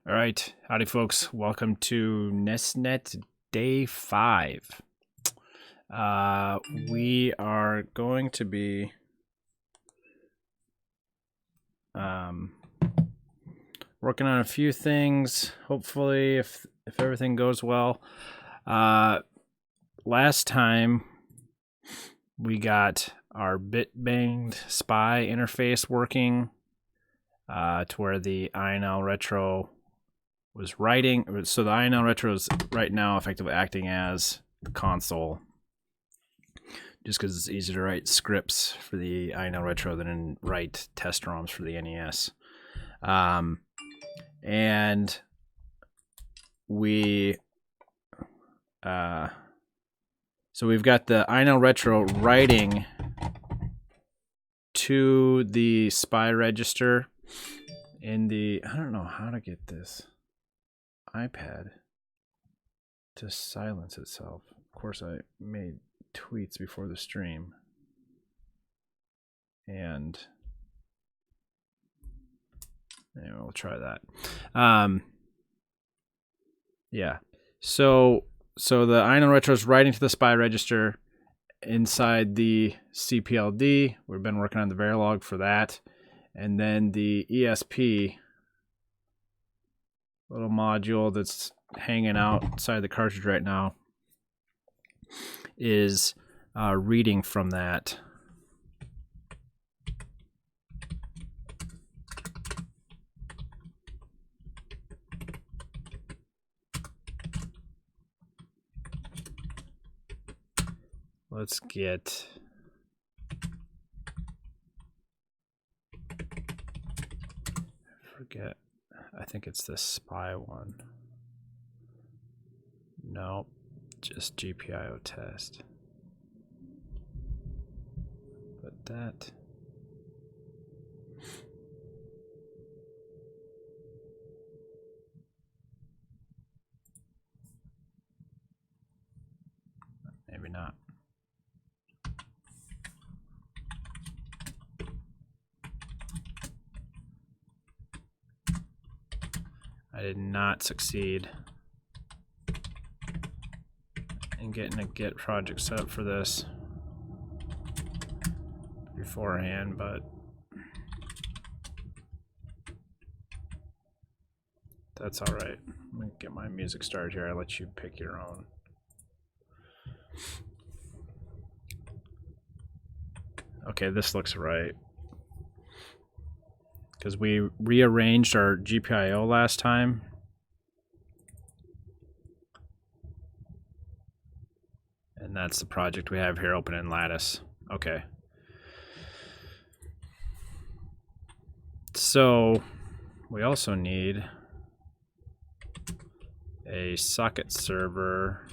All right, howdy folks. Welcome to NESnet Day 5. We are going to be working on a few things, hopefully, if everything goes well. Last time we got our bit-banged SPI interface working to where the INLretro was writing. So the INLretro is right now effectively acting as the console, just because it's easier to write scripts for the INLretro than write test ROMs for the NES. And we so we've got the INLretro writing to the SPI register in the, I don't know how to get this iPad to silence itself. Of course, I made tweets before the stream, and anyway, we'll try that. Yeah. So the INLretro is writing to the SPI register inside the CPLD. We've been working on the verilog for that, and then the ESP little module that's hanging outside the cartridge right now is reading from that. Let's get I think it's the SPI one. No, just GPIO test. But that. Maybe not. I did not succeed in getting a Git project set up for this beforehand, but that's all right. Let me get my music started here. I'll let you pick your own. Okay, this looks right, because we rearranged our GPIO last time. And that's the project we have here open in Lattice. Okay. So we also need a socket server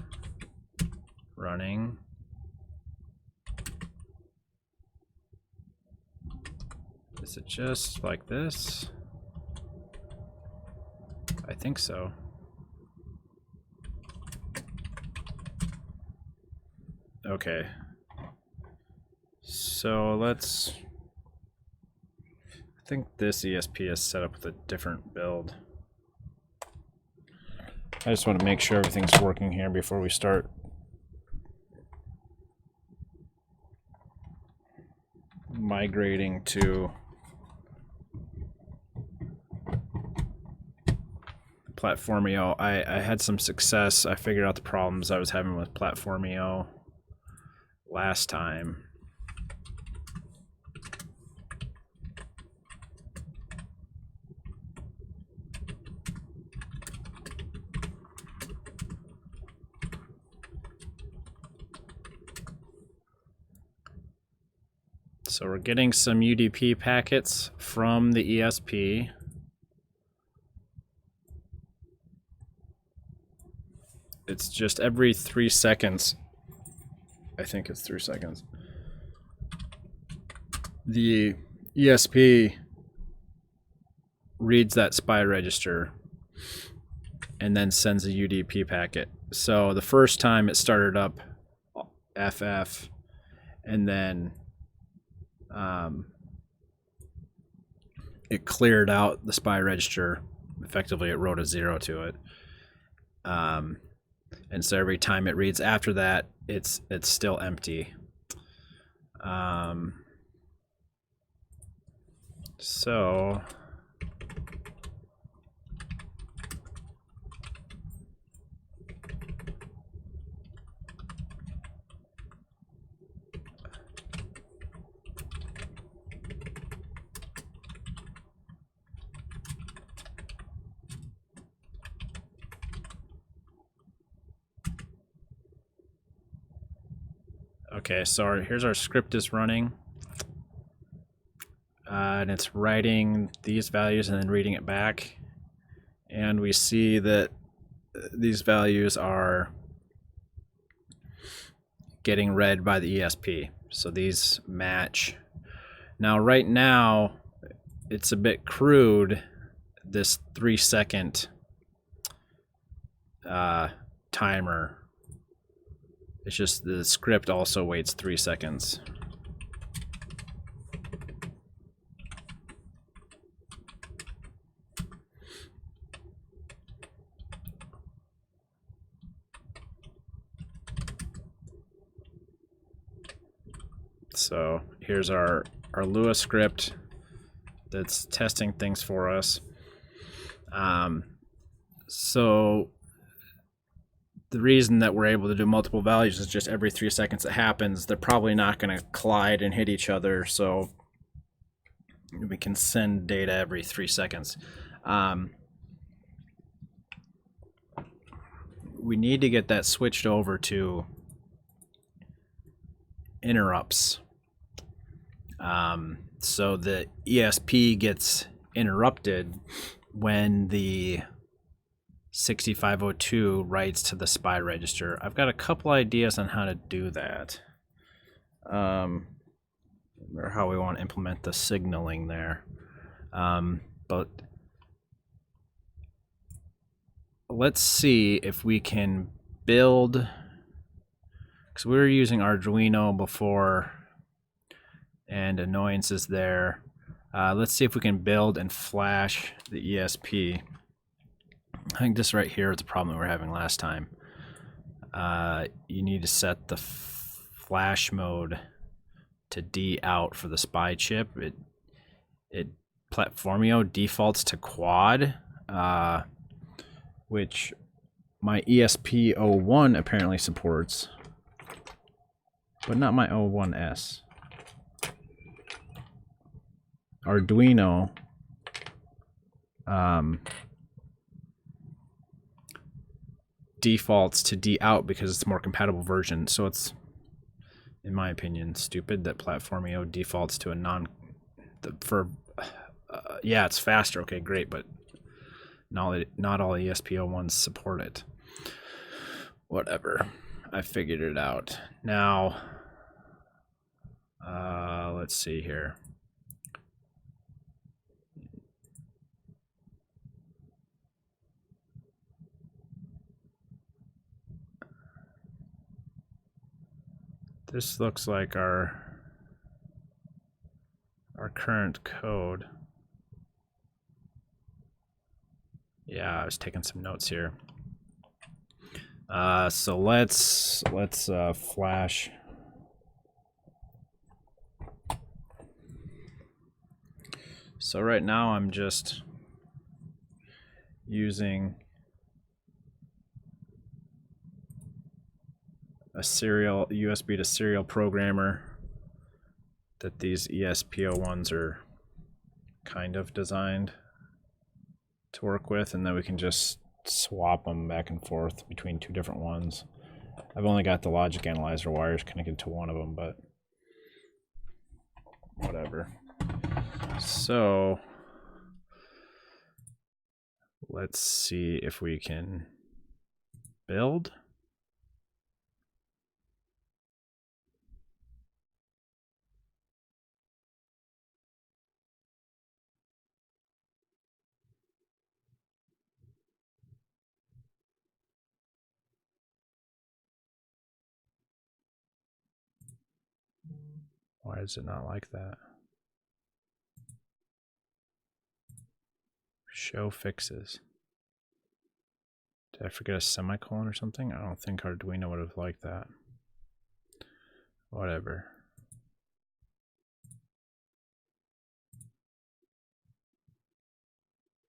running. Is it just like this? I think so. Okay. So let's, I think this ESP is set up with a different build. I just want to make sure everything's working here before we start migrating to platformIO. I had some success. I figured out the problems I was having with platformIO last time. So we're getting some UDP packets from the ESP. It's just every 3 seconds. I think it's 3 seconds. The ESP reads that SPI register and then sends a UDP packet. So the first time it started up FF, and then it cleared out the SPI register effectively it wrote a 0 to it. And so every time it reads after that, it's still empty. So okay, so here's our script is running. And it's writing these values and then reading it back. And we see that these values are getting read by the ESP. So these match. Now, right now, it's a bit crude, this 3-second timer. It's just the script also waits 3 seconds. So here's our Lua script that's testing things for us. So the reason that we're able to do multiple values is just every 3 seconds it happens, they're probably not going to collide and hit each other. So we can send data every 3 seconds. We need to get that switched over to interrupts. So the ESP gets interrupted when the 6502 writes to the SPI register. I've got a couple ideas on how to do that, or how we want to implement the signaling there. But let's see if we can build, because we were using Arduino before and annoyances there. Let's see if we can build and flash the ESP. I think this right here is the problem we were having last time. You need to set the flash mode to D out for the SPI chip. It platformIO defaults to quad, which my ESP01 apparently supports, but not my 01S. Arduino defaults to D out because it's a more compatible version. So it's, in my opinion, stupid that platformIO defaults to a yeah, it's faster. Okay, great, but not all ESP01s support it. Whatever, I figured it out. Now, let's see here. This looks like our current code. Yeah, I was taking some notes here. So let's flash. So right now I'm just using a serial USB to serial programmer that these ESP01s are kind of designed to work with, and then we can just swap them back and forth between two different ones. I've only got the logic analyzer wires connected to one of them, but whatever. So let's see if we can build. Why is it not like that? Show fixes. Did I forget a semicolon or something? I don't think Arduino would have liked that. Whatever.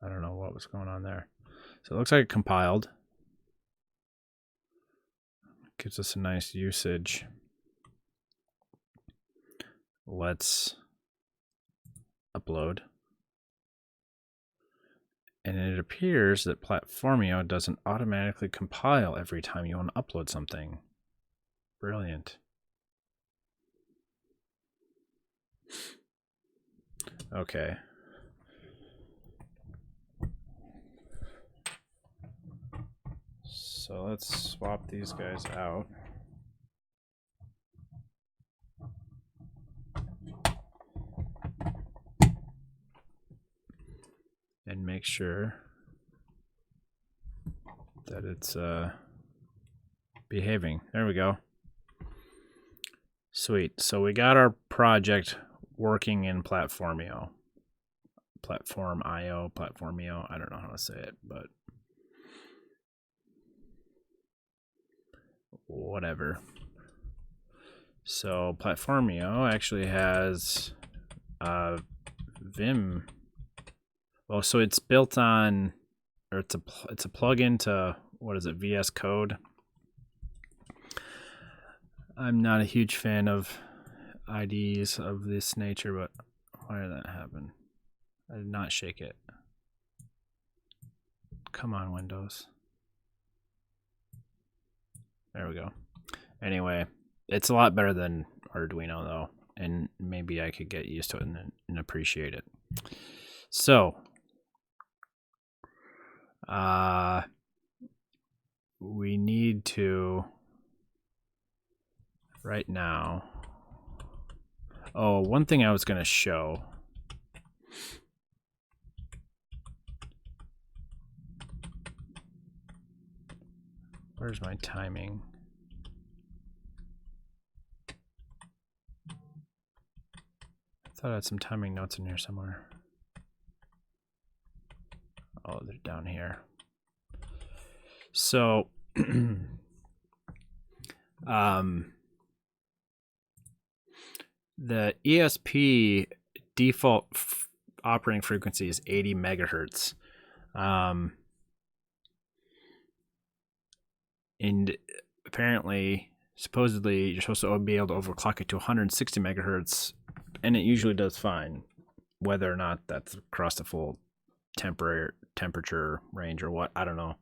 I don't know what was going on there. So it looks like it compiled. Gives us a nice usage. Let's upload. And it appears that platformIO doesn't automatically compile every time you want to upload something. Brilliant. Okay. So let's swap these guys out. And make sure that it's behaving. There we go. Sweet. So we got our project working in platformIO. platformIO. I don't know how to say it, but whatever. So platformIO actually has Vim. Well, so it's built on, or it's a plug-in to, what is it, VScode. I'm not a huge fan of IDEs of this nature, but why did that happen? I did not shake it. Come on, Windows. There we go. Anyway, it's a lot better than Arduino though, and maybe I could get used to it and appreciate it. So, we need to, right now, oh, one thing I was going to show. Where's my timing? I thought I had some timing notes in here somewhere. Oh, they're down here. So, the ESP default operating frequency is 80 megahertz. And apparently, supposedly, you're supposed to be able to overclock it to 160 megahertz, and it usually does fine, whether or not that's across the full temperature range or what, I don't know.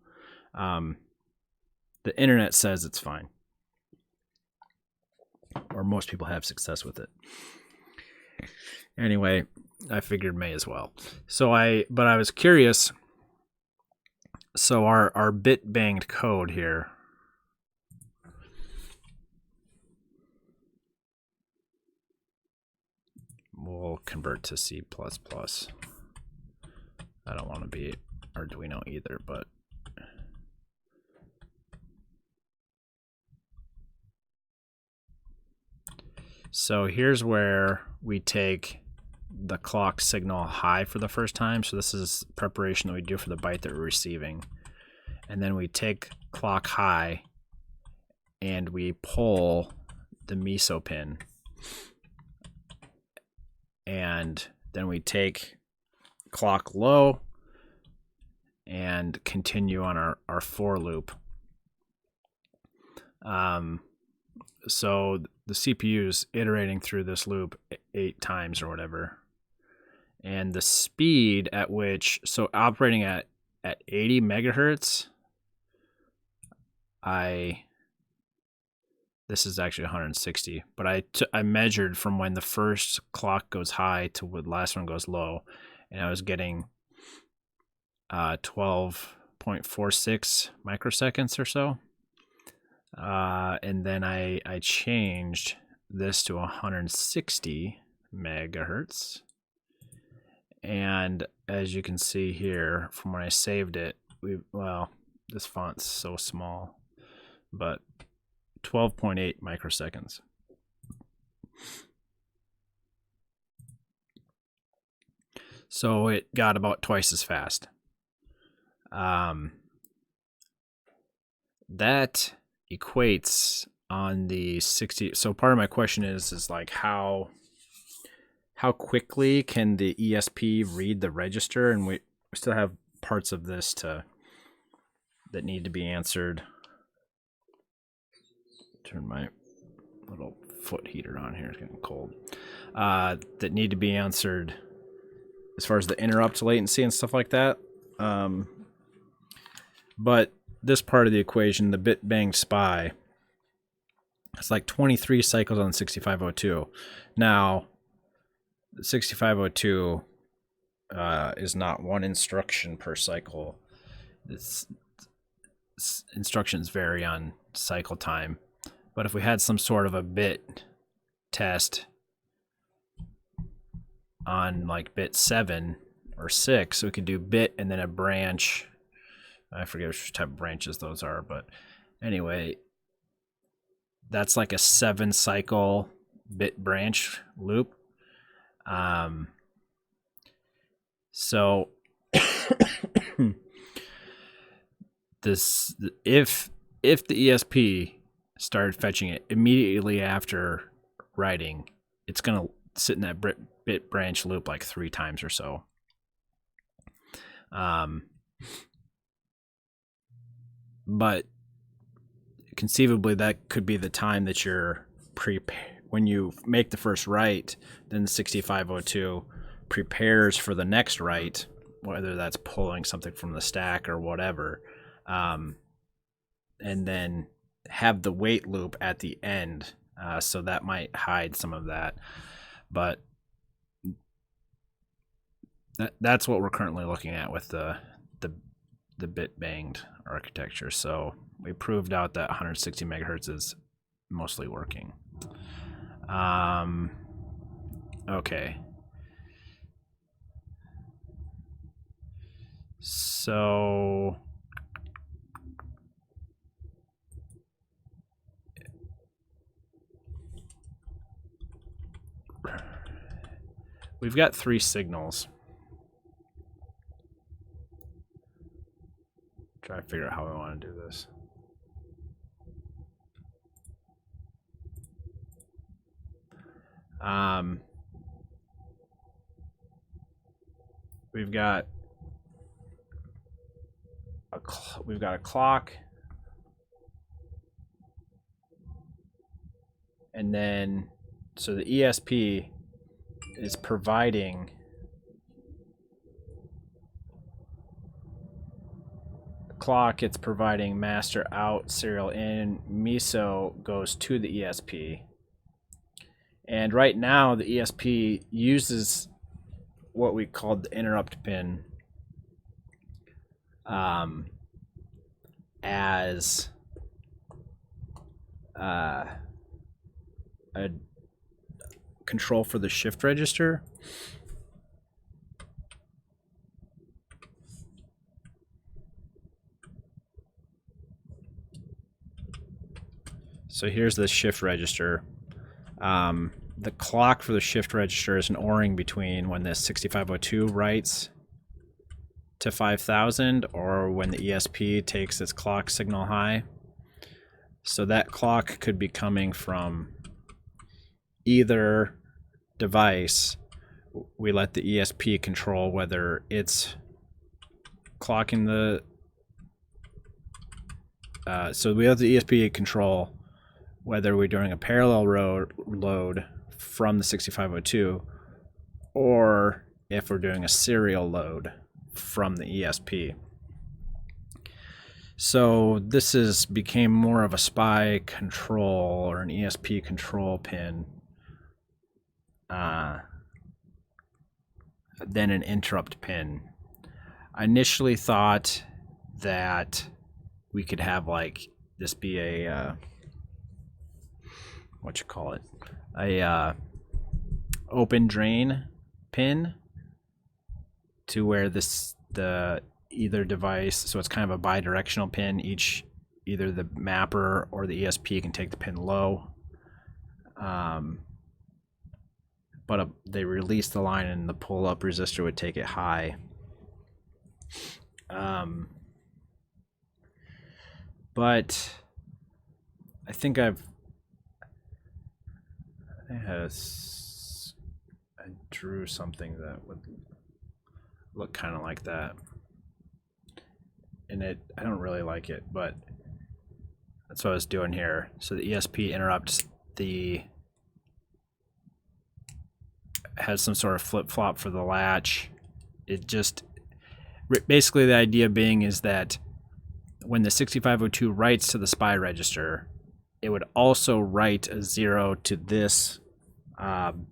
The internet says it's fine, or most people have success with it. Anyway, I figured may as well. But I was curious. So our bit banged code here. We'll convert to C++. I don't want to be Arduino either, but so here's where we take the clock signal high for the first time. So this is preparation that we do for the byte that we're receiving. And then we take clock high and we pull the MISO pin. And then we take clock low and continue on our for loop. So the CPU is iterating through this loop 8 times or whatever. And the speed at which, so operating at 80 megahertz, this is actually 160, but I measured from when the first clock goes high to when the last one goes low, and I was getting 12.46 microseconds or so. And then I changed this to 160 megahertz. And as you can see here, from when I saved it, well, this font's so small, but 12.8 microseconds. So it got about twice as fast. That equates on the 60. So part of my question is like how quickly can the ESP read the register? And we still have parts of this that need to be answered. Turn my little foot heater on here, it's getting cold. That need to be answered as far as the interrupt latency and stuff like that. But this part of the equation, the bit banged SPI, it's like 23 cycles on 6502. Now, the 6502 is not one instruction per cycle. Instructions vary on cycle time. But if we had some sort of a bit test on like bit 7 or 6, we could do bit and then a branch. I forget which type of branches those are, but anyway, that's like a 7 cycle bit branch loop. So this, if the ESP started fetching it immediately after writing, it's gonna sit in that bit branch loop like 3 times or so. But conceivably that could be the time that you're when you make the first write, then the 6502 prepares for the next write, whether that's pulling something from the stack or whatever, and then have the wait loop at the end. So that might hide some of that, but that's what we're currently looking at with the bit banged architecture. So we proved out that 160 megahertz is mostly working. Okay. So we've got 3 signals. Try to figure out how I want to do this. We've got a clock, and then so the ESP is providing clock, it's providing master out, serial in, MISO goes to the ESP. And right now the ESP uses what we called the interrupt pin as a control for the shift register. So here's the shift register. The clock for the shift register is an O-ring between when the 6502 writes to 5000 or when the ESP takes its clock signal high. So that clock could be coming from either device. We let the ESP control whether it's clocking the so we let the ESP control whether we're doing a parallel load from the 6502 or if we're doing a serial load from the ESP. So this became more of a SPI control or an ESP control pin than an interrupt pin. I initially thought that we could have like this be a a open drain pin to where the either device, so it's kind of a bi-directional pin, either the mapper or the ESP can take the pin low, but they release the line and the pull-up resistor would take it high. but I think I drew something that would look kind of like that, and I don't really like it, but that's what I was doing here. So the ESP interrupt has some sort of flip-flop for the latch. It just basically, the idea being is that when the 6502 writes to the SPI register, it would also write a 0 to this Wbit.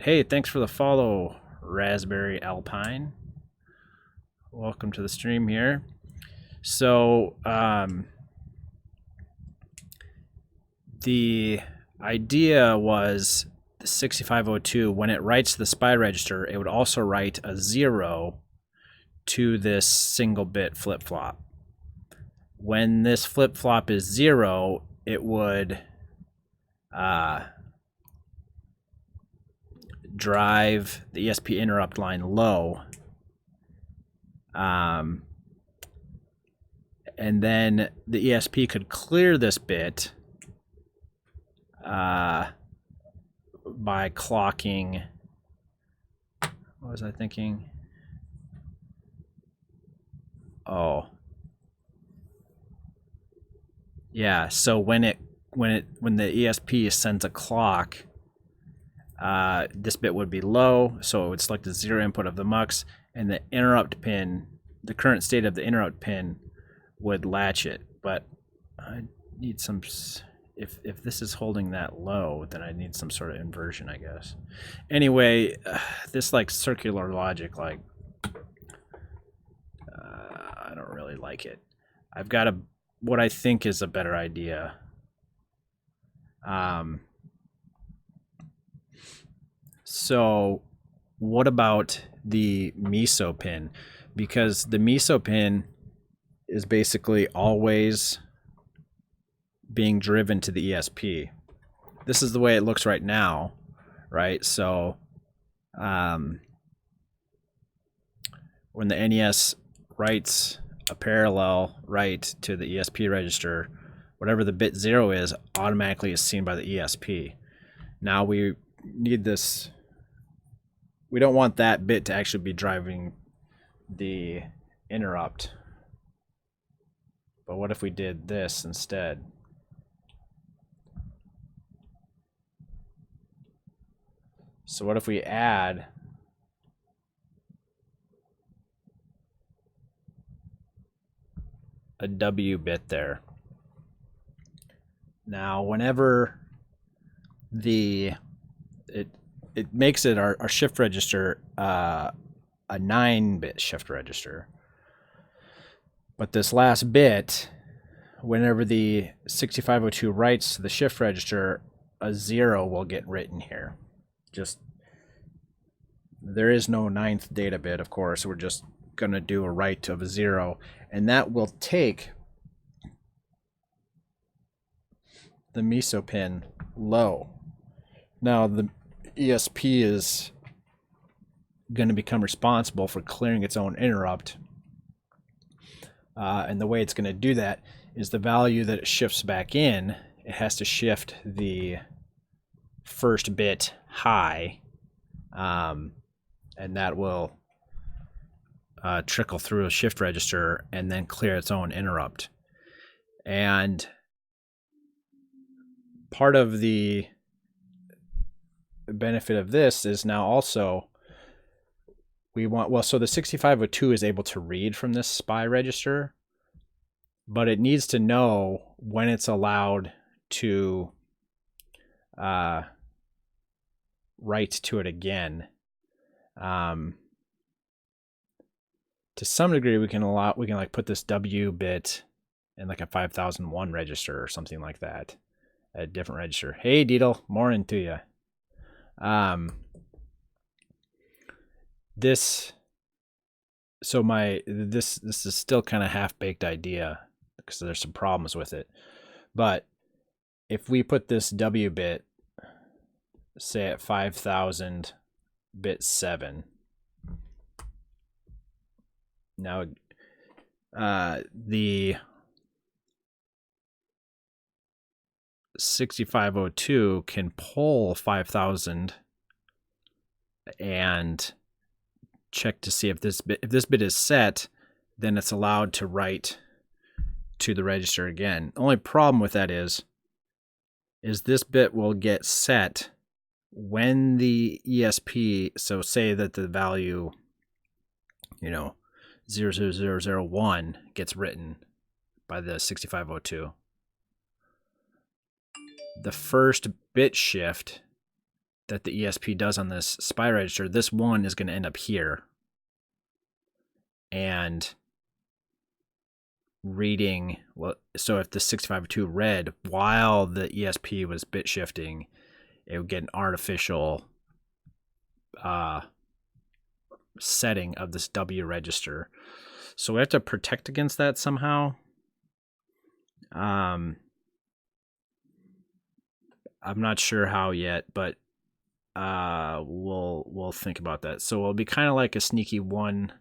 Hey, thanks for the follow, Raspberry Alpine. Welcome to the stream here. So the idea was the 6502, when it writes to the SPI register, it would also write a 0 to this single bit flip-flop. When this flip-flop is 0, it would drive the ESP interrupt line low, and then the ESP could clear this bit by clocking. What was I thinking? Oh, yeah. So when the ESP sends a clock, this bit would be low, so it would select the 0 input of the mux, and the interrupt pin, the current state of the interrupt pin, would latch it. But I need some. If this is holding that low, then I need some sort of inversion, I guess. Anyway, this like circular logic, like I don't really like it. I've got what I think is a better idea. So what about the MISO pin? Because the MISO pin is basically always being driven to the ESP. This is the way it looks right now, right? So when the NES writes a parallel write to the ESP register, whatever the bit 0 is automatically is seen by the ESP. Now we need this. We don't want that bit to actually be driving the interrupt. But what if we did this instead? So what if we add a W bit there? Now, whenever it makes it our shift register a 9-bit shift register, but this last bit, whenever the 6502 writes to the shift register, a 0 will get written here. Just there is no 9th data bit, of course. We're just going to do a write of a 0, and that will take the MISO pin low. Now the ESP is going to become responsible for clearing its own interrupt, and the way it's going to do that is the value that it shifts back in, it has to shift the first bit high, and that will trickle through a shift register and then clear its own interrupt. And part of the benefit of this is now also so the 6502 is able to read from this SPI register, but it needs to know when it's allowed to write to it again. To some degree, we can like put this W bit in like a 5001 register or something like that, a different register. Hey, Deedle, morning to you. This is still kind of half-baked idea because there's some problems with it. But if we put this W bit, say at 5000 bit 7, now the 6502 can pull 5000 and check to see if this bit is set, then it's allowed to write to the register again. The only problem with that is this bit will get set when the ESP, so say that the value, 00001 gets written by the 6502. The first bit shift that the ESP does on this SPI register, this 1 is going to end up here. And reading, so if the 6502 read while the ESP was bit shifting, it would get an artificial setting of this W register. So we have to protect against that somehow. I'm not sure how yet, but we'll think about that. So it'll be kind of like a sneaky 1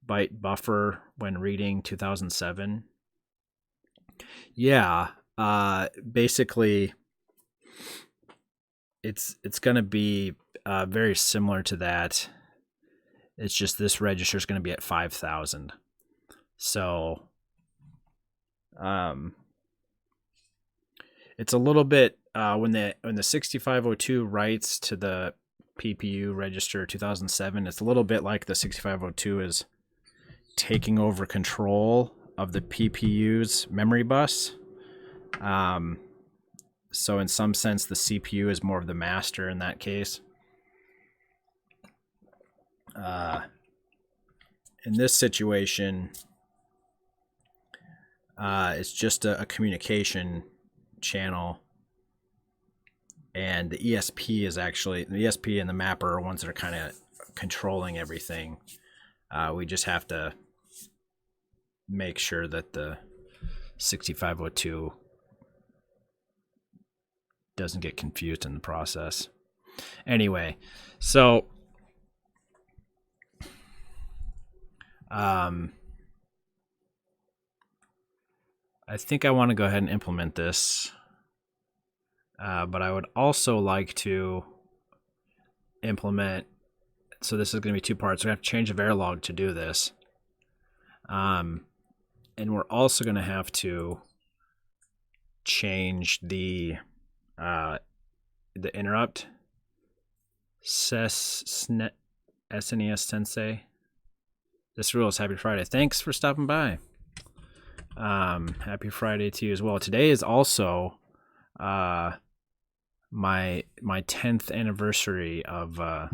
byte buffer when reading 2007. Yeah, basically it's going to be very similar to that. It's just this register is going to be at 5000. So it's a little bit when the 6502 writes to the PPU register 2007, it's a little bit like the 6502 is taking over control of the PPU's memory bus. So in some sense, the CPU is more of the master in that case. In this situation, it's just a communication channel, and the ESP is actually, the ESP and the mapper are ones that are kind of controlling everything. We just have to make sure that the 6502 doesn't get confused in the process. Anyway, so I think I want to go ahead and implement this, but I would also like to implement, so this is going to be 2 parts. We have to change the verilog to do this. And we're also going to have to change the interrupt SNES Sensei. This rules. Happy Friday. Thanks for stopping by. Happy Friday to you as well. Today is also my 10th anniversary of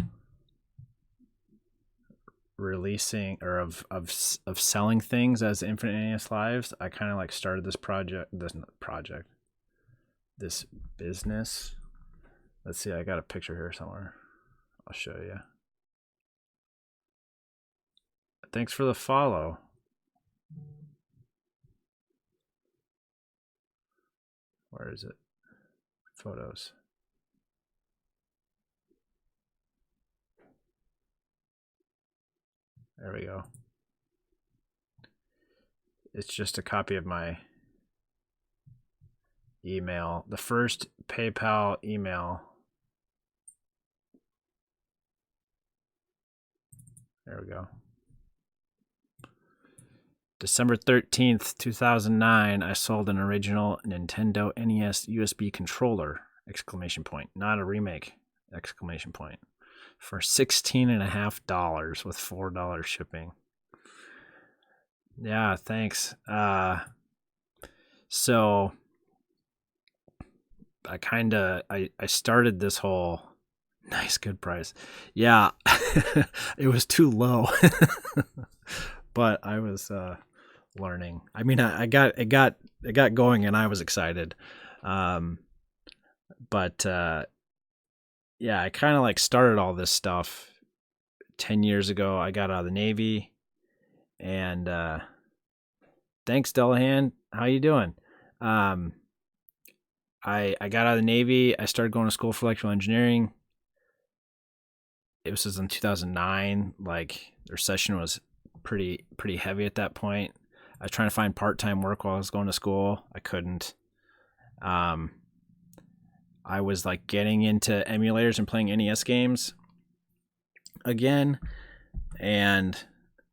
releasing, or of selling things as InfiniteNesLives. I kind of like started this this business. Let's see, I got a picture here somewhere. I'll show you. Thanks for the follow. Where is it? Photos. There we go. It's just a copy of my email. The first PayPal email. There we go. December 13th, 2009, I sold an original Nintendo NES USB controller, exclamation point, not a remake, exclamation point, for $16.50 with $4 shipping. Yeah, thanks. So I started this whole nice, good price. Yeah, it was too low, but I was learning. I mean, it got going, and I was excited. But yeah, I kind of like started all this stuff 10 years ago. I got out of the Navy, and thanks, Delahan. How you doing? I got out of the Navy. I started going to school for electrical engineering. It was in 2009. Like, the recession was pretty heavy at that point. I was trying to find part-time work while I was going to school. I couldn't. I was like getting into emulators and playing NES games again, and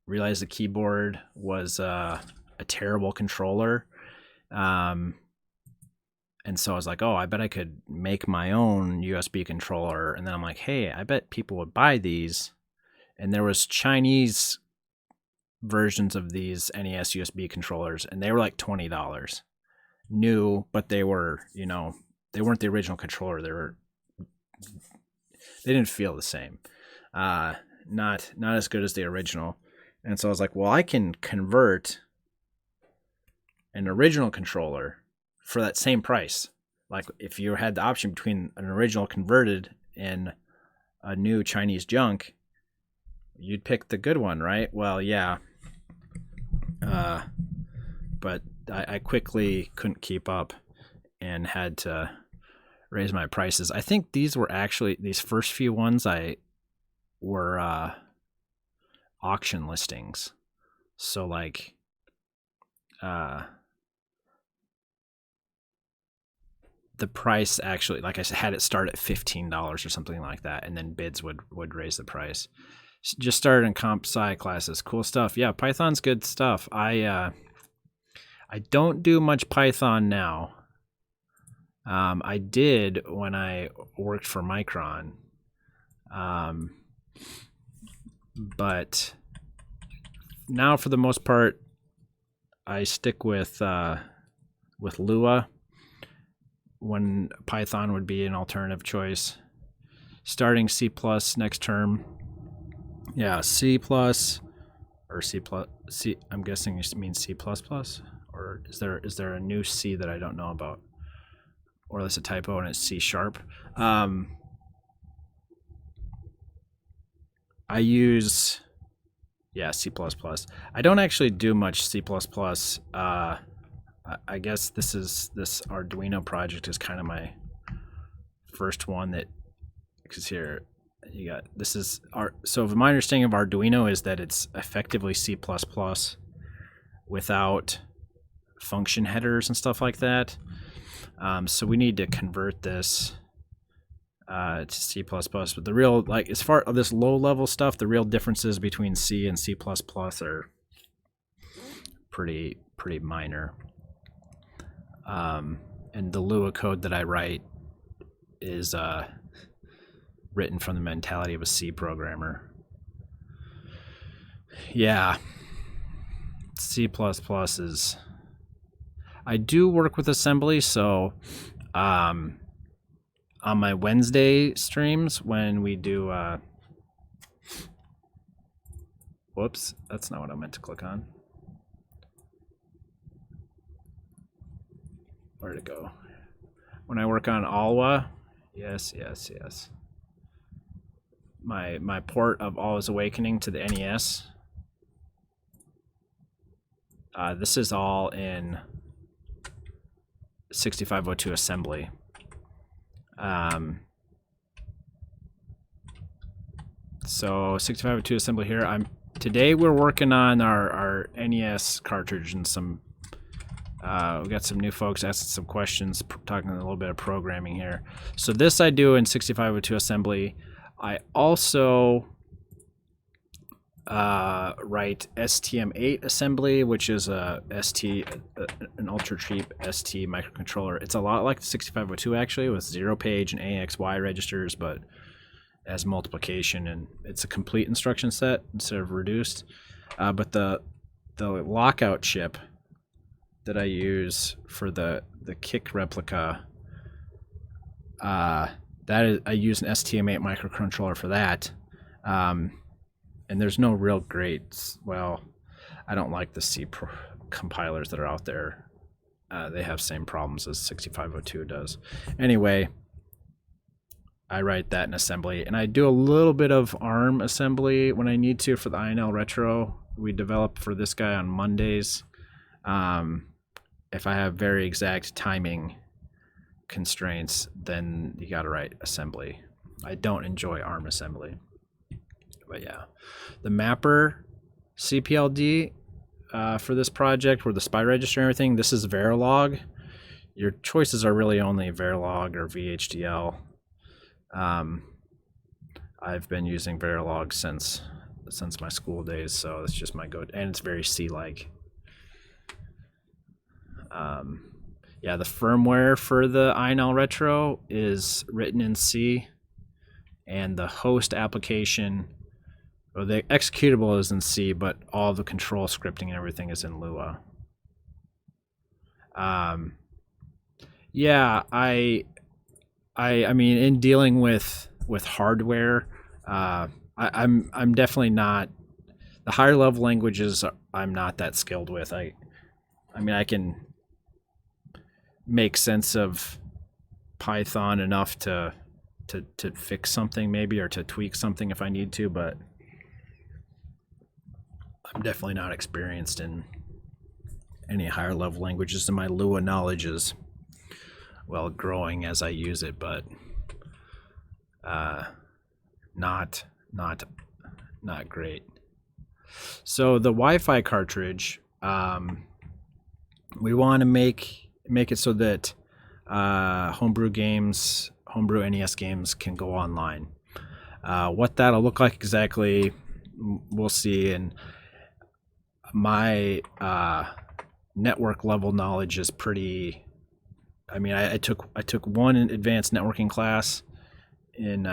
realized the keyboard was a terrible controller. And so I was like, oh, I bet I could make my own USB controller. And then I'm like, hey, I bet people would buy these. And there was Chinese versions of these NES USB controllers, and they were like $20 new, but they were, you know, they weren't the original controller. They didn't feel the same. Not as good as the original. And so I was like, well, I can convert an original controller for that same price. Like if you had the option between an original converted and a new Chinese junk, you'd pick the good one, right? Well, yeah. But I quickly couldn't keep up and had to raise my prices. I think these were actually, these first few ones were auction listings. So like, the price actually, like I said, had it start at $15 or something like that, and then bids would raise the price. Just started in comp sci classes. Cool stuff. Yeah, Python's good stuff. I don't do much Python now. I did when I worked for Micron. But now for the most part, I stick with Lua when Python would be an alternative choice. Starting C+ next term. Yeah, C+, or C+, I'm guessing you mean C++, or is there a new C that I don't know about? Or that's a typo and it's C#. I use, yeah, C++. I don't actually do much C++. I guess this Arduino project is kind of my first one that, because here you got, this is so my understanding of Arduino is that it's effectively C++ without function headers and stuff like that. So we need to convert this to C++. But the real, like, as far as this low level stuff, the real differences between C and C++ are pretty minor. And the Lua code that I write is written from the mentality of a C programmer. Yeah, C++ is, I do work with assembly, so on my Wednesday streams when we do whoops, that's not what I meant to click on. Where'd it go? When I work on Alwa, yes. My port of Alwa's Awakening to the NES. This is all in 6502 assembly. So 6502 assembly here. Today we're working on our NES cartridge and some. We got some new folks asking some questions, talking a little bit of programming here. So this I do in 6502 assembly. I also write STM8 assembly, which is an ultra cheap ST microcontroller. It's a lot like the 6502 actually, with 0-page and AXY registers, but as multiplication, and it's a complete instruction set instead of reduced. But the lockout chip that I use for the kick replica, that is, I use an STM8 microcontroller for that. And there's no real great, well, I don't like the C compilers that are out there. They have same problems as 6502 does. Anyway, I write that in assembly, and I do a little bit of ARM assembly when I need to for the INLretro. We develop for this guy on Mondays. If I have very exact timing constraints, then you got to write assembly. I don't enjoy ARM assembly. But yeah, the mapper CPLD, for this project, where the SPI register and everything. This is Verilog. Your choices are really only Verilog or VHDL. I've been using Verilog since my school days, so it's just my go-to, and it's very C-like. Yeah, the firmware for the INLretro is written in C, and the host application, or the executable, is in C, but all the control scripting and everything is in Lua. Yeah, I mean, in dealing with hardware, I'm definitely not, the higher level languages I'm not that skilled with. I mean, I can make sense of Python enough to fix something maybe, or to tweak something if I need to, but I'm definitely not experienced in any higher level languages, and my Lua knowledge is, well, growing as I use it, but not great. So the Wi-Fi cartridge, we want to make it so that homebrew NES games can go online. What that'll look like exactly, we'll see. And my network level knowledge is pretty. I mean, I took one advanced networking class in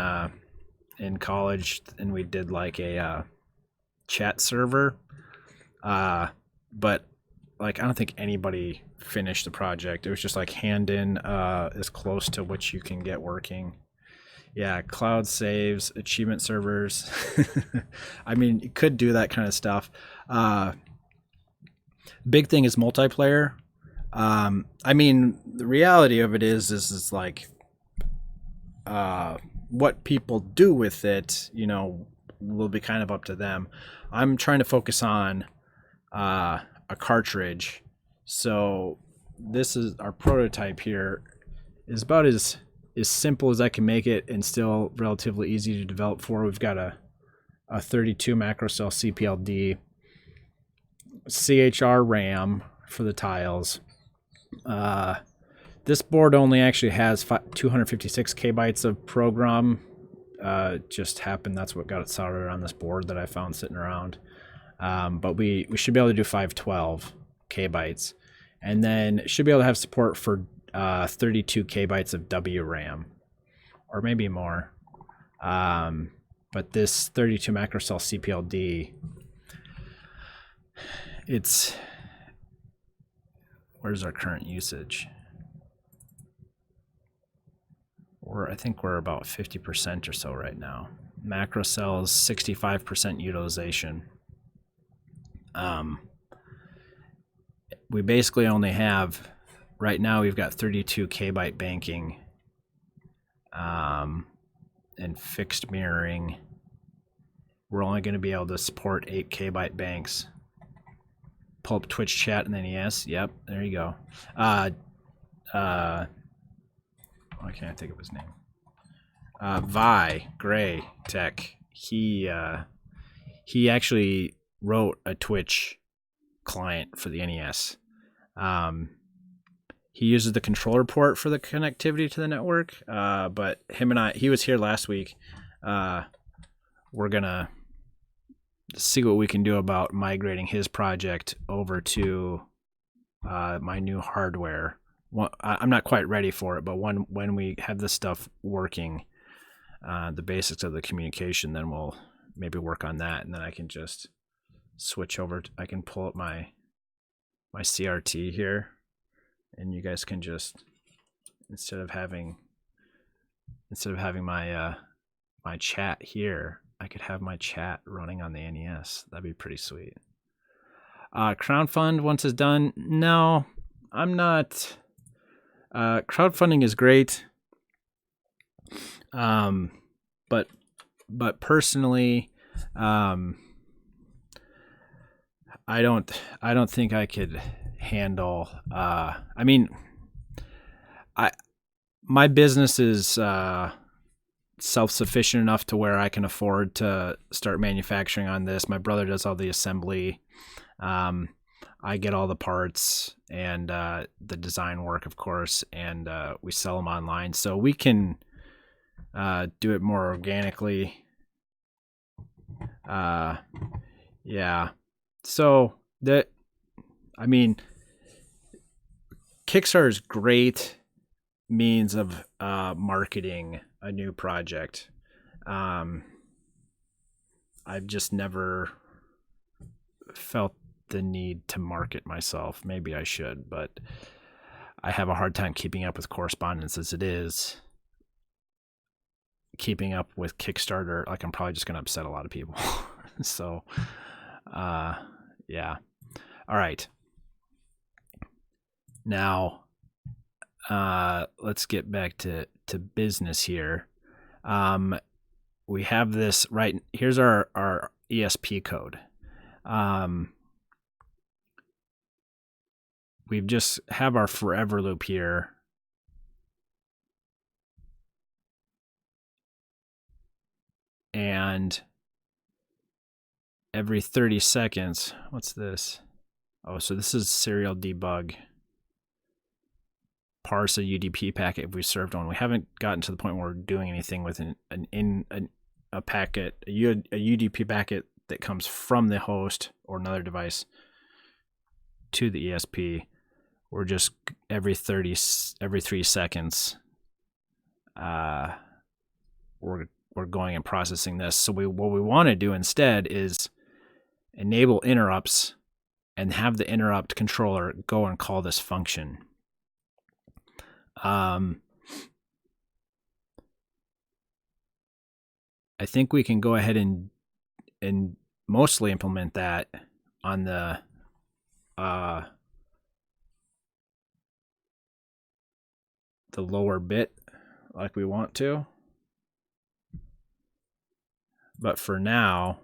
college, and we did like a chat server, but like I don't think anybody finished the project. It was just like hand in as close to what you can get working. Yeah, cloud saves, achievement servers. I mean, you could do that kind of stuff. Big thing is multiplayer. I mean, the reality of it is like what people do with it, you know, will be kind of up to them. I'm trying to focus on a cartridge. So this is our prototype here, is about as simple as I can make it, and still relatively easy to develop for. We've got a 32 macro cell CPLD, CHR RAM for the tiles. This board only actually has 256 kbytes of program. Just happened, that's what got it soldered on this board that I found sitting around. But we should be able to do 512 kbytes, and then should be able to have support for 32 kbytes of WRAM, or maybe more. But this 32 macro cell CPLD, where's our current usage? I think we're about 50% or so right now. Macro cells, 65% utilization. We basically only have, right now we've got 32 kbyte banking, and fixed mirroring. We're only going to be able to support 8 kbyte banks. Pull up Twitch chat and then NES. Yep, there you go. I can't think of his name. Gray Tech. He actually wrote a Twitch client for the NES. He uses the controller port for the connectivity to the network. But he was here last week. We're gonna see what we can do about migrating his project over to my new hardware. I'm not quite ready for it, but when we have this stuff working, the basics of the communication, then we'll maybe work on that, and then I can just switch over. I can pull up my CRT here, and you guys can just, instead of having my my chat here, I could have my chat running on the NES. That'd be pretty sweet. Crowdfund once it's done. No, I'm not. Crowdfunding is great, but personally, I don't think I could handle. I mean, my business is self-sufficient enough to where I can afford to start manufacturing on this. My brother does all the assembly. I get all the parts and the design work, of course, and we sell them online. So we can do it more organically. Yeah. So Kickstarter is great means of marketing a new project. I've just never felt the need to market myself. Maybe I should, but I have a hard time keeping up with correspondence as it is. Keeping up with Kickstarter, like, I'm probably just going to upset a lot of people. So, yeah. All right. Now, let's get back to business here. We have this right. Here's our ESP code. We just have our forever loop here. And every 30 seconds, what's this? Oh, so this is serial debug. Parse a UDP packet if we served one. We haven't gotten to the point where we're doing anything with a packet, a UDP packet that comes from the host or another device to the ESP. We're just every 3 seconds, we're going and processing this. So what we want to do instead is enable interrupts and have the interrupt controller go and call this function. I think we can go ahead and mostly implement that on the lower bit like we want to. But for now,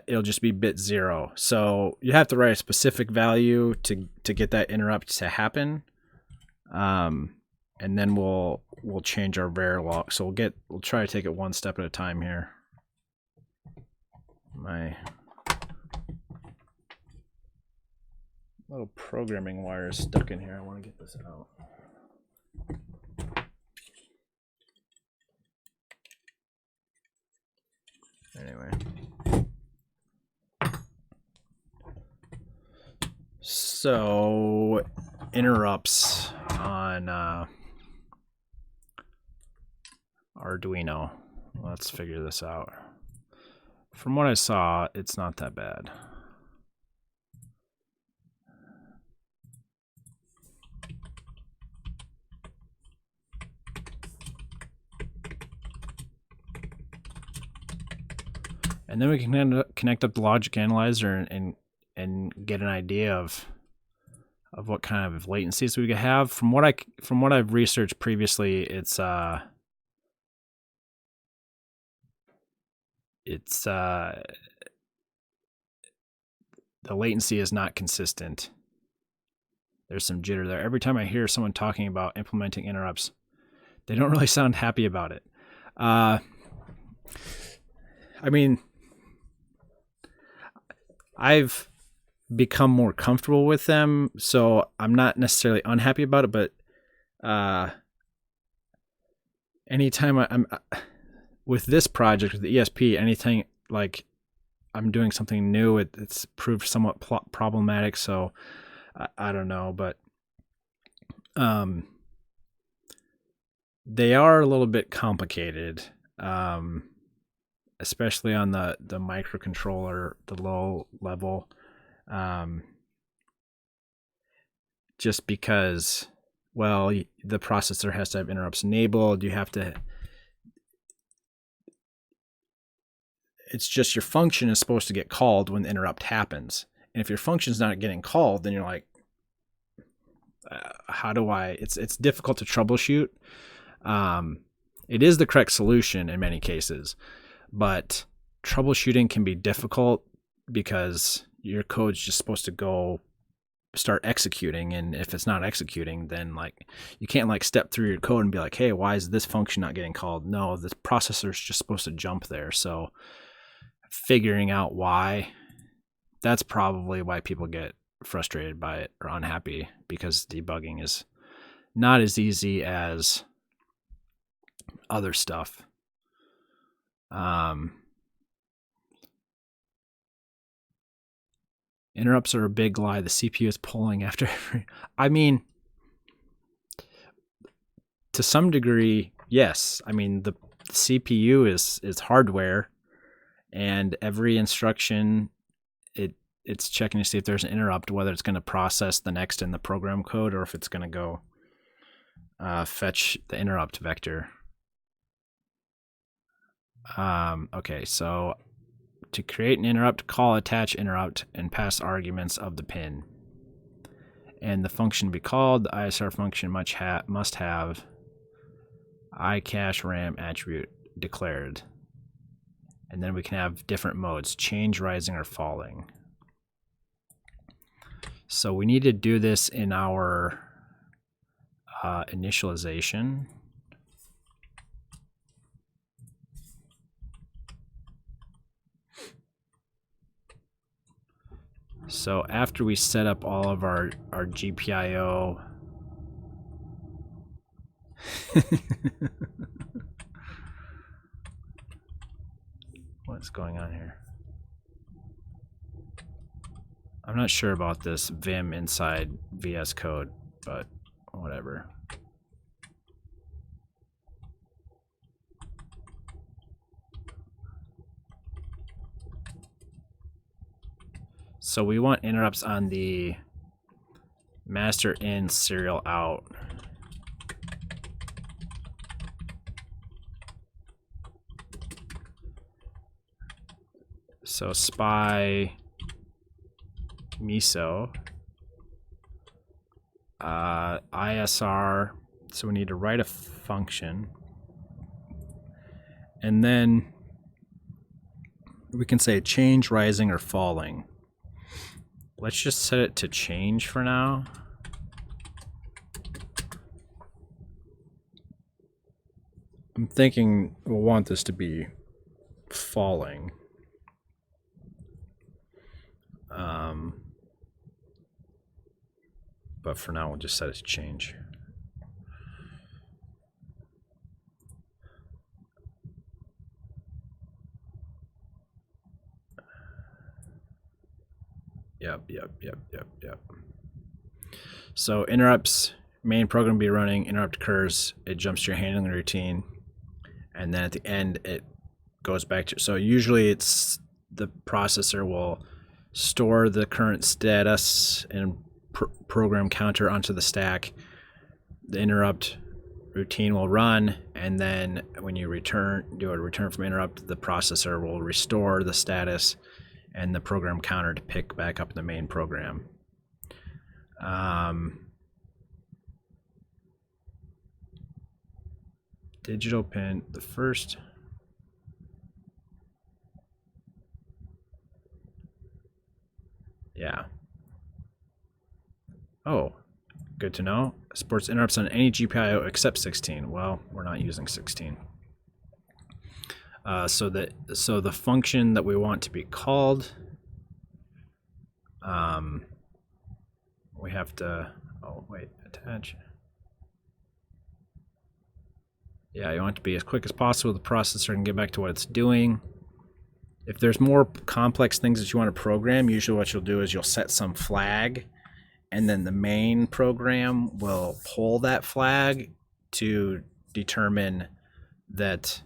it'll just be bit 0. So you have to write a specific value to get that interrupt to happen. And then we'll change our verilog. So we'll try to take it one step at a time here. My little programming wire is stuck in here. I want to get this out. Anyway. So interrupts on Arduino. Let's figure this out. From what I saw, it's not that bad. And then we can connect up the logic analyzer and get an idea of what kind of latencies we could have. From what I've researched previously, it's the latency is not consistent. There's some jitter there. Every time I hear someone talking about implementing interrupts, they don't really sound happy about it. I mean, I've become more comfortable with them, so I'm not necessarily unhappy about it, but anytime I'm with this project, with the ESP, anything like I'm doing something new, it's proved somewhat problematic, so I don't know, but they are a little bit complicated, especially on the microcontroller, the low level, just because, well, the processor has to have interrupts enabled. You have to, it's just your function is supposed to get called when the interrupt happens. And if your function's not getting called, then you're like, how do I, it's difficult to troubleshoot. It is the correct solution in many cases, but troubleshooting can be difficult because your code's just supposed to go start executing, and if it's not executing, then like you can't like step through your code and be like, hey, why is this function not getting called? No, the processor's just supposed to jump there. So figuring out why that's probably why people get frustrated by it or unhappy, because debugging is not as easy as other stuff. Interrupts are a big lie. The CPU is pulling after every... I mean, to some degree, yes. I mean, the CPU is hardware, and every instruction, it's checking to see if there's an interrupt, whether it's going to process the next in the program code or if it's going to go fetch the interrupt vector. Okay, so to create an interrupt, call attach interrupt and pass arguments of the pin. And the function to be called, the ISR function must have iCache RAM attribute declared. And then we can have different modes, change, rising, or falling. So we need to do this in our initialization. So after we set up all of our GPIO, what's going on here? I'm not sure about this Vim inside VScode, but whatever. So we want interrupts on the master in serial out. So SPI MISO ISR, so we need to write a function, and then we can say change, rising, or falling. Let's just set it to change for now. I'm thinking we'll want this to be falling. But for now, we'll just set it to change. Yep. So interrupts, main program be running, interrupt occurs, it jumps to your handling routine, and then at the end it goes back to, so usually it's the processor will store the current status and program counter onto the stack. The interrupt routine will run, and then when you do a return from interrupt, the processor will restore the status and the program counter to pick back up the main program. Digital pin, the first. Yeah. Oh, good to know. Supports interrupts on any GPIO except 16. Well, we're not using 16. So the function that we want to be called, we have to, oh wait, attach. Yeah, you want it to be as quick as possible. The processor can get back to what it's doing. If there's more complex things that you want to program, usually what you'll do is you'll set some flag, and then the main program will pull that flag to determine that,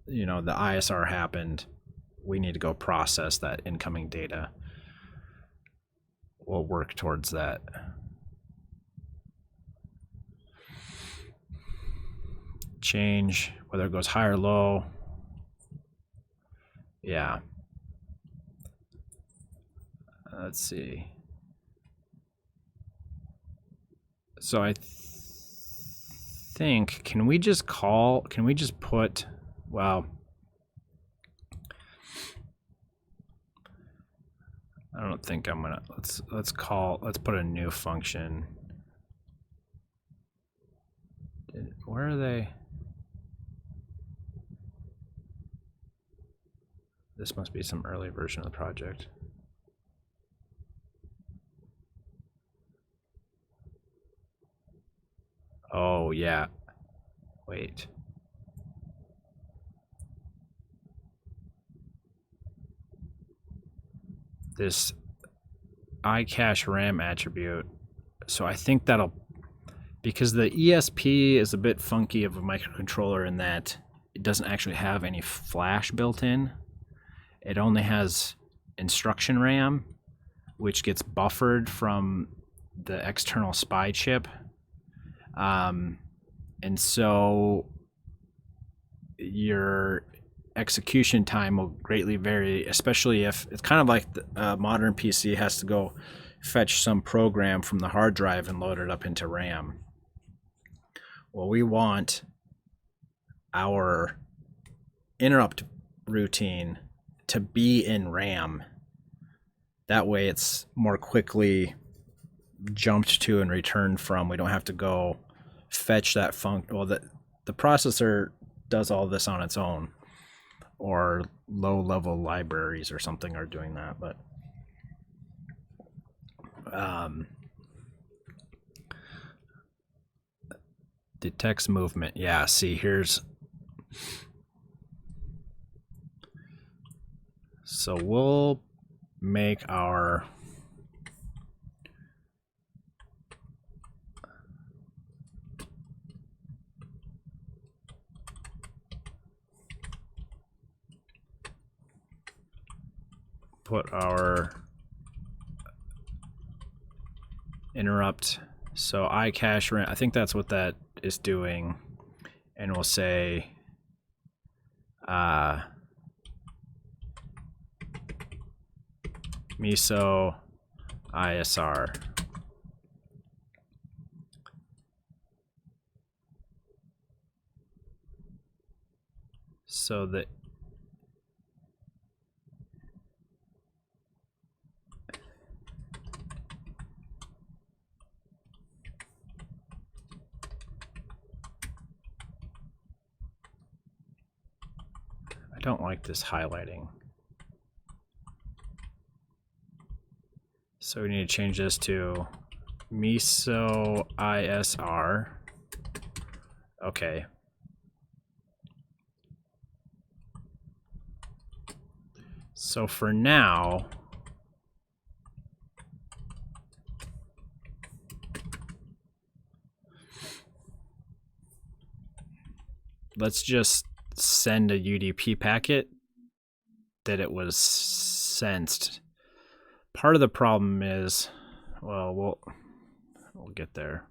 you know, the ISR happened. We need to go process that incoming data. We'll work towards that. Change, whether it goes high or low. Yeah. Let's see. So I think, can we just put, well, I don't think I'm gonna, let's put a new function. Where are they? This must be some early version of the project. Oh, yeah. Wait. This iCache RAM attribute. So I think that'll, because the ESP is a bit funky of a microcontroller in that it doesn't actually have any flash built in. It only has instruction RAM, which gets buffered from the external SPI chip. And so your execution time will greatly vary, especially if it's kind of like the modern PC has to go fetch some program from the hard drive and load it up into RAM. Well, we want our interrupt routine to be in RAM. That way it's more quickly jumped to and returned from. We don't have to go fetch that well, the processor does all this on its own, or low-level libraries or something are doing that, but detects movement. Yeah, see, here's, so we'll make our put our interrupt, so iCache RAM, I think that's what that is doing, and we'll say MISO ISR. So that I don't like this highlighting. So we need to change this to MISO ISR. Okay. So for now, let's just send a UDP packet that it was sensed. Part of the problem is, well, we'll get there.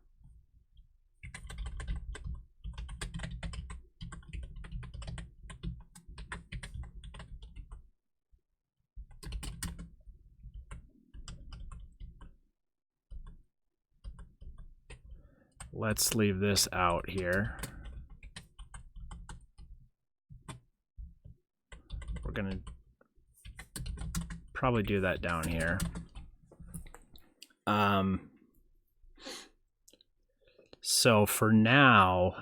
Let's leave this out here. We're gonna probably do that down here. So for now,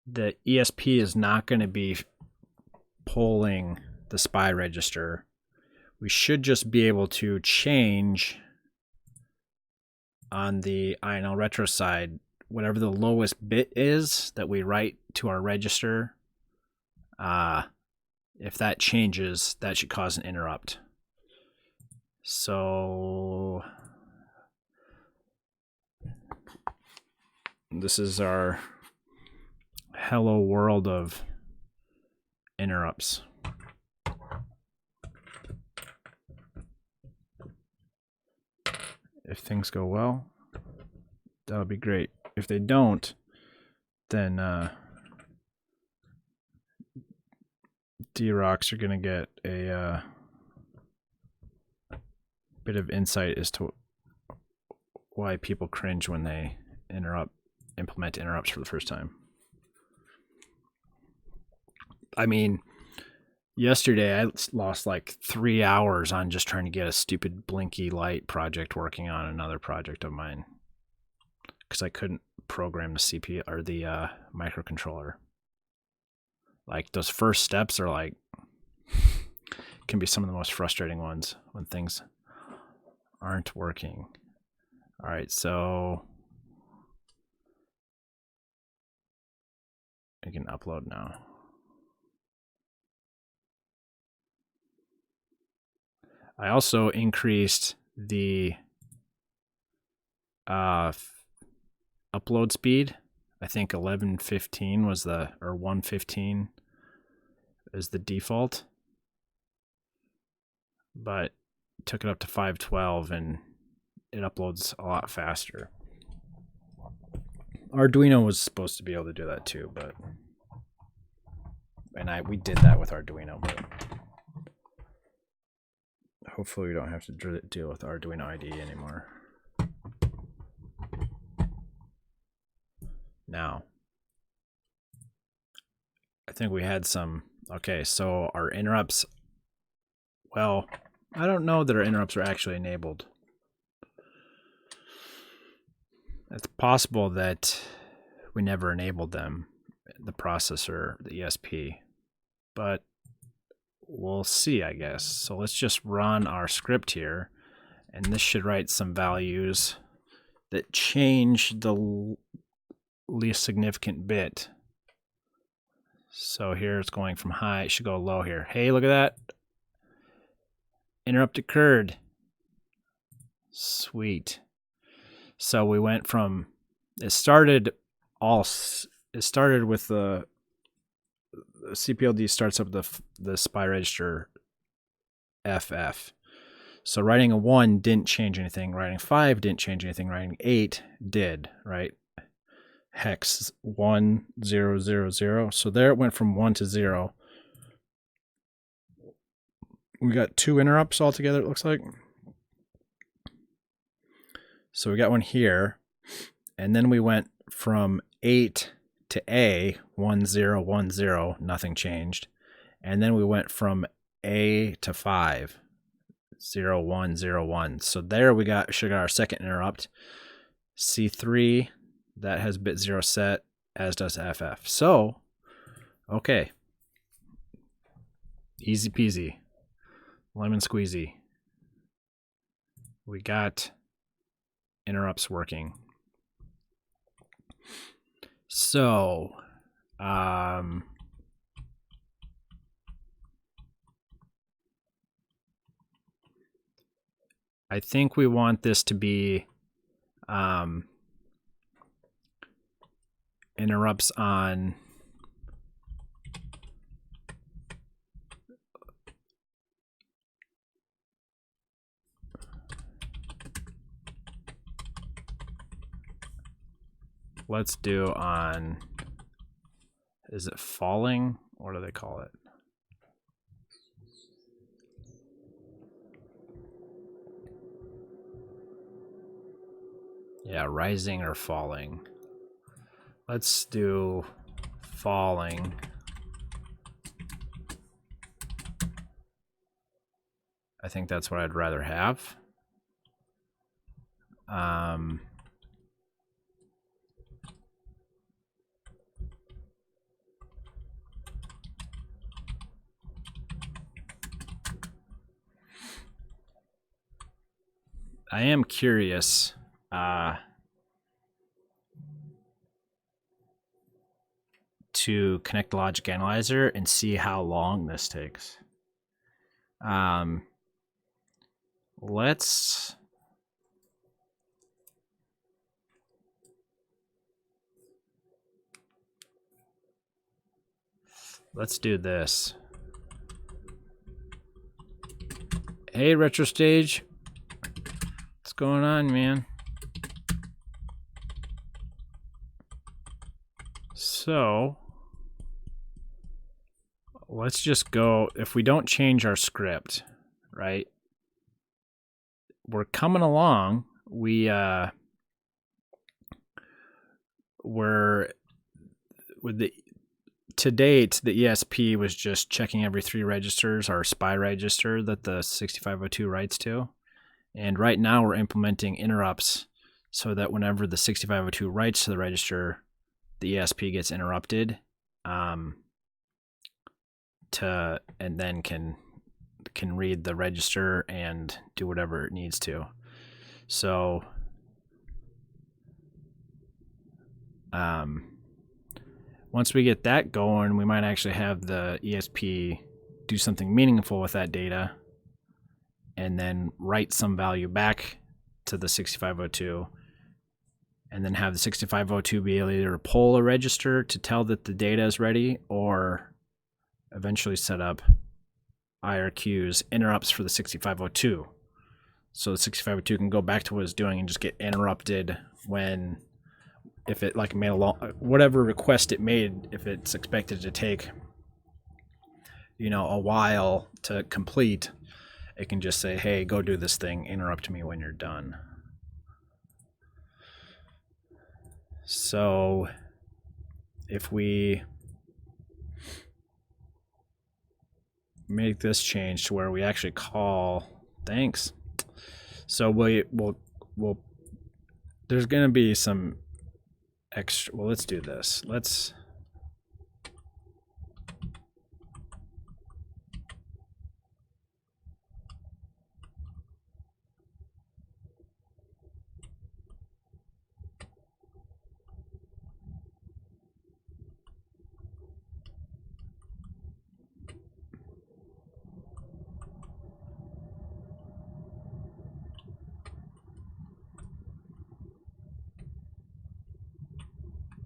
the ESP is not going to be polling the SPI register. We should just be able to change on the INLretro side, whatever the lowest bit is that we write to our register. If that changes, that should cause an interrupt. So this is our hello world of interrupts. If things go well, that would be great. If they don't, then D-Rocks are going to get a bit of insight as to why people cringe when they implement interrupts for the first time. I mean, yesterday I lost like 3 hours on just trying to get a stupid blinky light project working on another project of mine because I couldn't program the CPU or the microcontroller. Like those first steps are like can be some of the most frustrating ones when things aren't working. All right, so I can upload now. I also increased the upload speed. I think 1115 was the, or 115 is the default, but took it up to 512 and it uploads a lot faster. Arduino was supposed to be able to do that too, but we did that with Arduino, but hopefully we don't have to deal with Arduino IDE anymore. Now, I think we had some, okay, so our interrupts, well, I don't know that our interrupts are actually enabled. It's possible that we never enabled them, the processor, the ESP, but we'll see, I guess. So let's just run our script here, and this should write some values that change the least significant bit. So here it's going from high, it should go low here. Hey, look at that. Interrupt occurred. Sweet. So we went from, it started with the CPLD starts up the SPI register FF. So writing a 1 didn't change anything. Writing 5 didn't change anything. Writing 8 did, right? Hex 1 0 0 0. So there it went from 1 to 0. We got 2 interrupts altogether, it looks like. So we got one here, and then we went from 8 to A, 1 0 1 0, nothing changed. And then we went from A to 5, 0 1 0 1. So there we should got our second interrupt. C3, that has bit 0 set, as does FF. So, okay. Easy peasy. Lemon squeezy. We got interrupts working. So, I think we want this to be interrupts on let's do on, is it falling? What do they call it? Yeah, rising or falling. Let's do falling. I think that's what I'd rather have. I am curious to connect the logic analyzer and see how long this takes. Let's do this. Hey, Retro Stage. What's going on, man? So let's just go, if we don't change our script, right? We're coming along. We're with the, to date, the ESP was just checking every 3 registers, our SPI register that the 6502 writes to. And right now we're implementing interrupts so that whenever the 6502 writes to the register, the ESP gets interrupted, and then can read the register and do whatever it needs to. So Once we get that going, we might actually have the ESP do something meaningful with that data and then write some value back to the 6502, and then have the 6502 be able to either pull a register to tell that the data is ready, or eventually set up IRQs, interrupts for the 6502. So the 6502 can go back to what it's doing and just get interrupted when, if it like made a whatever request it made, if it's expected to take, you know, a while to complete, it can just say, hey, go do this thing, interrupt me when you're done. So if we make this change to where we actually call, thanks. So we'll there's going to be some extra, well, let's do this.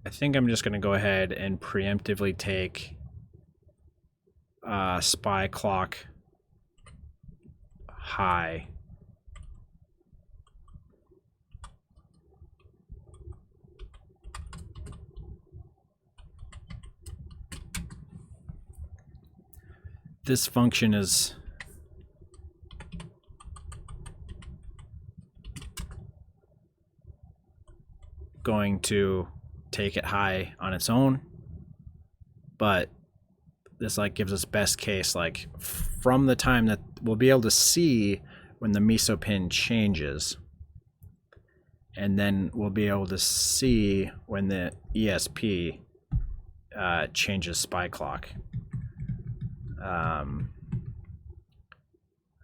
I think I'm just going to go ahead and preemptively take SPI clock high. This function is going to take it high on its own, but this like gives us best case, like from the time that we'll be able to see when the MISO pin changes, and then we'll be able to see when the ESP changes SPI clock.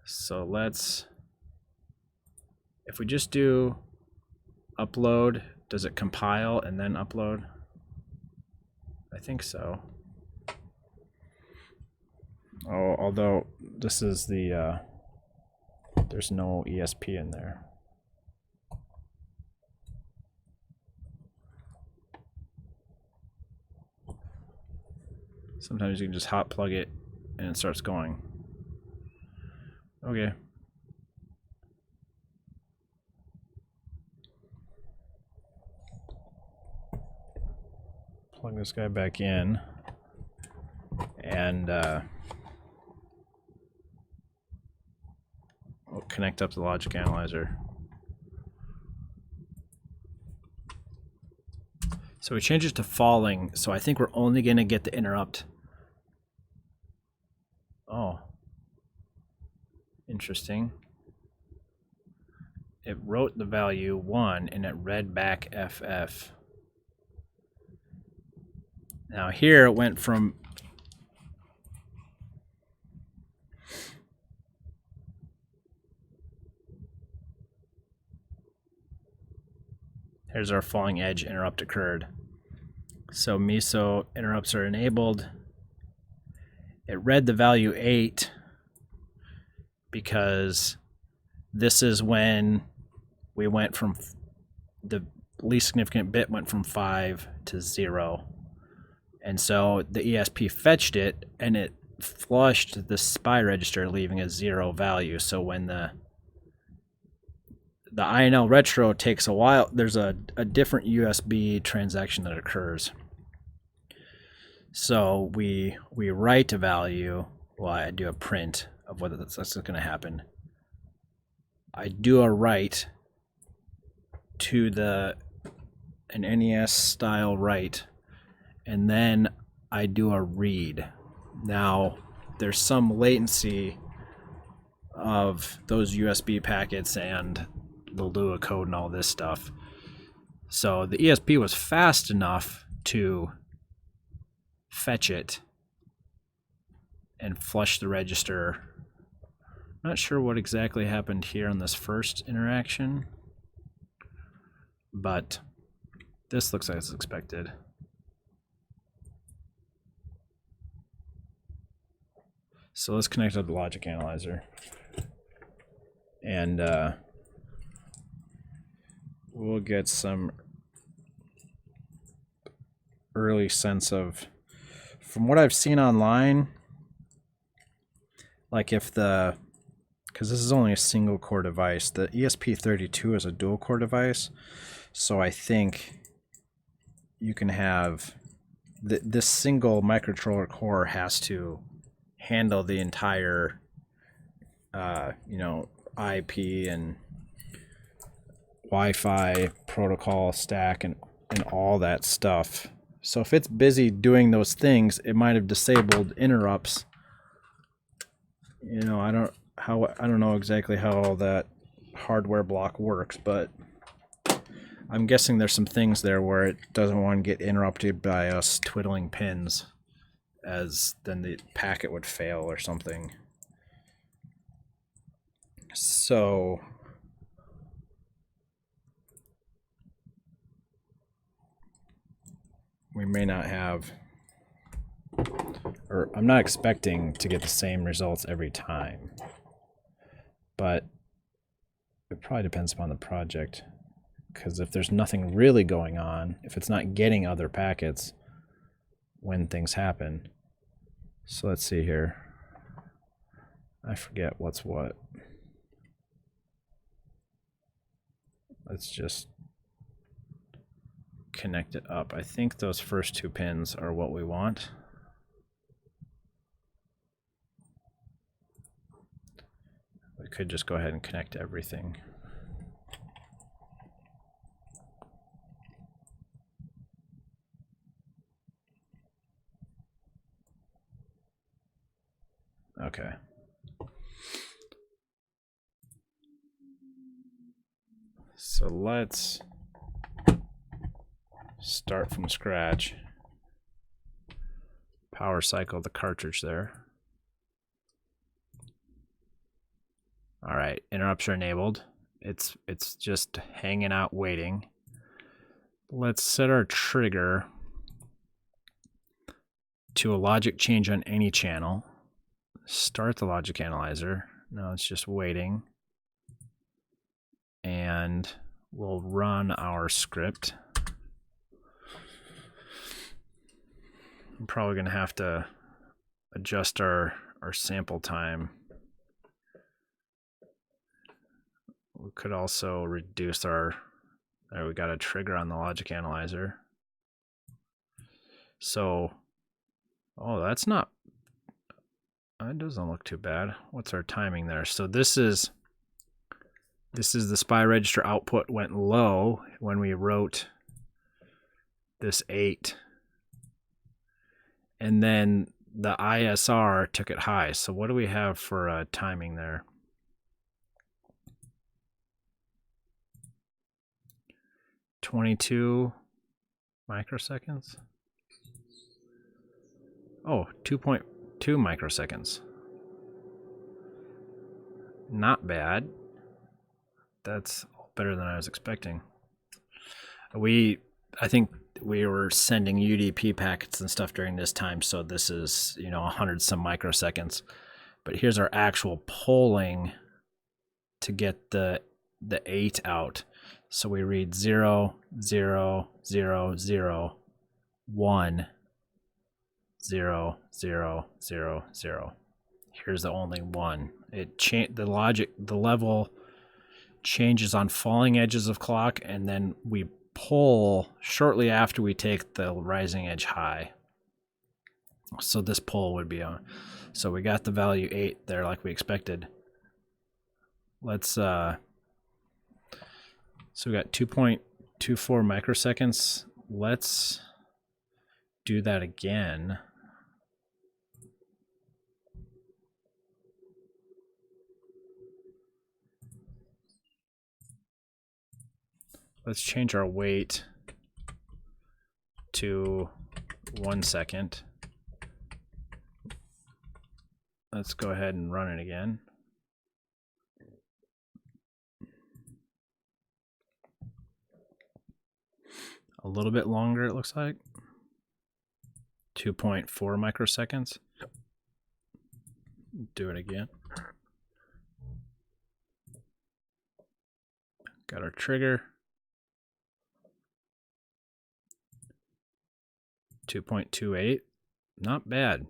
So let's, if we just do upload, does it compile and then upload? I think so. Oh, although this is the, there's no ESP in there. Sometimes you can just hot plug it and it starts going. Okay. Plug this guy back in, and we'll connect up the logic analyzer. So we change it to falling, so I think we're only going to get the interrupt. Oh, interesting. It wrote the value 1 and it read back FF. Now here it went from here's our falling edge interrupt occurred. So MISO interrupts are enabled. It read the value 8 because this is when we went from the least significant bit went from 5 to 0. And so the ESP fetched it and it flushed the SPI register, leaving a 0 value. So when the INLretro takes a while, there's a different USB transaction that occurs. So we write a value. Well, I do a print of whether that's going to happen. I do a write to an NES style write, and then I do a read. Now there's some latency of those USB packets and the Lua code and all this stuff. So the ESP was fast enough to fetch it and flush the register. Not sure what exactly happened here on this first interaction, but this looks like it's expected. So let's connect up the logic analyzer. And we'll get some early sense of, from what I've seen online, like if the, because this is only a single core device, the ESP32 is a dual core device, so I think you can have this single microcontroller core has to handle the entire you know, IP and Wi-Fi protocol stack and all that stuff. So if it's busy doing those things, it might have disabled interrupts. You know, I don't know exactly how all that hardware block works, but I'm guessing there's some things there where it doesn't want to get interrupted by us twiddling pins, as then the packet would fail or something. So we may not have, or I'm not expecting to get the same results every time, but it probably depends upon the project, because if there's nothing really going on, if it's not getting other packets when things happen. So let's see here. I forget what's what. Let's just connect it up. I think those first two pins are what we want. We could just go ahead and connect everything. Okay. So let's start from scratch. Power cycle the cartridge there. All right, interrupts are enabled. It's just hanging out waiting. Let's set our trigger to a logic change on any channel. Start the logic analyzer. Now it's just waiting. And we'll run our script. I'm probably going to have to adjust our sample time. We could also reduce our, there we got a trigger on the logic analyzer. So, oh, that's not, it doesn't look too bad. What's our timing there? So this is the SPI register output went low when we wrote this 8. And then the ISR took it high. So what do we have for timing there? (22 microseconds). Oh, 2.2 microseconds. Not bad. That's better than I was expecting. I think we were sending UDP packets and stuff during this time, so this is, you know, 100 some microseconds. But here's our actual polling to get the 8 out. So we read 0, 0, 0, 0, 1, 0, 0, 0, 0. Here's the only 1. The logic, the level changes on falling edges of clock, and then we pull shortly after we take the rising edge high. So this pull would be on. So we got the value 8 there like we expected. Let's so we got 2.24 microseconds. Let's do that again. Let's change our wait to 1 second. Let's go ahead and run it again. A little bit longer, it looks like. 2.4 microseconds. Do it again. Got our trigger. 2.28. Not bad.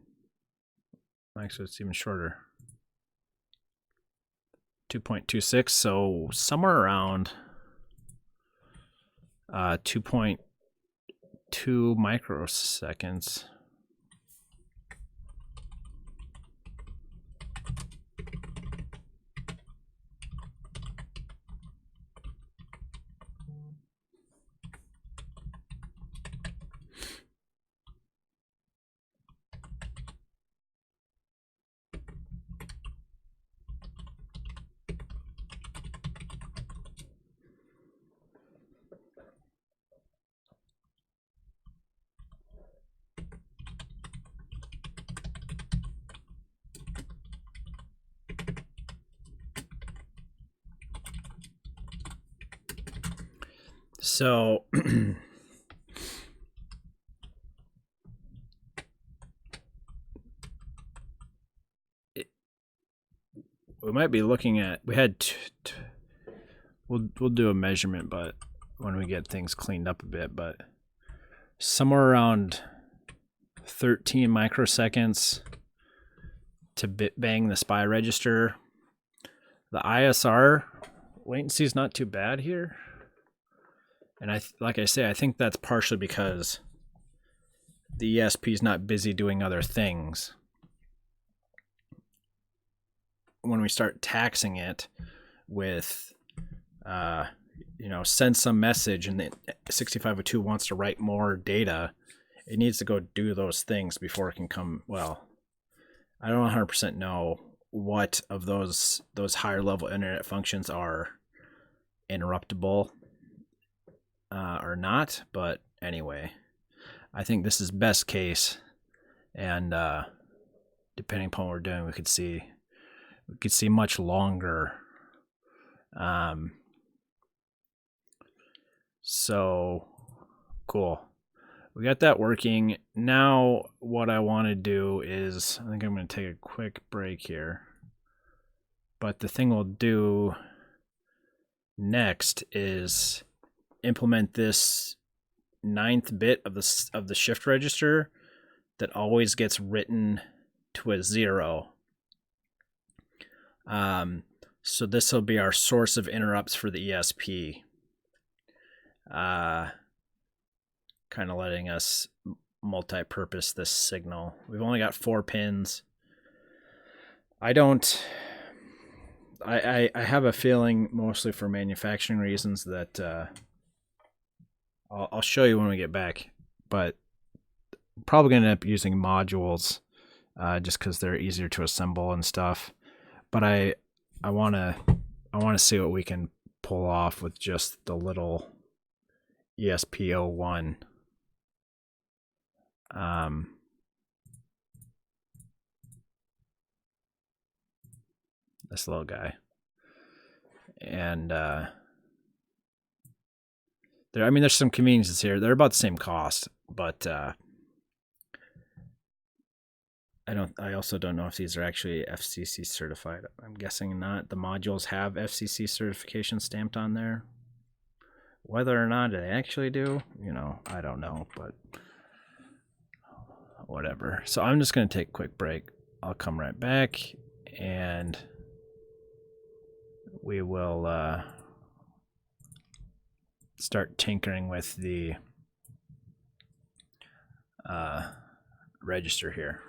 Actually, it's even shorter. 2.26, so somewhere around 2.2 microseconds. So we might be looking at, we had we'll do a measurement, but when we get things cleaned up a bit, but somewhere around 13 microseconds to bit bang the SPI register. The ISR latency is not too bad here. And like I say, I think that's partially because the ESP is not busy doing other things. When we start taxing it with, send some message and the 6502 wants to write more data, it needs to go do those things before it can come. Well, I don't 100% know what of those higher level internet functions are interruptible or not, but anyway, I think this is best case, and depending upon what we're doing, we could see much longer. So cool. We got that working. Now what I want to do is, I think I'm going to take a quick break here. But the thing we'll do next is implement this 9th bit of the shift register that always gets written to a 0. So this will be our source of interrupts for the ESP. Kind of letting us multi-purpose this signal. We've only got 4 pins. I have a feeling, mostly for manufacturing reasons, that I'll show you when we get back, but probably going to end up using modules just because they're easier to assemble and stuff. But I want to see what we can pull off with just the little ESP01. This little guy, and there's some conveniences here. They're about the same cost, but I also don't know if these are actually FCC certified. I'm guessing not. The modules have FCC certification stamped on there. Whether or not they actually do, I don't know, but whatever. So I'm just going to take a quick break. I'll come right back, and we will start tinkering with the register here.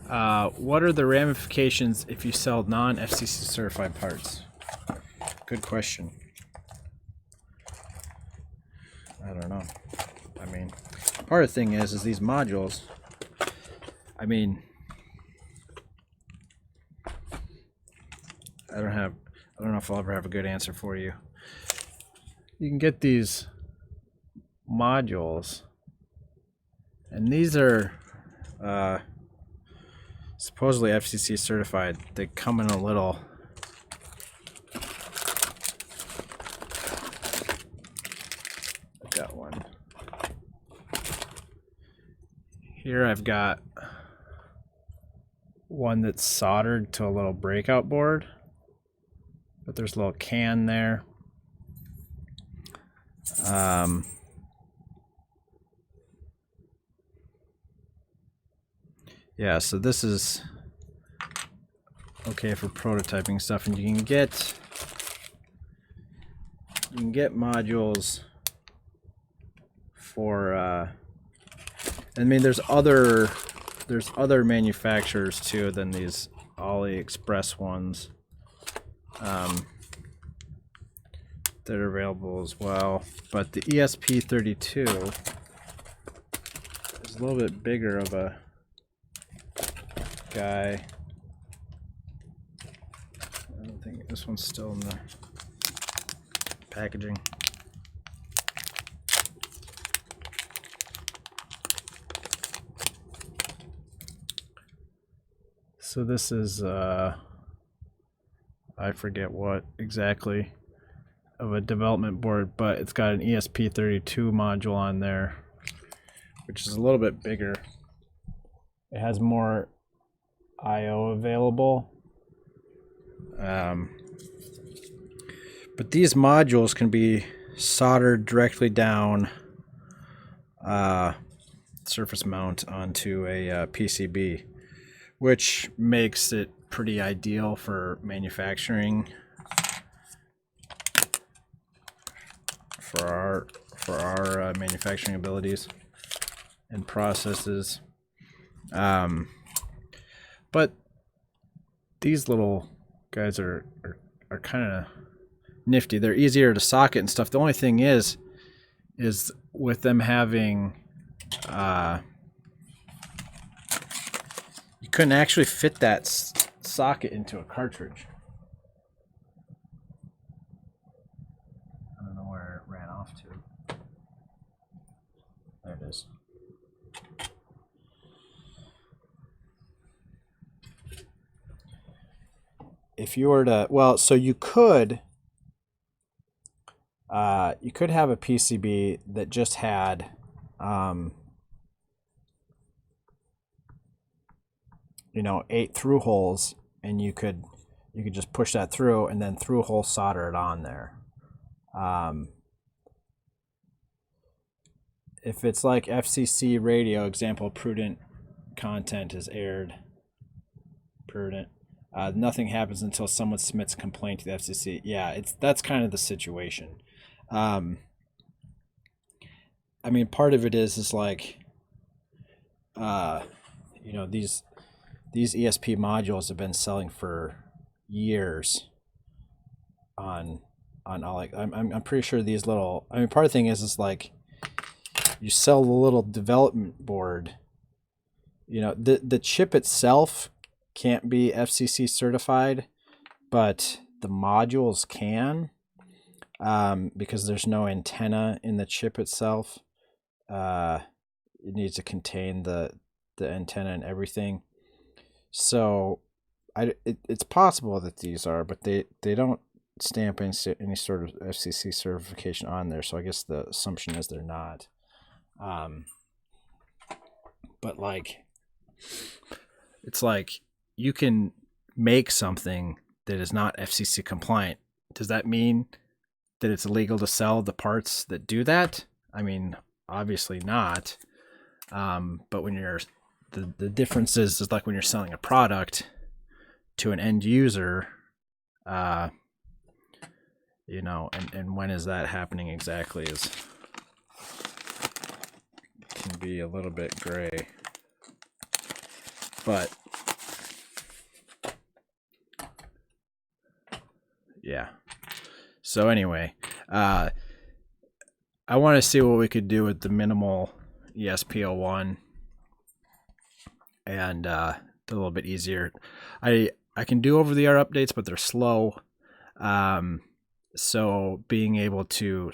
What are the ramifications if you sell non-FCC certified parts? Good question. I don't know. I mean, part of the thing is these modules, I mean, I don't know if I'll ever have a good answer for you. You can get these modules, and these are supposedly FCC certified. They come in a little got one here. I've got one that's soldered to a little breakout board, but there's a little can there. Yeah, so this is okay for prototyping stuff, and you can get modules for I mean, there's other manufacturers too than these AliExpress ones that are available as well, but the ESP32 is a little bit bigger of a guy. I don't think this one's still in the packaging. So this is I forget what exactly of a development board, but it's got an ESP32 module on there, which is a little bit bigger. It has more IO available, but these modules can be soldered directly down surface mount onto a PCB, which makes it pretty ideal for manufacturing for our manufacturing abilities and processes. But these little guys are kind of nifty. They're easier to socket and stuff. The only thing is with them having you couldn't actually fit that socket into a cartridge. I don't know where it ran off to. There it is. If you were to, well, so you could have a PCB that just had you know, 8 through holes, and you could just push that through and then through hole solder it on there. If it's like FCC radio, example, prudent content is aired, prudent. Nothing happens until someone submits a complaint to the FCC. Yeah, that's kind of the situation. I mean, part of it is like, you know, these ESP modules have been selling for years on all. I'm pretty sure these little. I mean, part of the thing is like, you sell the little development board. You know, the chip itself can't be FCC certified, but the modules can, because there's no antenna in the chip itself. It needs to contain the antenna and everything. So it's possible that these are, but they don't stamp any sort of FCC certification on there. So I guess the assumption is they're not. But like, it's like, you can make something that is not FCC compliant. Does that mean that it's illegal to sell the parts that do that? I mean, obviously not. But when you're, the difference is like when you're selling a product to an end user, you know, and when is that happening exactly is can be a little bit gray. But Yeah. So anyway, I want to see what we could do with the minimal ESP01 and a little bit easier. I can do over-the-air updates, but they're slow. So being able to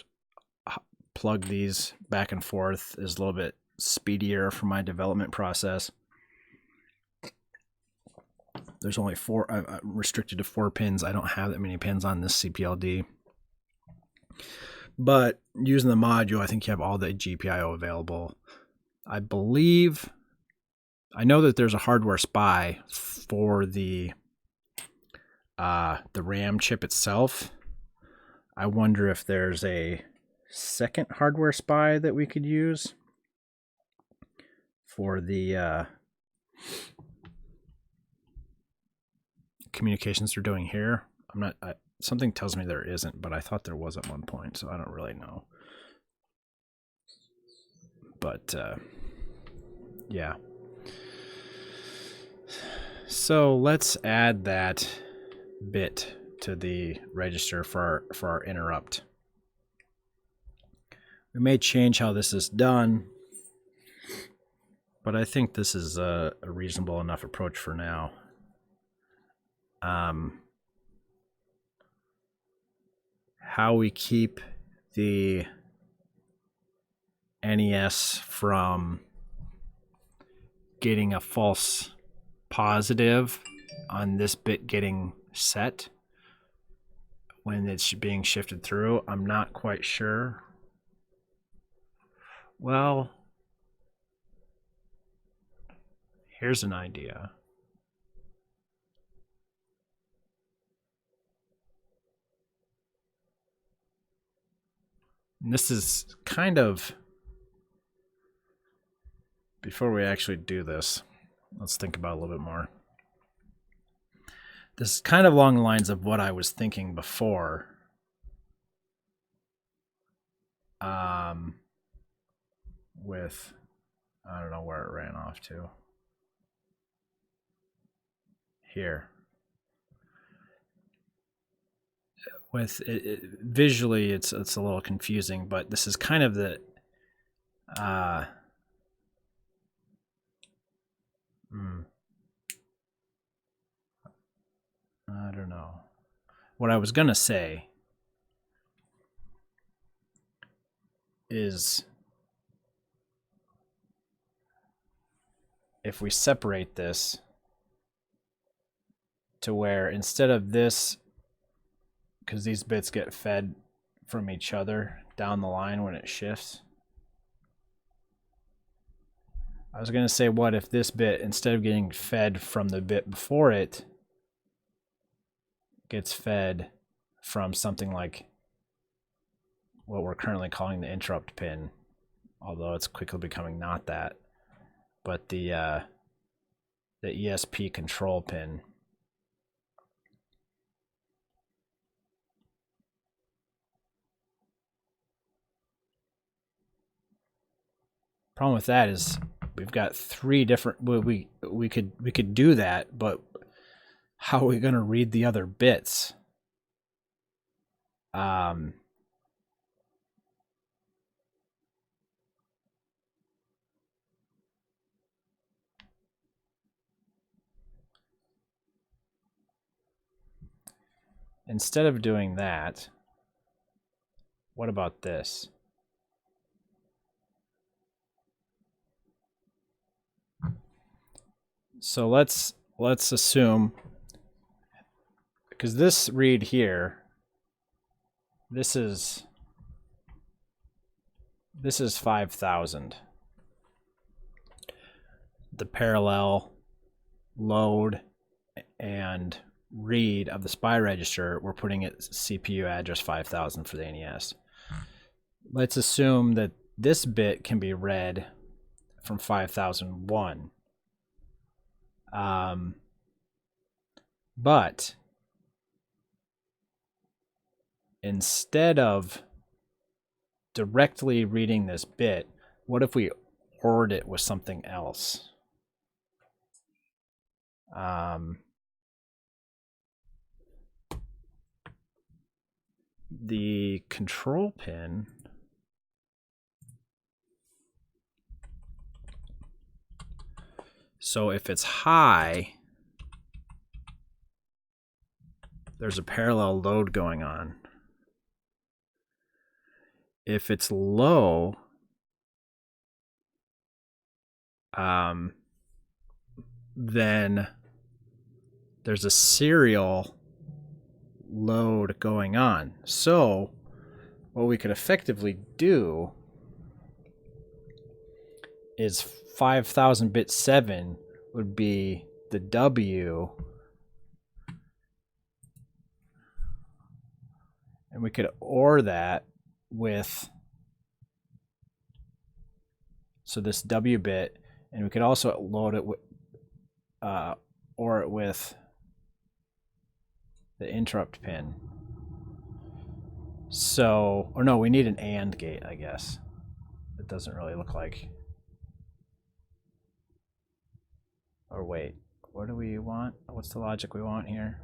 plug these back and forth is a little bit speedier for my development process. There's only 4, I'm restricted to 4 pins. I don't have that many pins on this CPLD. But using the module, I think you have all the GPIO available. I know that there's a hardware SPI for the RAM chip itself. I wonder if there's a second hardware SPI that we could use for the communications they're doing here. Something tells me there isn't, but I thought there was at one point, so I don't really know. But yeah. So let's add that bit to the register for our interrupt. We may change how this is done, but I think this is a reasonable enough approach for now. How we keep the NES from getting a false positive on this bit getting set when it's being shifted through, I'm not quite sure. Well, here's an idea. And this is kind of, before we actually do this, let's think about it a little bit more. This is kind of along the lines of what I was thinking before. With, I don't know where it ran off to. Here. With it, visually, it's a little confusing, but this is kind of the I don't know. What I was gonna say is if we separate this to where instead of this, because these bits get fed from each other down the line when it shifts. I was going to say, what if this bit, instead of getting fed from the bit before it, gets fed from something like what we're currently calling the interrupt pin, although it's quickly becoming not that, but the ESP control pin. Problem with that is we've got 3 different. We could do that, but how are we going to read the other bits? Instead of doing that, what about this? So let's assume, because this read here, this is 5,000. The parallel load and read of the SPI register, we're putting it CPU address 5,000 for the NES. Let's assume that this bit can be read from 5001. But instead of directly reading this bit, what if we ORed it with something else? the control pin so if it's high, there's a parallel load going on. If it's low, then there's a serial load going on. So what we could effectively do is 5000 bit 7 would be the W, and we could OR that with, so this W bit, and we could also load it with OR it with the interrupt pin. So, or no, we need an AND gate, I guess. It doesn't really look like. Or wait, what do we want? What's the logic we want here?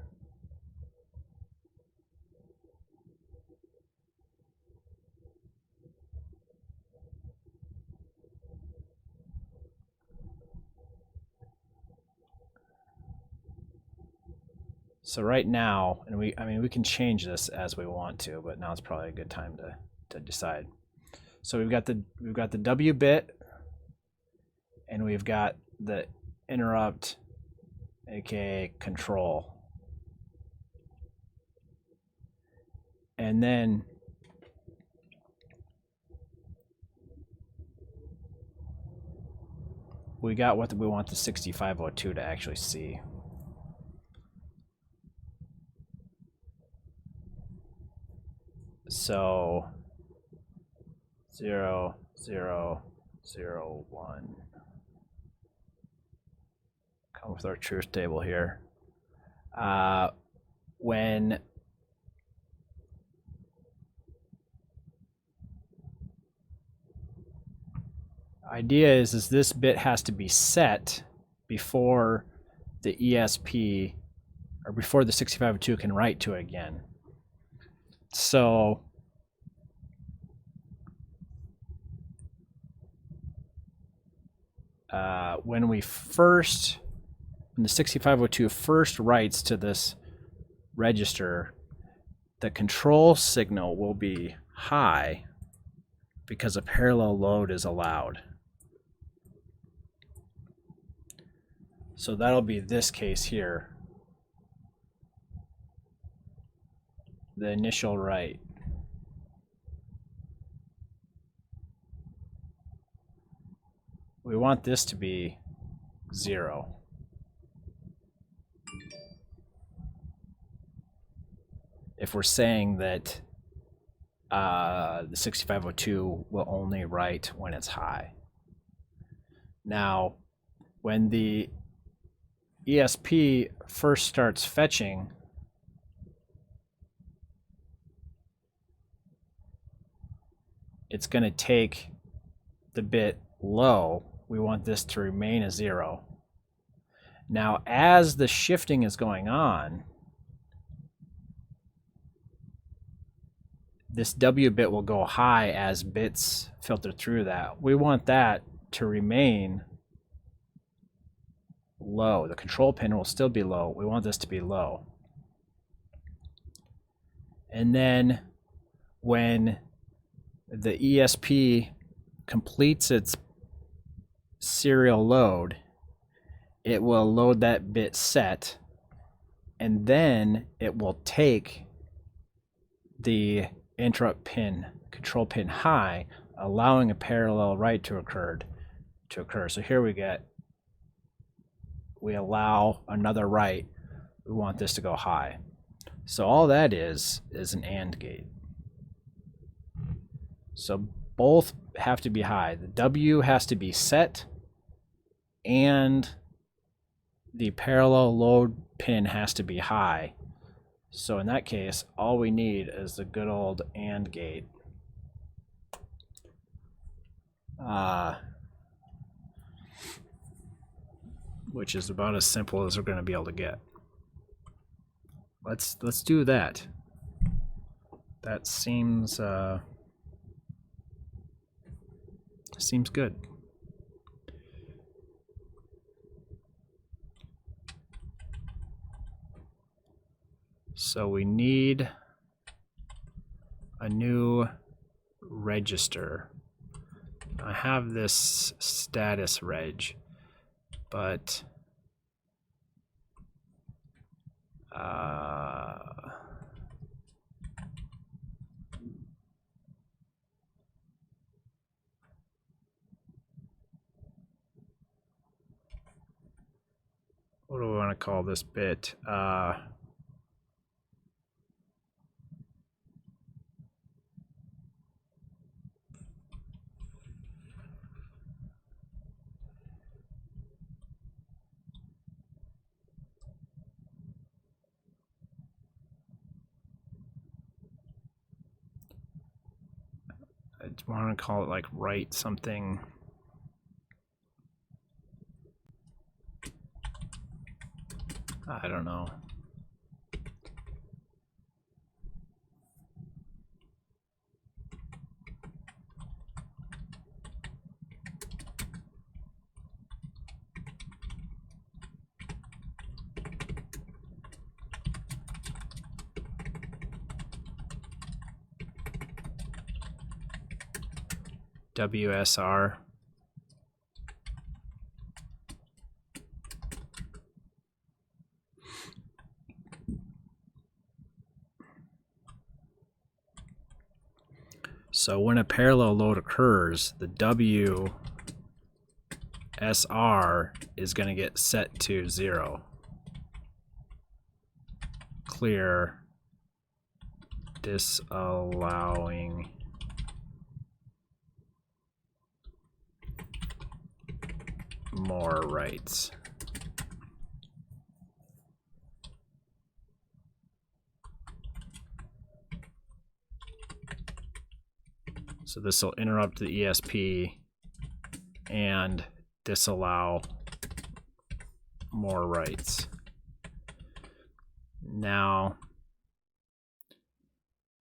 So right now, and we can change this as we want to, but now it's probably a good time to decide. So we've got the W bit, and we've got the interrupt, aka control. And then we got what we want the 6502 to actually see. So 0, 0, 0, 1. Come with our truth table here. When idea is this bit has to be set before the ESP, or before the 6502 can write to it again. So when the 6502 first writes to this register, the control signal will be high because a parallel load is allowed. So that'll be this case here, the initial write. We want this to be 0. If we're saying that the 6502 will only write when it's high. Now, when the ESP first starts fetching, it's going to take the bit low. We want this to remain a 0. Now, as the shifting is going on, this W bit will go high as bits filter through that. We want that to remain low. The control pin will still be low. We want this to be low. And then when the ESP completes its serial load, it will load that bit set, and then it will take the interrupt pin, control pin high, allowing a parallel write to occur. So here we allow another write. We want this to go high. So all that is an AND gate. So both have to be high. The W has to be set, and the parallel load pin has to be high. So in that case, all we need is the good old AND gate. Which is about as simple as we're going to be able to get. Let's do that. that seems good. So we need a new register. I have this status reg, but what do we want to call this bit? I want to call it like write something. I don't know. WSR. So when a parallel load occurs, the WSR is going to get set to 0. Clear, disallowing more writes. So this will interrupt the ESP and disallow more writes. Now,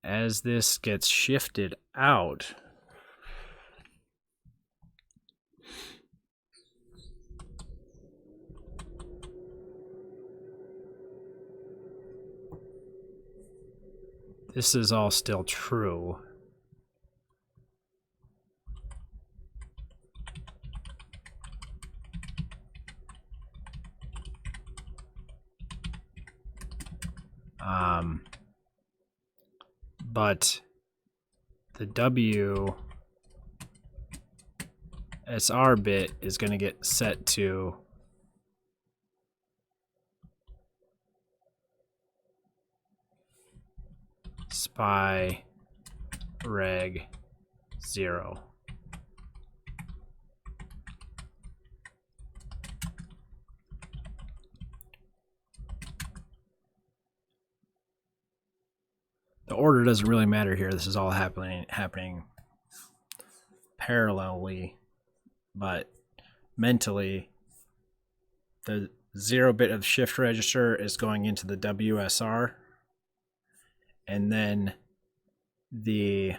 as this gets shifted out, this is all still true. But the WSR bit is going to get set to SPI reg 0. The order doesn't really matter here. This is all happening parallelly, but mentally, the 0 bit of shift register is going into the WSR, and then the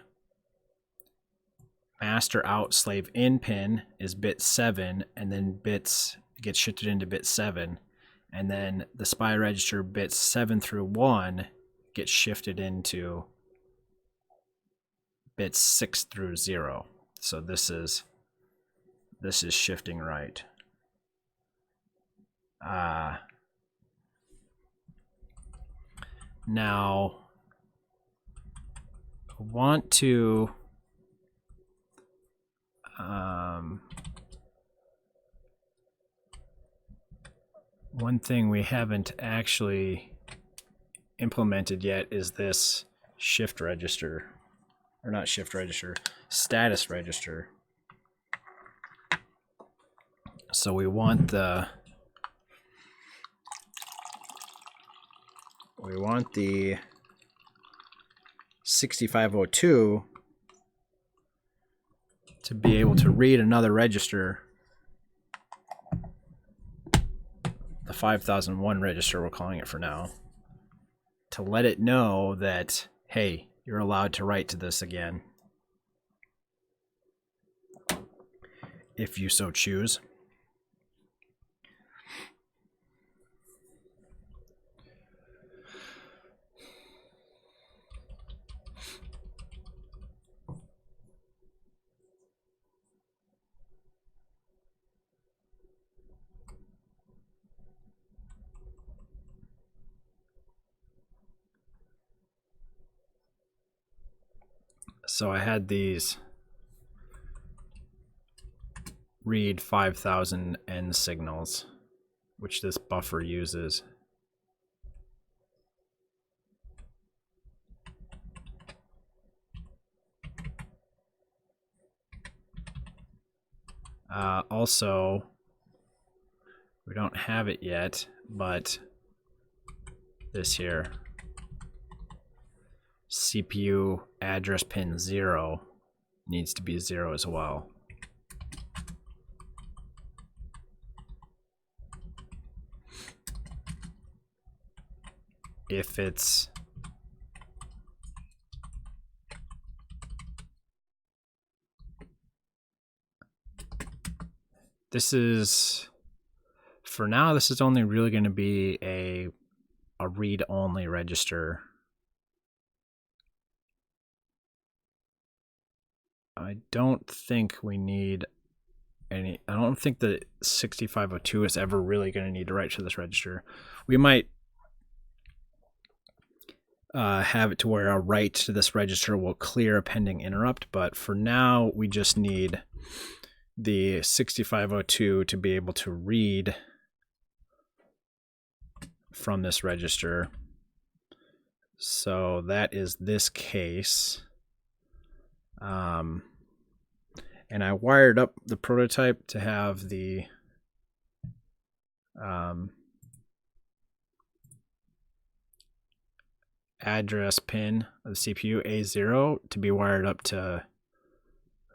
master out slave in pin is bit 7, and then bits get shifted into bit 7, and then the SPI register bits 7 through 1 get shifted into bits 6 through 0. So this is shifting right. Now I want to one thing we haven't actually implemented yet is this shift register, or not shift register, status register. So we want the 6502 to be able to read another register, the 5001 register we're calling it for now, to let it know that, hey, you're allowed to write to this again if you so choose. So I had these read 5000 N signals, which this buffer uses. Also, we don't have it yet, but this here, CPU address pin 0 needs to be 0 as well. If it's this is, for now, this is only really going to be a read-only register. I don't think we need any, I don't think the 6502 is ever really going to need to write to this register. We might have it to where a write to this register will clear a pending interrupt, but for now we just need the 6502 to be able to read from this register. So that is this case. And I wired up the prototype to have the address pin of the CPU A0 to be wired up to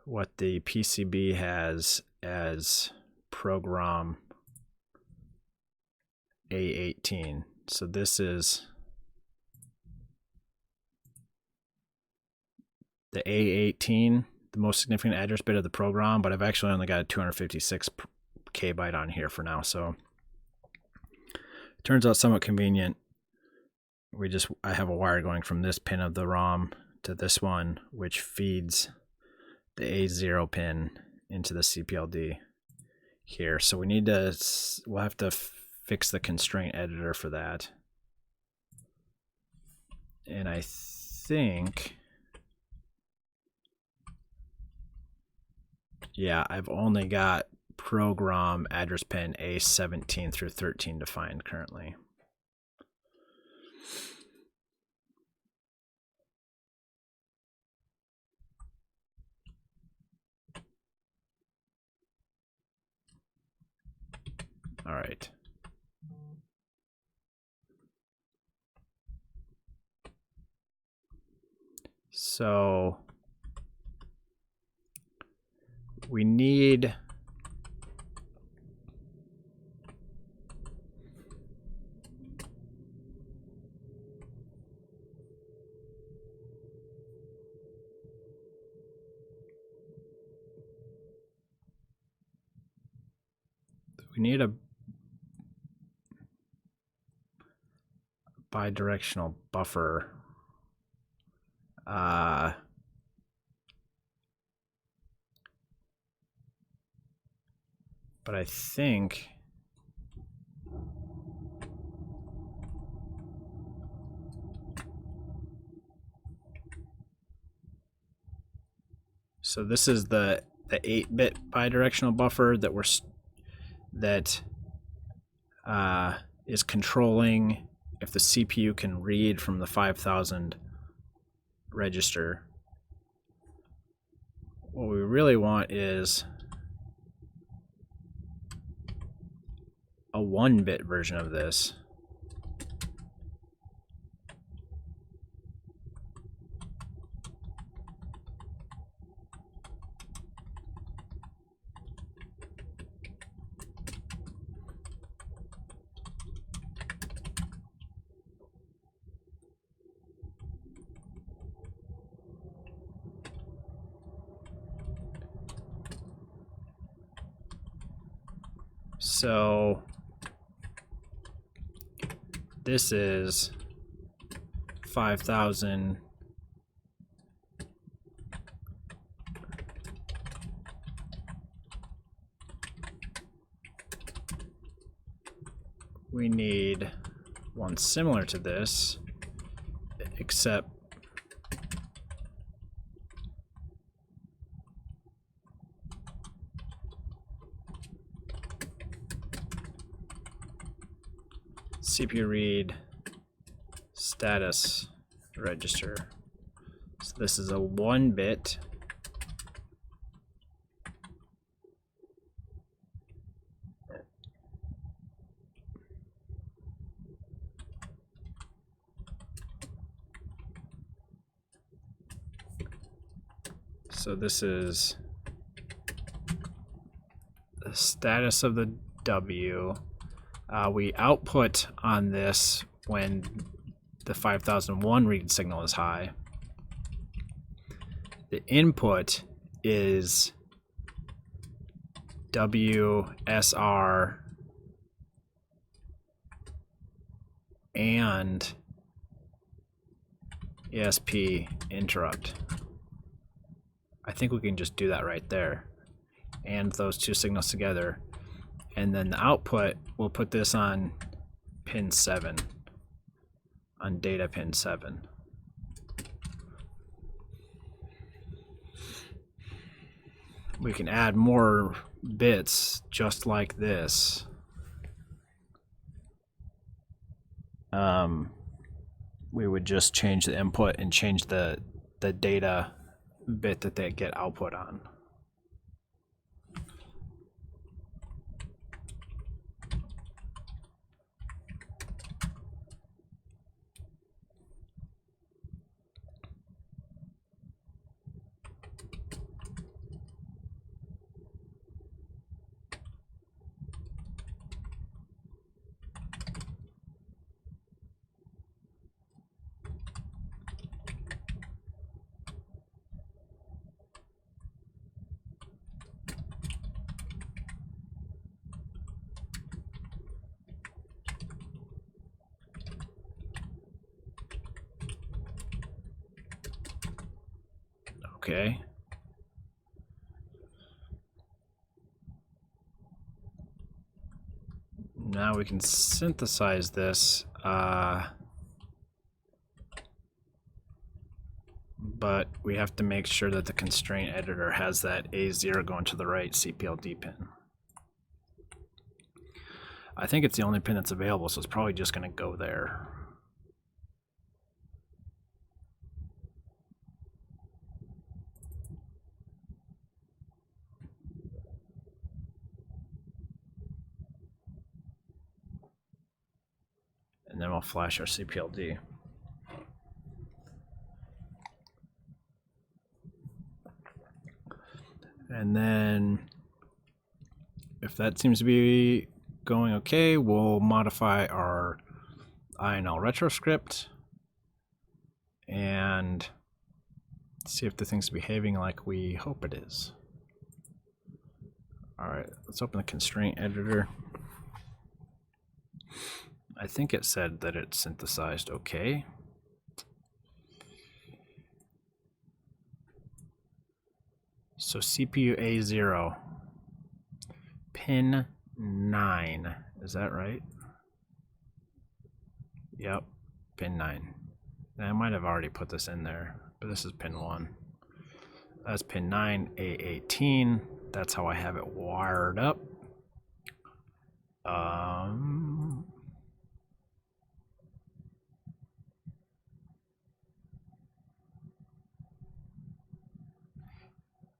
what the PCB has as program A18. So this is the A18, the most significant address bit of the program, but I've actually only got a 256 byte on here for now, so it turns out somewhat convenient. I have a wire going from this pin of the ROM to this one, which feeds the A0 pin into the CPLD here. So we'll have to fix the constraint editor for that. And I think, yeah, I've only got program address pin A17 through 13 defined currently. All right. So we need a bidirectional buffer. But I think so this is the 8-bit bidirectional buffer that is controlling if the CPU can read from the 5000 register. What we really want is a 1-bit version of this. So this is 5,000. We need one similar to this, except CPU read status register. So this is a 1-bit. So this is the status of the W. We output on this when the 5001 read signal is high. The input is WSR and ESP interrupt. I think we can just do that right there, and those two signals together, and then the output, we'll put this on pin 7, on data pin 7. We can add more bits just like this. We would just change the input and change the data bit that they get output on. Okay. Now we can synthesize this, but we have to make sure that the constraint editor has that A0 going to the right CPLD pin. I think it's the only pin that's available, so it's probably just going to go there. And then we'll flash our CPLD. And then if that seems to be going okay, we'll modify our INLretro script and see if the thing's behaving like we hope it is. All right, let's open the constraint editor. I think it said that it synthesized okay. So CPU A0, pin 9, is that right? Yep, pin 9. I might have already put this in there, but this is pin 1. That's pin 9, A18. That's how I have it wired up.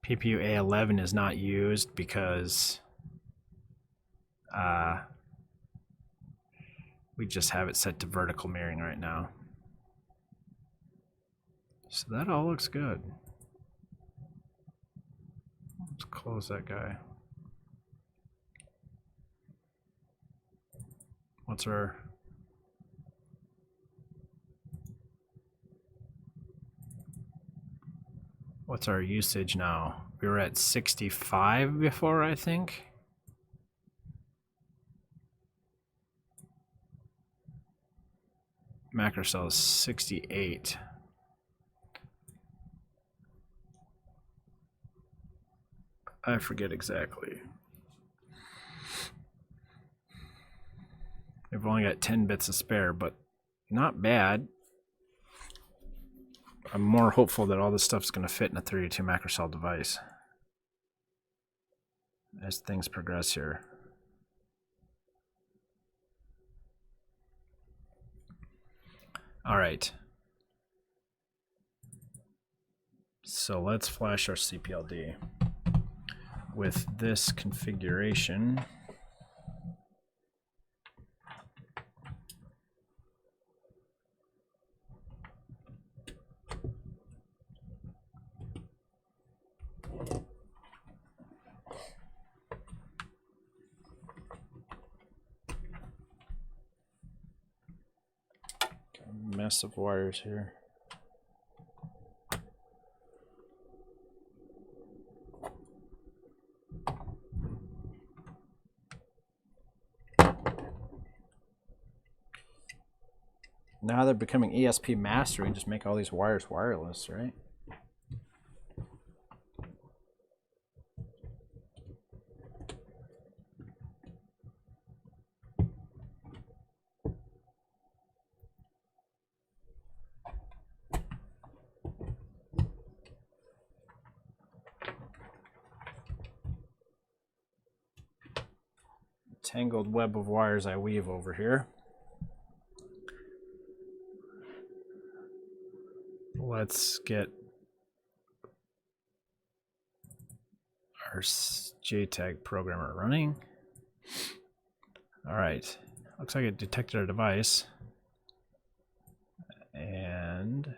PPU A11 is not used because we just have it set to vertical mirroring right now. So that all looks good. Let's close that guy. What's our usage now? We were at 65 before, I think. macro cell is 68. I forget exactly. We've only got 10 bits to spare, but not bad. I'm more hopeful that all this stuff's going to fit in a 32 macro cell device as things progress here. All right. So let's flash our CPLD. With this configuration, mess of wires here. Now they're becoming ESP master. We can just make all these wires wireless, right? Tangled web of wires I weave over here. Let's get our JTAG programmer running. All right, looks like it detected our device. And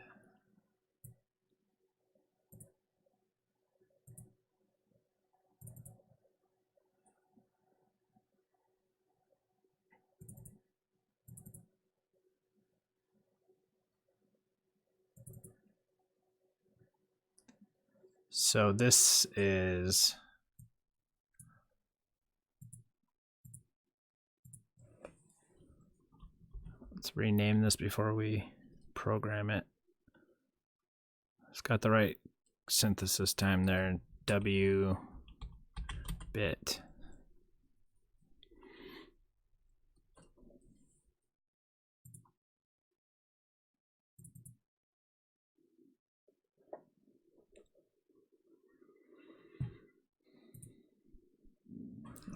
so this is let's rename this before we program it. It's got the right synthesis time there, Wbit.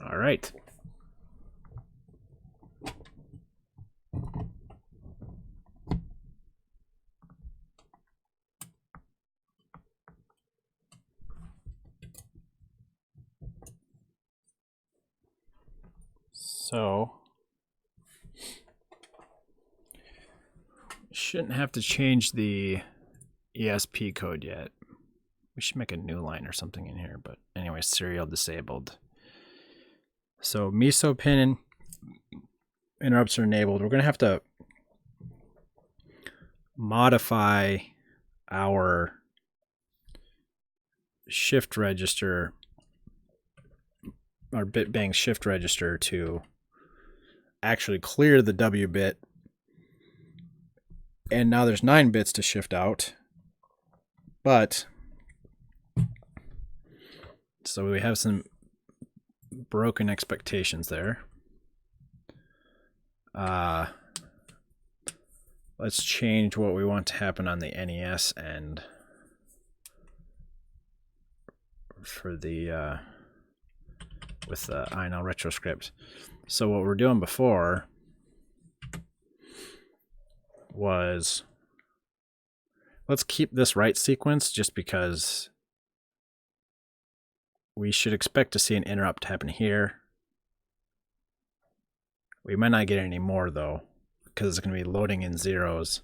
All right. So shouldn't have to change the ESP code yet. We should make a new line or something in here, but anyway, serial disabled. So MISO pin interrupts are enabled. We're going to have to modify our shift register, our bit bang shift register, to actually clear the W bit. And now there's 9 bits to shift out. But so we have some broken expectations there. Let's change what we want to happen on the NES end for the with the INLretro script. So what we're doing before was, let's keep this write sequence just because we should expect to see an interrupt happen here. We might not get any more though, because it's going to be loading in zeros.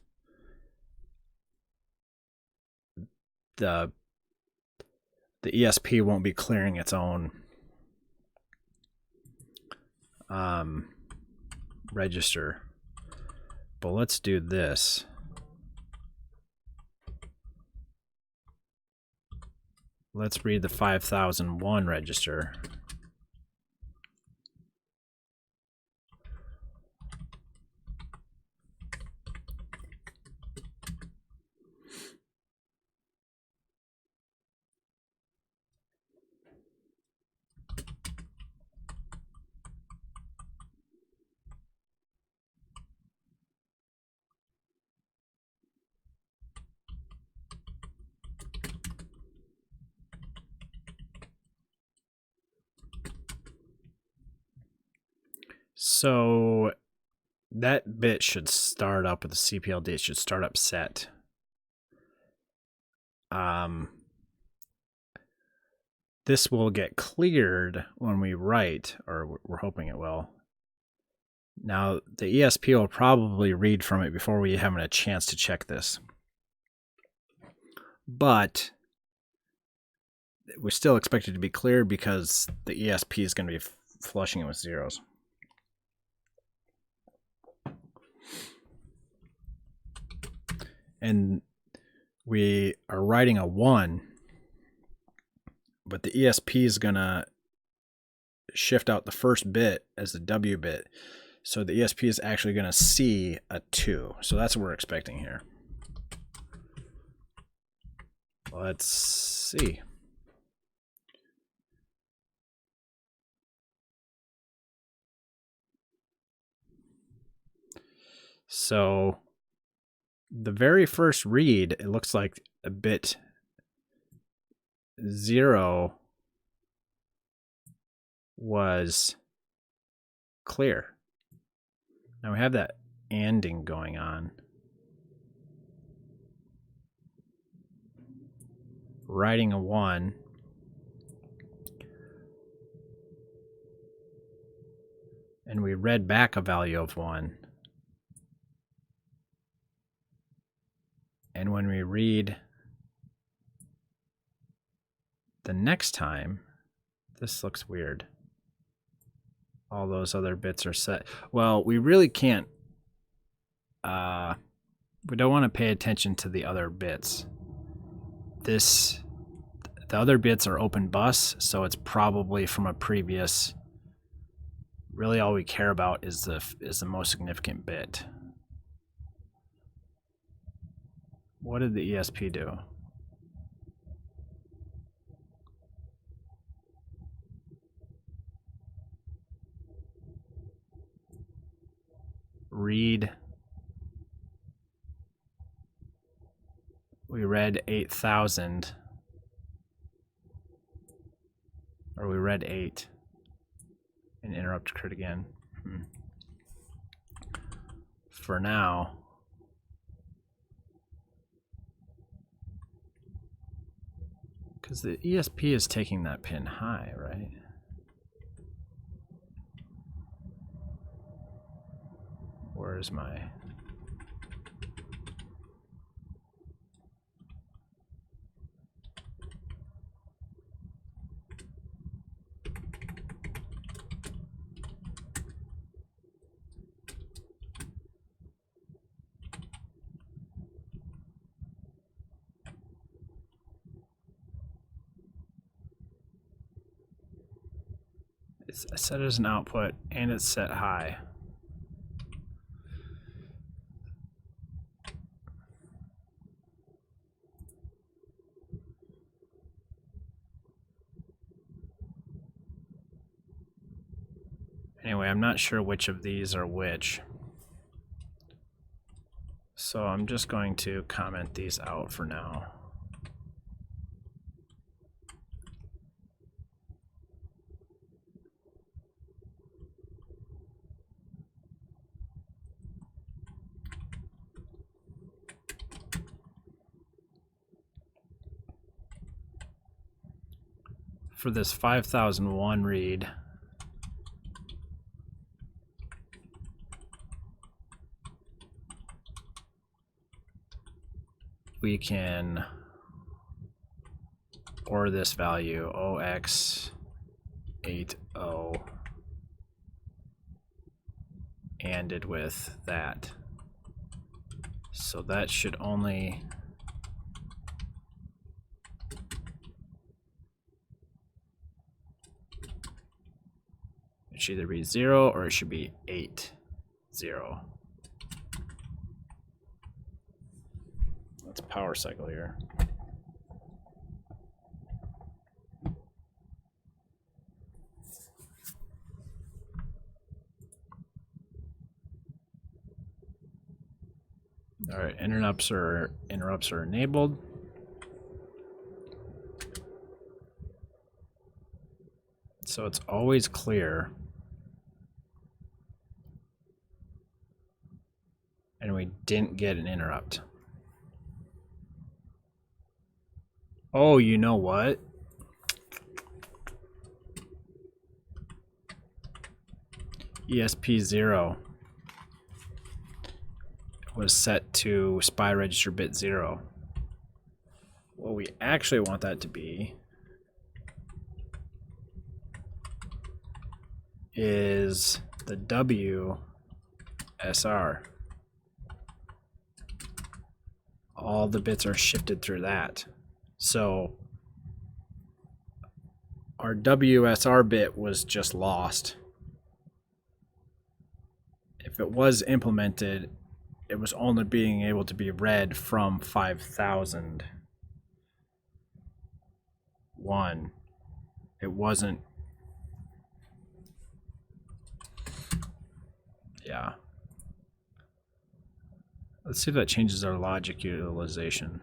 The ESP won't be clearing its own register. But let's do this. Let's read the 5001 register. So that bit should start up with the CPLD. It should start up set. This will get cleared when we write, or we're hoping it will. Now, the ESP will probably read from it before we have a chance to check this. But we still expect it to be cleared because the ESP is going to be flushing it with zeros. And we are writing a 1, but the ESP is going to shift out the first bit as the W bit. So the ESP is actually going to see a 2. So that's what we're expecting here. Let's see. So the very first read, it looks like a bit 0 was clear. Now we have that ANDing going on. Writing a 1. And we read back a value of 1. And when we read the next time, this looks weird. All those other bits are set. Well, we really can't, we don't want to pay attention to the other bits. The other bits are open bus, so it's probably from a previous, really all we care about is the most significant bit. What did the ESP do? Read. We read 8,000. Or we read 8. And interrupted it again. For now. Because the ESP is taking that pin high, right? Where's my... It's set as an output and it's set high. Anyway, I'm not sure which of these are which. So I'm just going to comment these out for now. For this 5001 read, we can or this value OX80 ANDed with that. So that should only it should either be 0 or it should be 8, 0. Let's power cycle here. All right, interrupts are enabled. So it's always clear. and we didn't get an interrupt. Oh, you know what? ESP0 was set to SPI register bit 0. What we actually want that to be is the WSR. All the bits are shifted through that. So our WSR bit was just lost. If it was implemented, it was only being able to be read from 5001. It wasn't. Yeah. Let's see if that changes our logic utilization.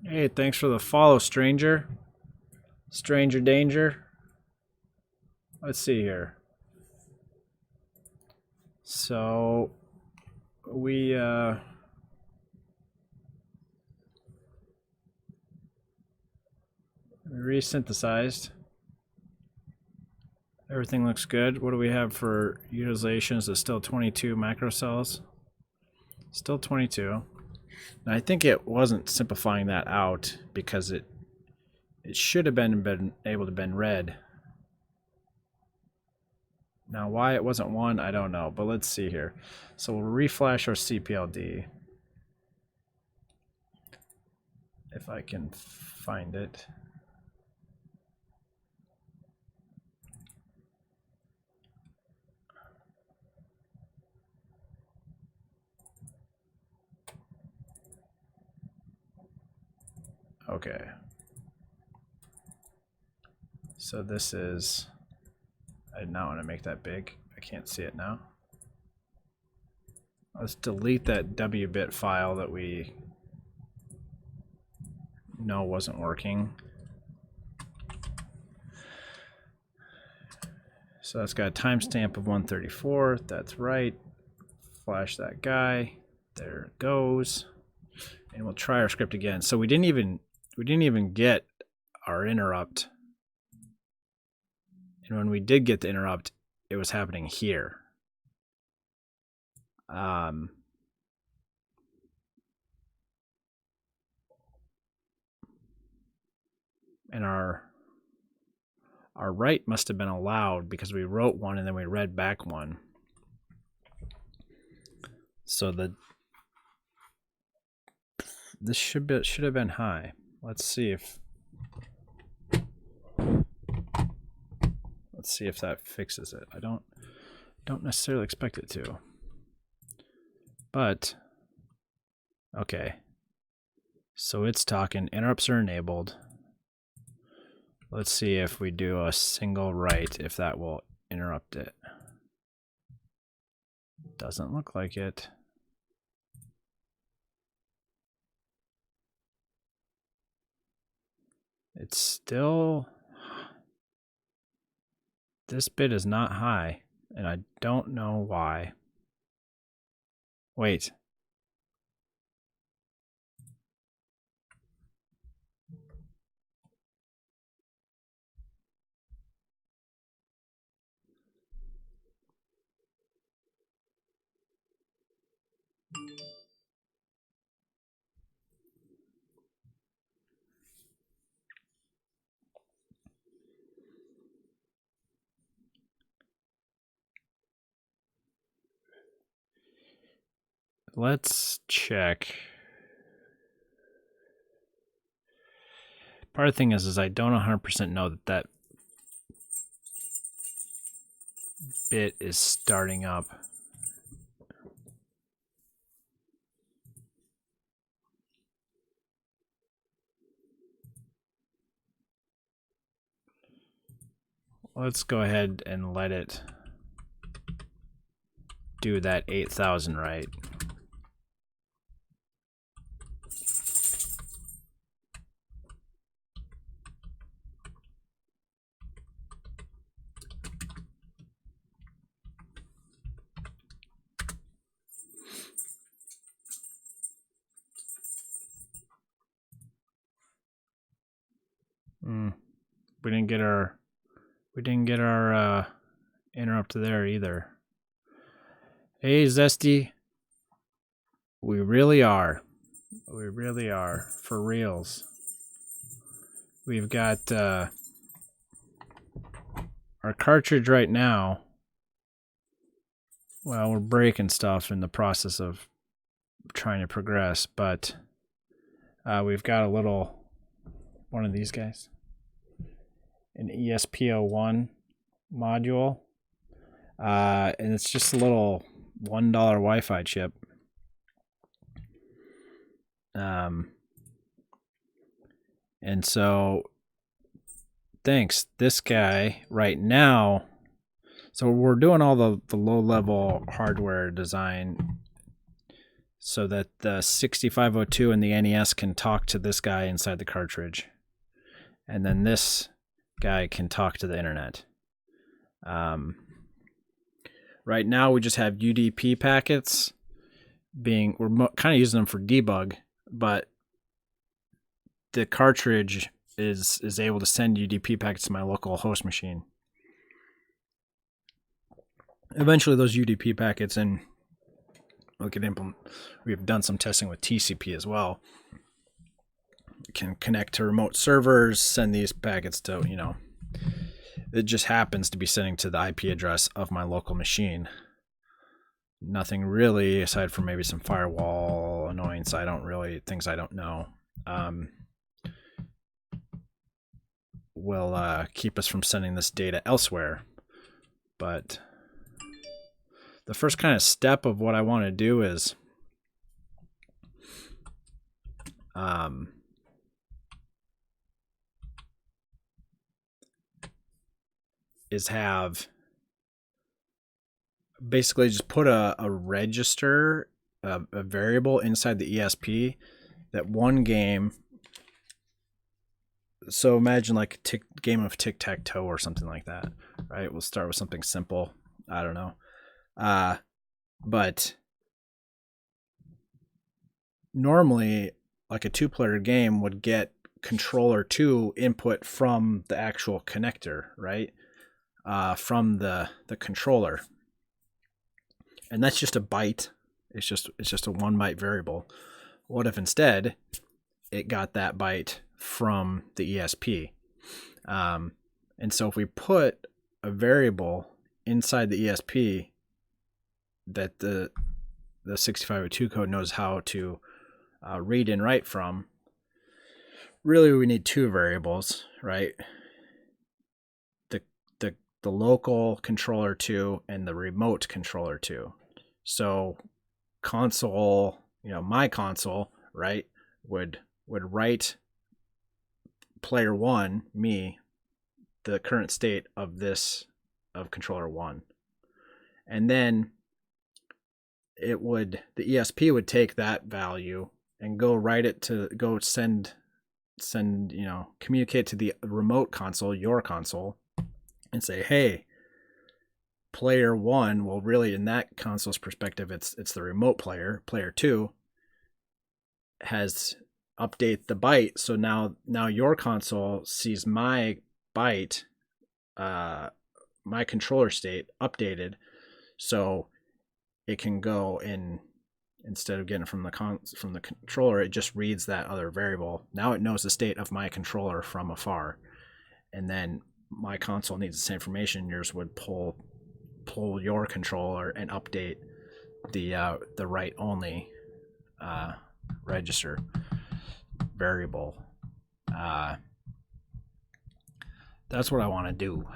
Hey, thanks for the follow, stranger. Stranger danger. Let's see here. So we resynthesized. Everything looks good. What do we have for utilization? Is it still 22 macro cells? Still 22. And I think it wasn't simplifying that out because it should have been able to been read. Now why it wasn't 1, I don't know, but let's see here. So we'll reflash our CPLD. If I can find it. Okay. So this is, I did not want to make that big. I can't see it now. Let's delete that Wbit file that we know wasn't working. So that's got a timestamp of 134. That's right. Flash that guy. There it goes. And we'll try our script again. So we didn't even get our interrupt. And when we did get the interrupt, it was happening here. And our write must have been allowed because we wrote 1 and then we read back 1. So this should have been high. Let's see if that fixes it. I don't necessarily expect it to. But okay. So it's talking interrupts are enabled. Let's see if we do a single write, if that will interrupt it. Doesn't look like it. It's still, this bit is not high, and I don't know why. Wait. Let's check. Part of the thing is I don't 100% know that bit is starting up. let's go ahead and let it do that 8,000 right. We didn't get our interrupt there either. Hey Zesty, we really are for reals. We've got our cartridge right now. Well, we're breaking stuff in the process of trying to progress, but we've got a little one of these guys, an ESP01 module, and it's just a little $1 Wi-Fi chip. And so thanks, this guy right now, so we're doing all the low-level hardware design so that the 6502 and the NES can talk to this guy inside the cartridge. And then this guy can talk to the internet. Right now we just have UDP packets we're kind of using them for debug, but the cartridge is able to send UDP packets to my local host machine. Eventually those UDP packets, and we can implement, we've done some testing with TCP as well, can connect to remote servers, send these packets to, it just happens to be sending to the IP address of my local machine. Nothing really, aside from maybe some firewall annoyance, things I don't know, will keep us from sending this data elsewhere. But the first kind of step of what I want to do is have basically just put a register, a variable inside the ESP that one game. So imagine like a game of tic-tac-toe or something like that, right? We'll start with something simple. I don't know. But normally like a 2-player game would get controller 2 input from the actual connector, right? From the controller. And that's just a byte. It's just a 1 byte variable. What if instead it got that byte from the ESP? And so if we put a variable inside the ESP that the 6502 code knows how to read and write from, really we need 2 variables, right? The local controller 2 and the remote controller 2. So console, my console, right, would write player 1, me, the current state of controller 1. And then the ESP would take that value and go communicate to the remote console, your console, and say, hey, player 1, well, really in that console's perspective, it's the remote player. Player 2 has update the byte, so now your console sees my byte, my controller state updated, so it can go in. Instead of getting from the controller, it just reads that other variable. Now it knows the state of my controller from afar, and then my console needs the same information. Yours would pull your controller and update the write only register variable. That's what I want to do.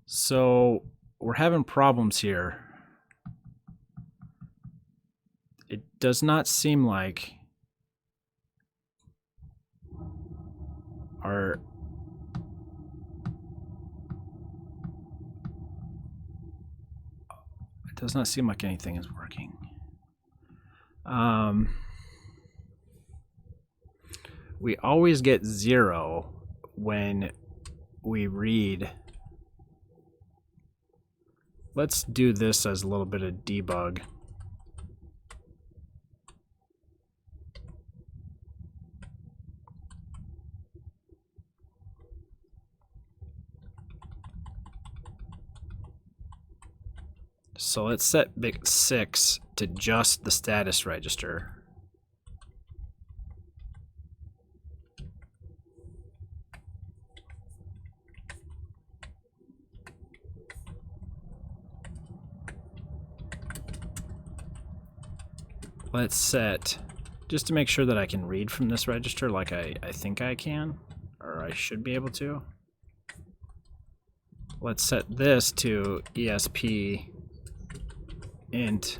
So we're having problems here. It does not seem like our does not seem like anything is working. We always get 0 when we read. Let's do this as a little bit of debug. So let's set bit 6 to just the status register. Let's set, just to make sure that I can read from this register like I think I can, or I should be able to. Let's set this to ESP int,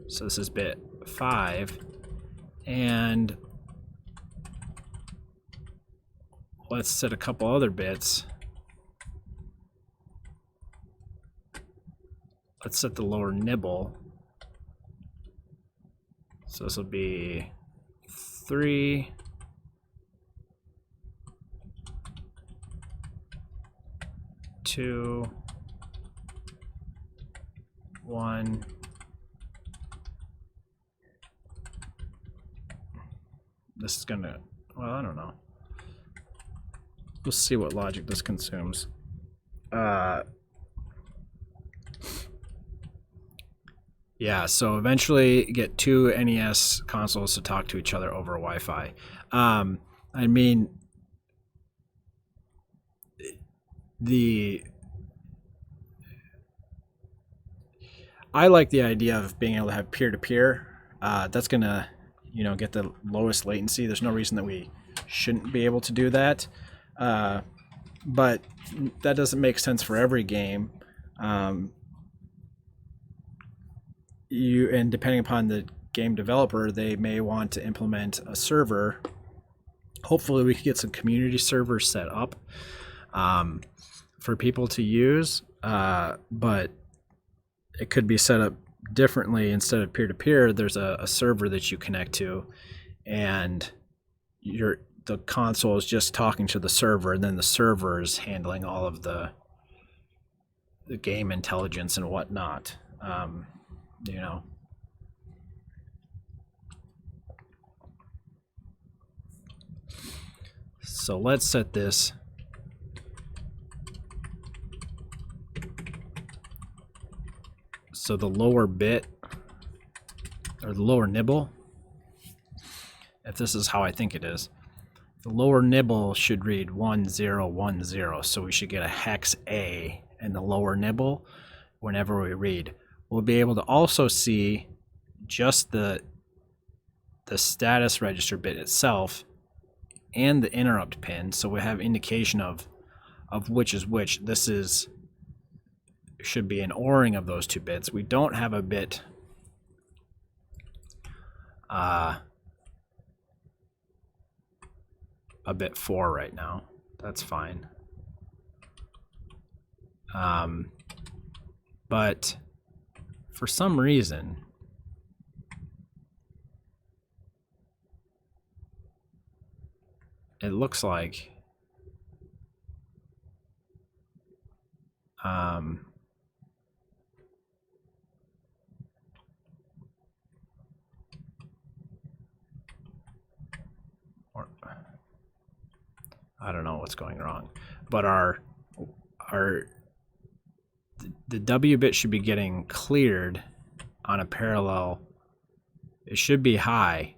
so this is bit 5, and let's set a couple other bits. Let's set the lower nibble, so this will be 3, 2, 1. This is gonna, well, I don't know. We'll see what logic this consumes. Yeah, so eventually get 2 NES consoles to talk to each other over Wi-Fi. I mean, I like the idea of being able to have peer-to-peer. That's gonna, get the lowest latency. There's no reason that we shouldn't be able to do that. But that doesn't make sense for every game. And depending upon the game developer, they may want to implement a server. Hopefully we can get some community servers set up for people to use, but it could be set up differently. Instead of peer-to-peer, there's a server that you connect to, and the console is just talking to the server, and then the server is handling all of the game intelligence and whatnot. So let's set this so the lower bit, or the lower nibble, if this is how I think it is, the lower nibble should read 1010, so we should get a hex A in the lower nibble whenever we read. We'll be able to also see just the status register bit itself and the interrupt pin, so we have indication of which is which. This should be an ORing of those 2 bits. We don't have a bit a bit 4 right now. That's fine. But for some reason, it looks like I don't know what's going wrong, but the W bit should be getting cleared on a parallel. It should be high,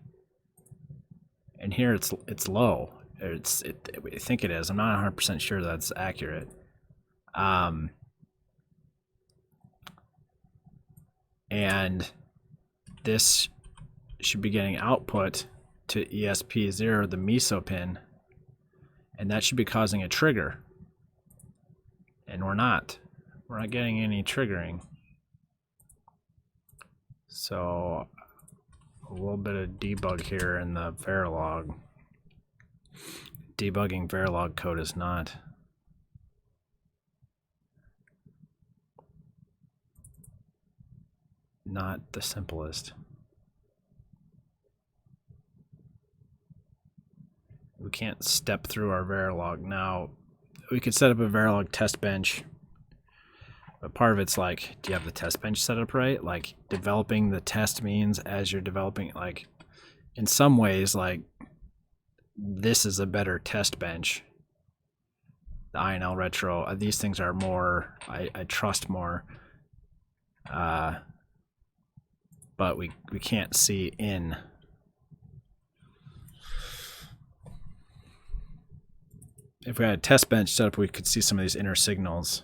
and here it's low. I think it is. I'm not 100% sure that's accurate. And this should be getting output to ESP0, the MISO pin, and that should be causing a trigger. And we're not getting any triggering. So a little bit of debug here in the verilog. Debugging verilog code is not not the simplest. We can't step through our verilog. Now, we could set up a verilog test bench, but part of it's like, do you have the test bench set up right? Like, developing the test means as you're developing, like, in some ways, like, this is a better test bench. The INLretro, these things are more, I trust more, but we can't see in. If we had a test bench set up, we could see some of these inner signals.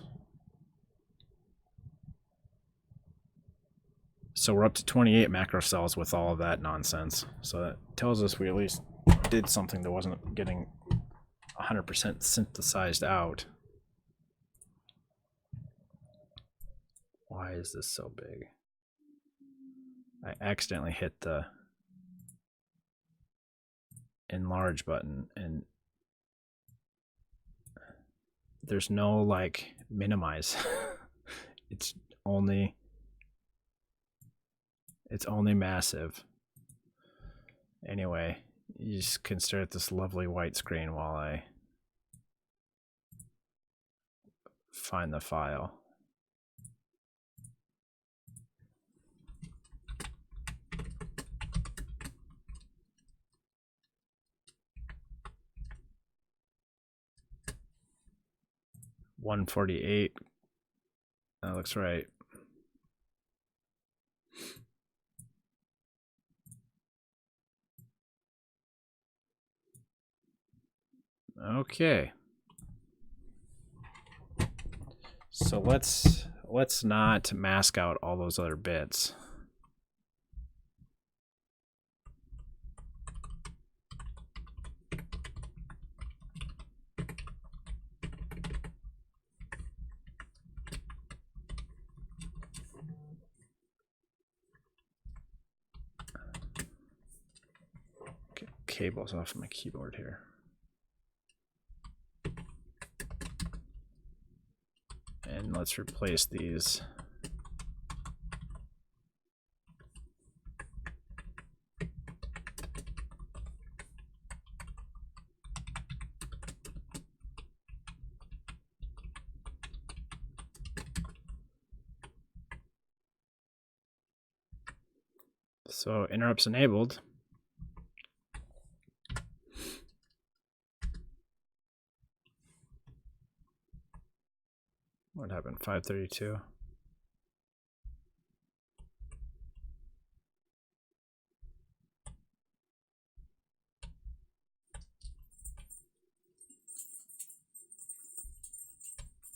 So we're up to 28 macro cells with all of that nonsense. So that tells us we at least did something that wasn't getting 100% synthesized out. Why is this so big? I accidentally hit the enlarge button and there's no like minimize. it's only massive. Anyway, you just can stare at this lovely white screen while I find the file. $148. That looks right. Okay. So let's not mask out all those other bits. Get cables off my keyboard here. And let's replace these. So interrupts enabled. What happened? 532.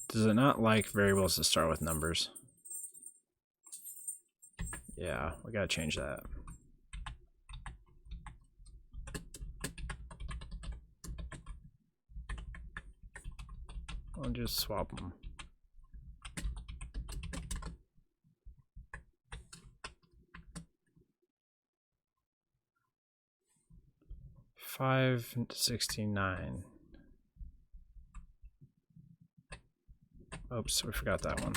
Does it not like variables to start with numbers? Yeah, we gotta change that. I'll just swap them. $569. Oops, we forgot that one.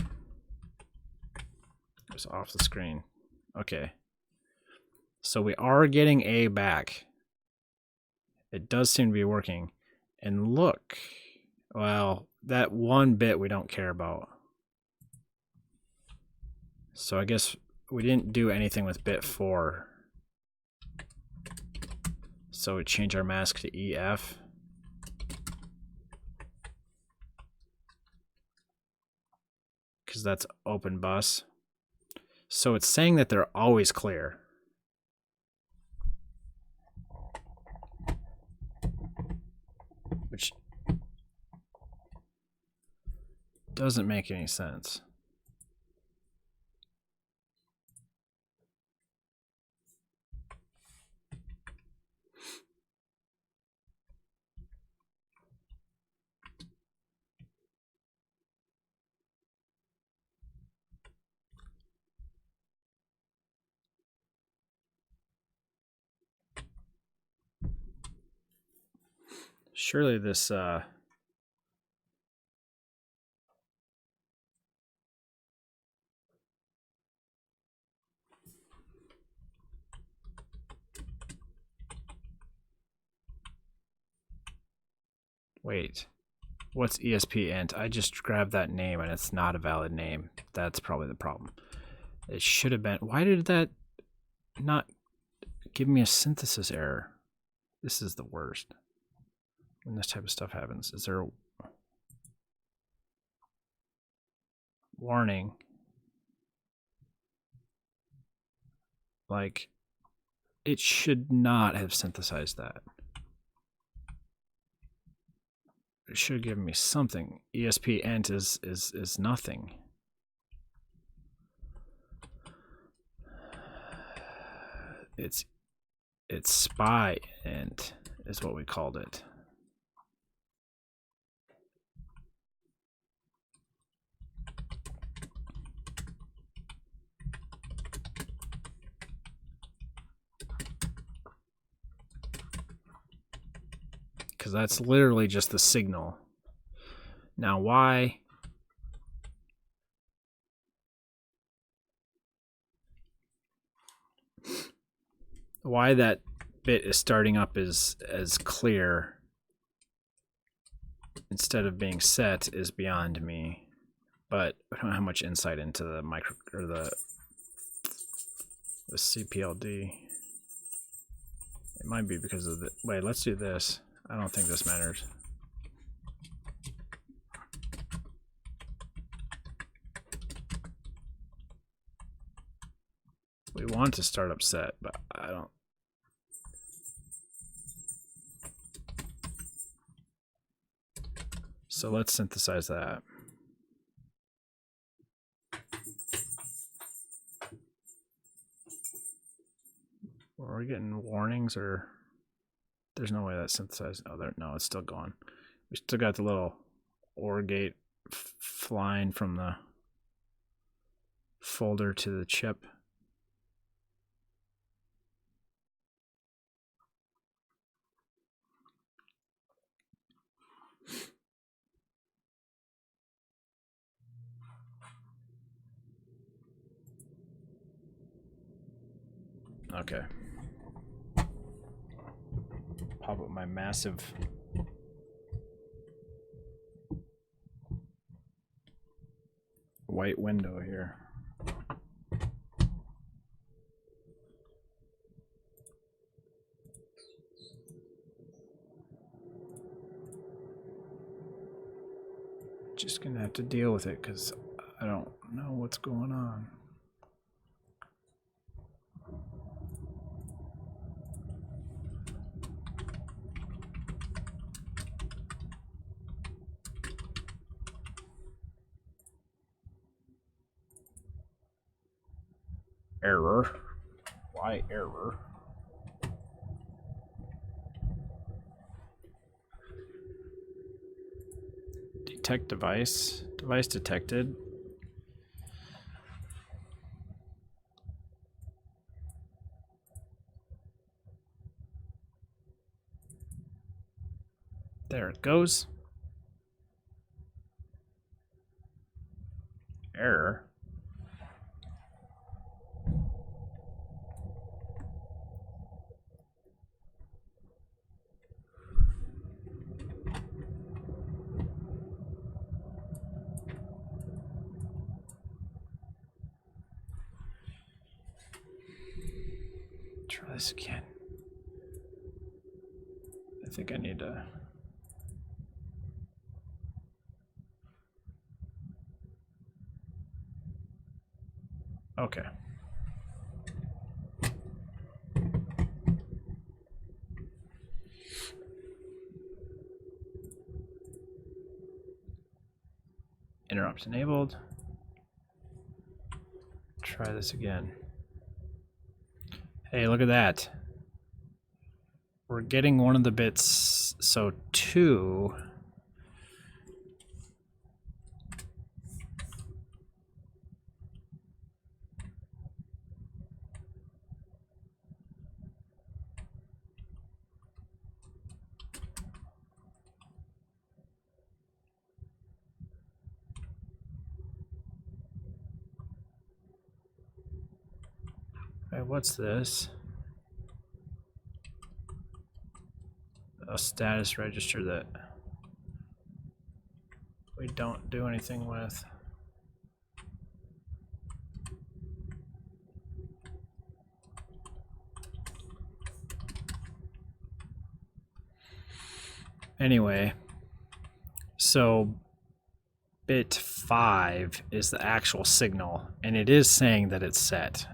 It was off the screen. Okay. So we are getting A back. It does seem to be working. And look, well, that one bit we don't care about. So I guess we didn't do anything with bit 4. So we change our mask to EF. Because that's open bus. So it's saying that they're always clear. Which doesn't make any sense. Surely this Wait, what's ESP int? I just grabbed that name and it's not a valid name. That's probably the problem. It should have been. Why did that not give me a synthesis error? This is the worst when this type of stuff happens. Is there a warning? Like, it should not have synthesized that. It should have given me something. ESP int is nothing. It's SPI int is what we called it. Because that's literally just the signal. Now why that bit is starting up as clear instead of being set is beyond me. But I don't have much insight into the micro or the CPLD. It might be because of the wait, let's do this. I don't think this matters. We want to start up set, but I don't. So let's synthesize that. Are we getting warnings or there's no way that's synthesized? Oh, there, no, it's still going. We still got the little OR gate flying from the folder to the chip. Okay. Pop up my massive white window here. Just gonna have to deal with it because I don't know what's going on. Error. Why error? Detect device. Device detected. There it goes. Error. Try this again. I think I need to. Okay. Interrupt enabled. Try this again. Hey, look at that. We're getting one of the bits, so 2. Right, what's this? A status register that we don't do anything with. Anyway, so bit 5 is the actual signal, and it is saying that it's set.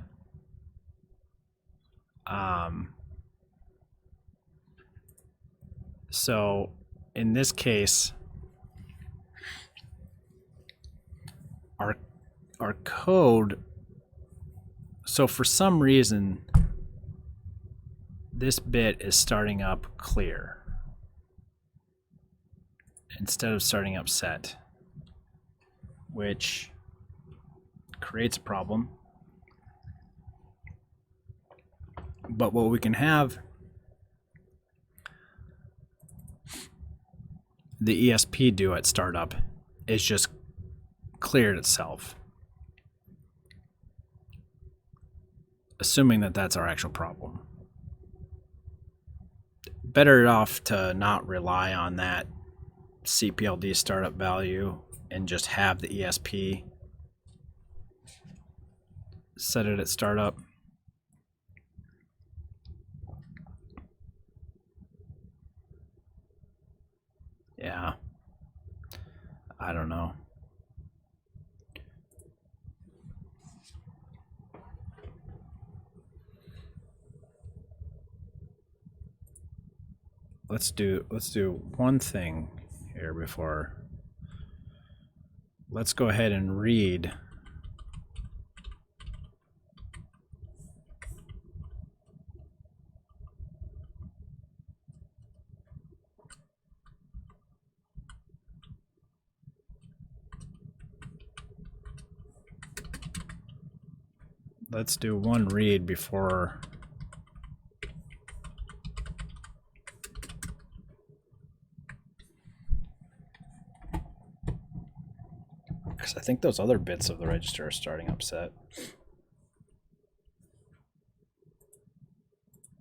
So in this case, our code, so for some reason, this bit is starting up clear instead of starting up set, which creates a problem. But what we can have the ESP do at startup is just clear it itself, assuming that that's our actual problem. Better off to not rely on that CPLD startup value and just have the ESP set it at startup. Yeah, I don't know. Let's do one thing here before. Let's go ahead and read let's do one read before because I think those other bits of the register are starting upset.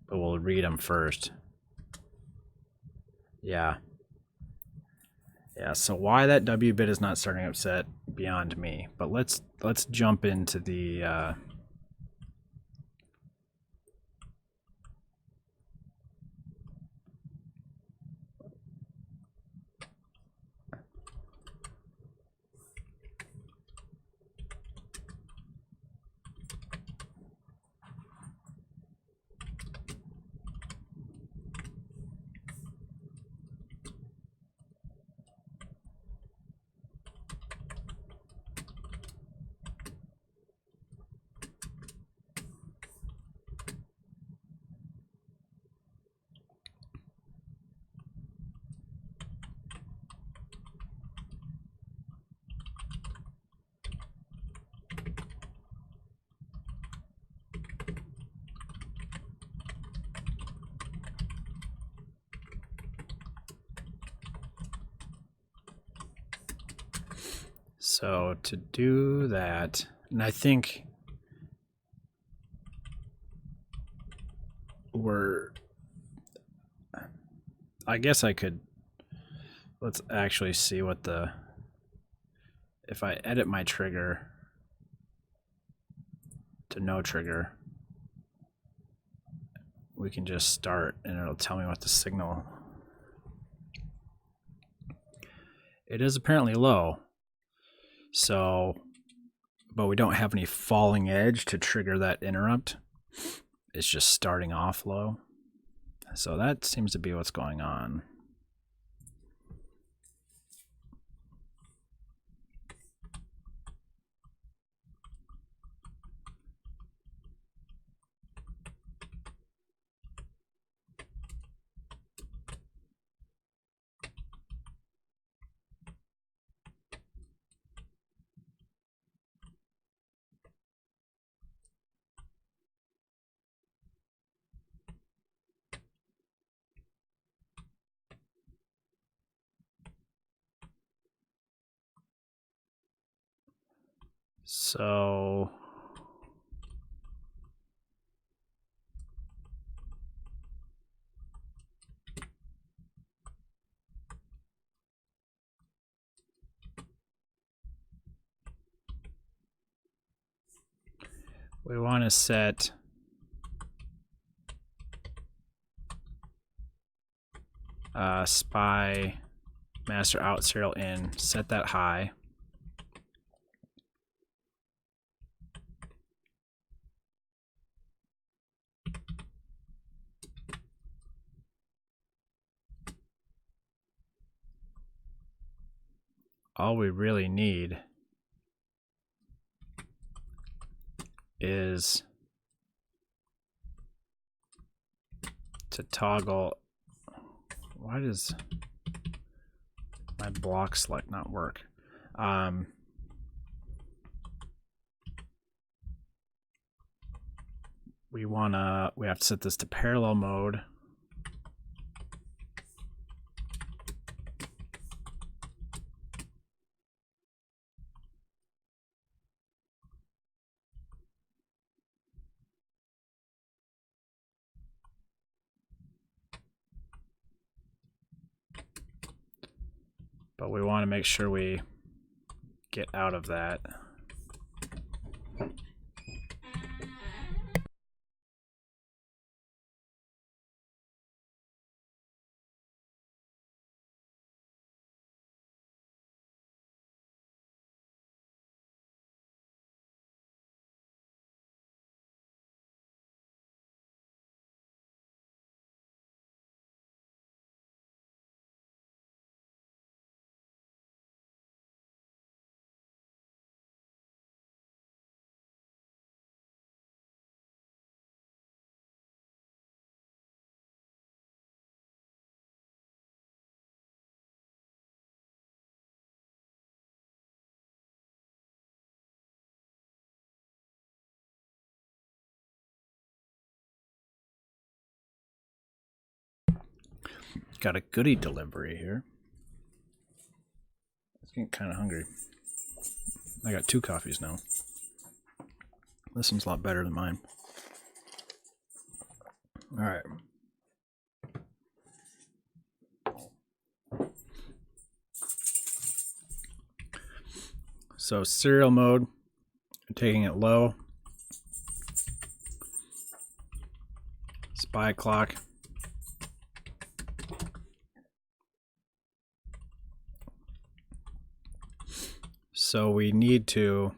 But we'll read them first. Yeah. Yeah, so why that W bit is not starting upset, beyond me. But let's jump into the so to do that, and I think I guess I could, let's actually see what if I edit my trigger to no trigger, we can just start and it'll tell me what the signal. It is apparently low. So, but we don't have any falling edge to trigger that interrupt. It's just starting off low. So that seems to be what's going on. So We want to set SPI master out serial in, set that high. All we really need is to toggle. Why does my block select not work? We have to set this to parallel mode. But we want to make sure we get out of that. Got a goodie delivery here. I'm getting kind of hungry. I got 2 coffees now. This one's a lot better than mine. All right. So serial mode, taking it low. SPI clock. So we need to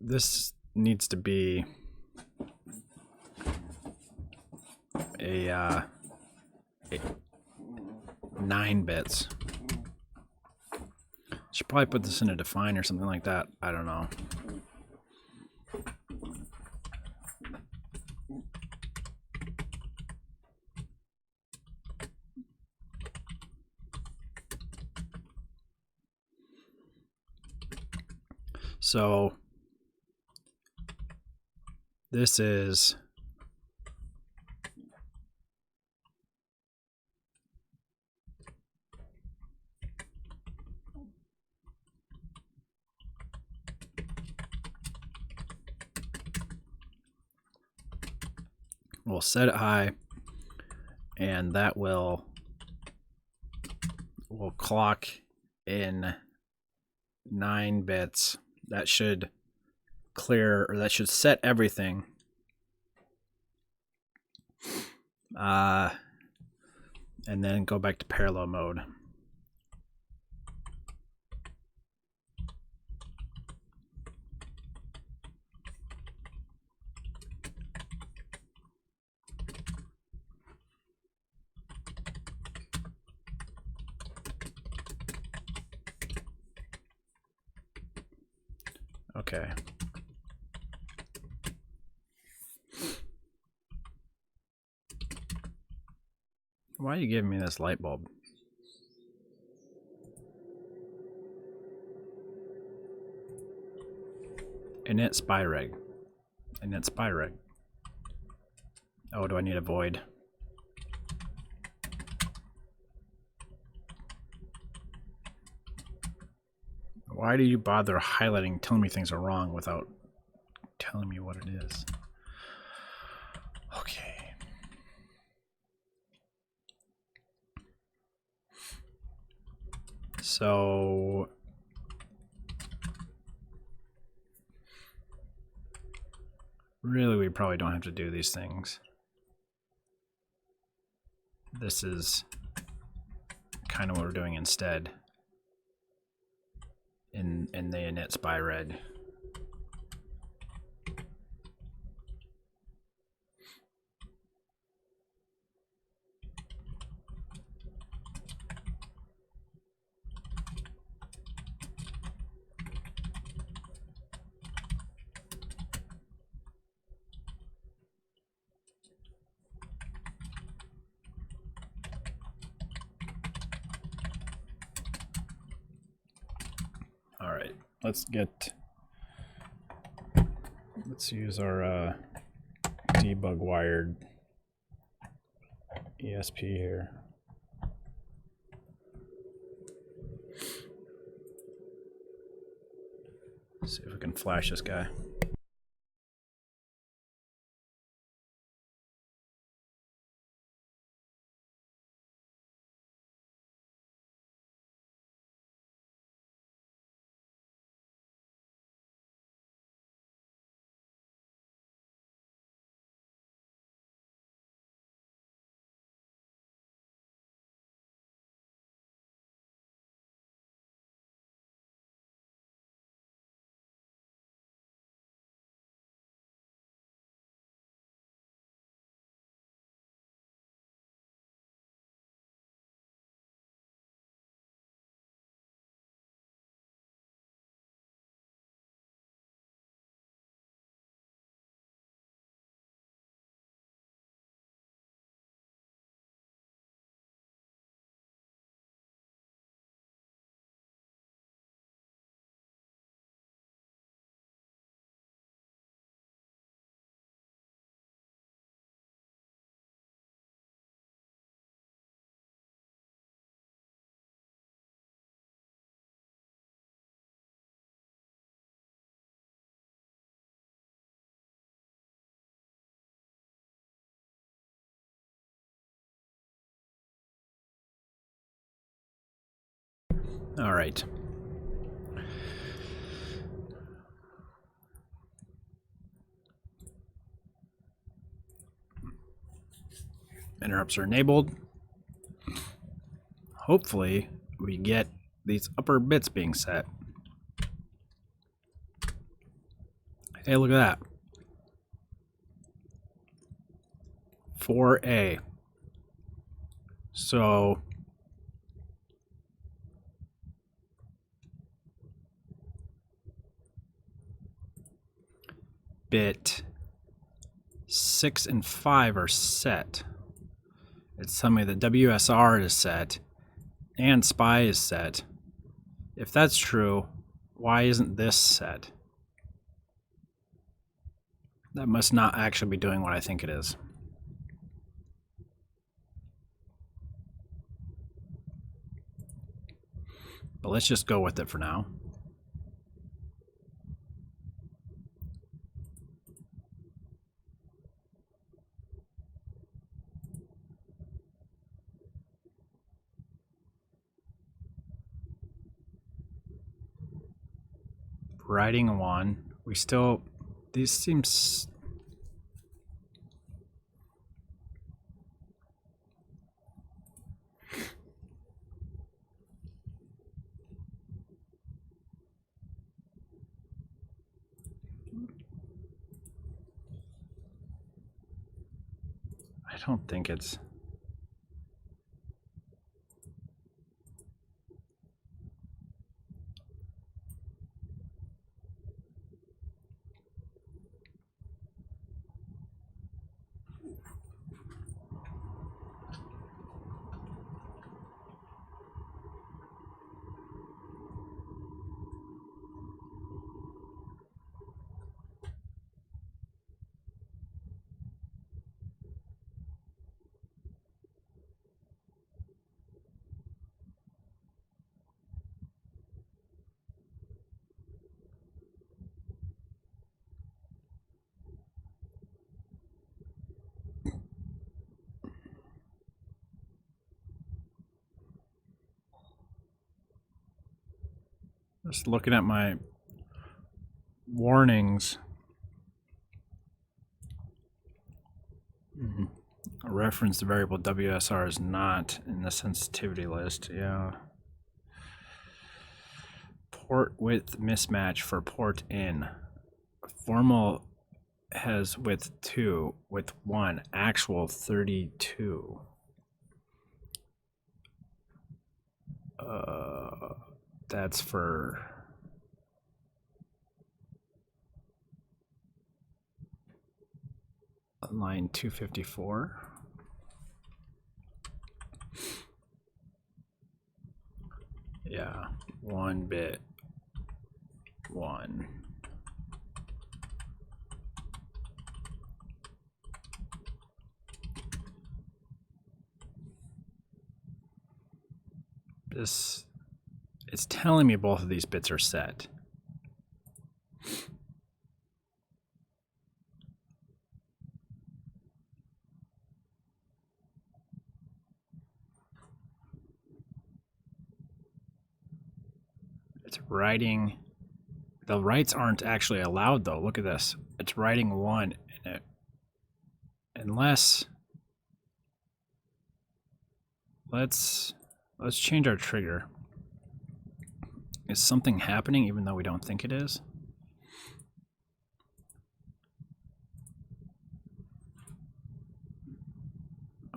this needs to be a 9 bits. Should probably put this in a define or something like that. I don't know. So this is we'll set it high, and that will clock in 9 bits. That should clear, or that should set everything. And then go back to parallel mode. Okay. Why are you giving me this light bulb? InNet SPI reg. InNet SPI reg. Oh, do I need a void? Why do you bother highlighting, telling me things are wrong without telling me what it is? Okay. So really, we probably don't have to do these things. This is kind of what we're doing instead in the init SPI red. All right, let's use our debug wired ESP here. See if we can flash this guy. All right. Interrupts are enabled. Hopefully, we get these upper bits being set. Hey, look at that. 4A. So bit 6 and 5 are set. It's telling me that WSR is set and SPI is set. If that's true, why isn't this set? That must not actually be doing what I think it is. But let's just go with it for now. Writing one, we still, these seems, I don't think it's, Just looking at my warnings. A reference to variable WSR is not in the sensitivity list. Yeah. Port width mismatch for port in. Formal has width 2, width 1, actual 32. That's for line 254. Yeah, 1 bit 1. This, it's telling me both of these bits are set. It's writing, the writes aren't actually allowed though. Look at this. It's writing 1 in it. Unless, let's change our trigger. Is something happening even though we don't think it is?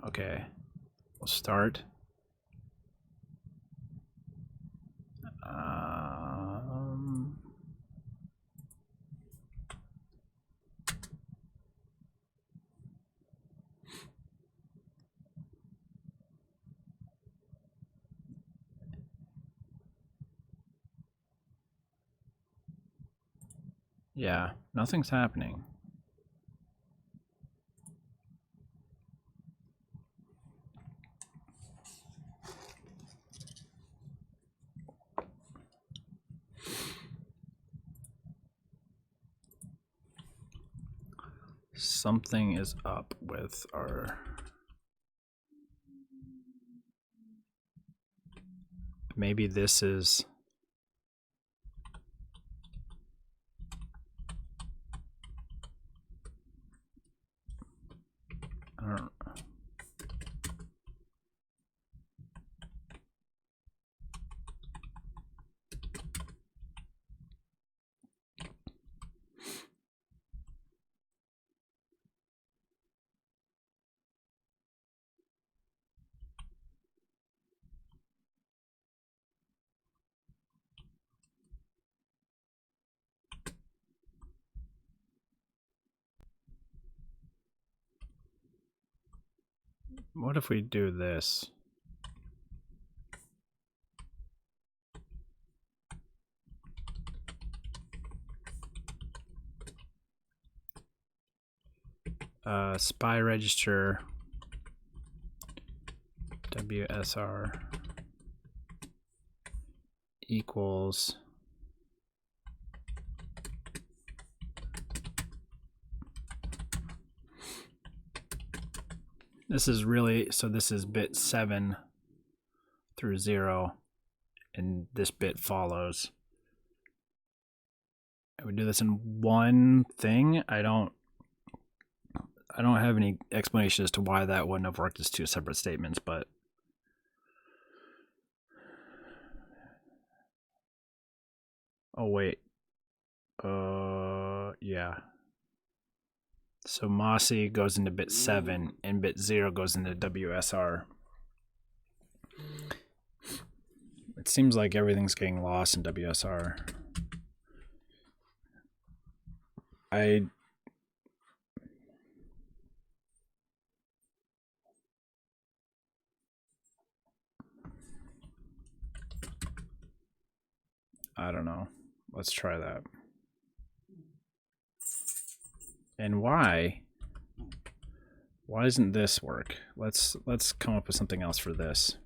Okay, we'll start. Yeah, nothing's happening. Something is up with our... Maybe this is... I don't know. What if we do this? SPI register WSR equals this is really, so this is bit 7 through 0 and this bit follows. I would do this in one thing. I don't have any explanation as to why that wouldn't have worked as two separate statements, but oh wait. Yeah. So Mossy goes into bit 7 and bit 0 goes into WSR. It seems like everything's getting lost in WSR. I don't know. Let's try that. And why doesn't this work? Let's come up with something else for this.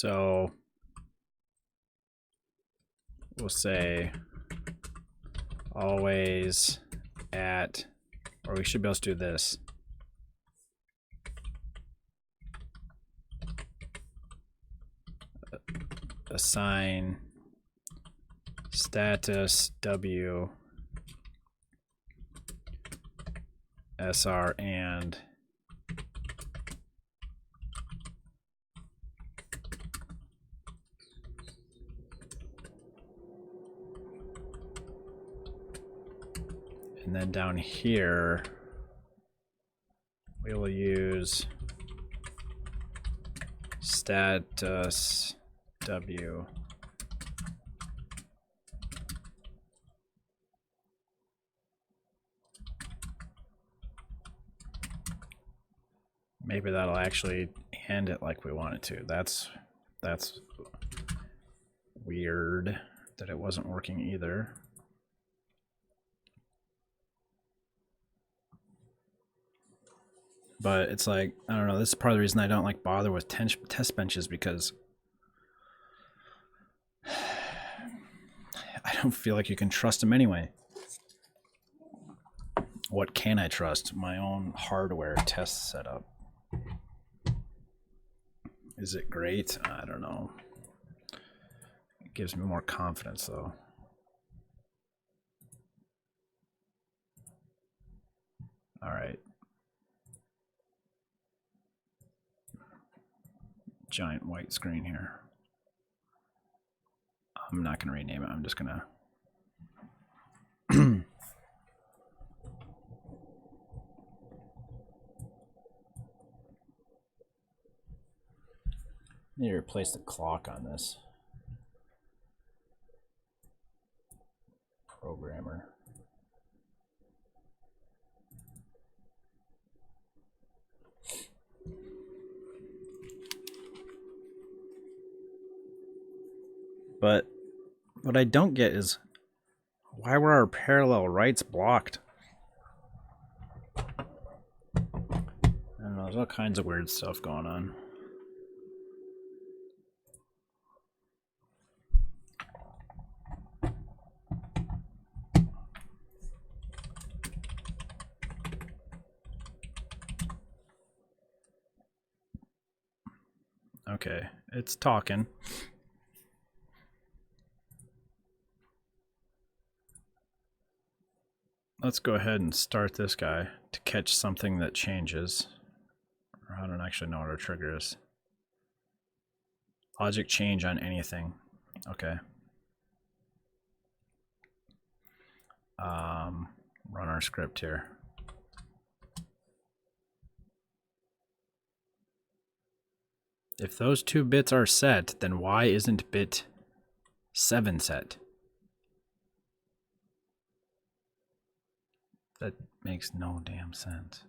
So we'll say always at, or we should be able to do this. Assign status W SR and then down here we will use status W maybe that'll actually end it like we want it to. That's weird that it wasn't working either. But it's like, I don't know, this is part of the reason I don't like bother with test benches, because I don't feel like you can trust them anyway. What can I trust? My own hardware test setup. Is it great? I don't know. It gives me more confidence though. All right. Giant white screen here. I'm not going to rename it. I'm just going to need to replace the clock on this programmer. But what I don't get is, why were our parallel writes blocked? I don't know, there's all kinds of weird stuff going on. Okay, it's talking. Let's go ahead and start this guy to catch something that changes. Or I don't actually know what our trigger is. Logic change on anything. Okay. Run our script here. If those two bits are set, then why isn't bit 7 set? That makes no damn sense.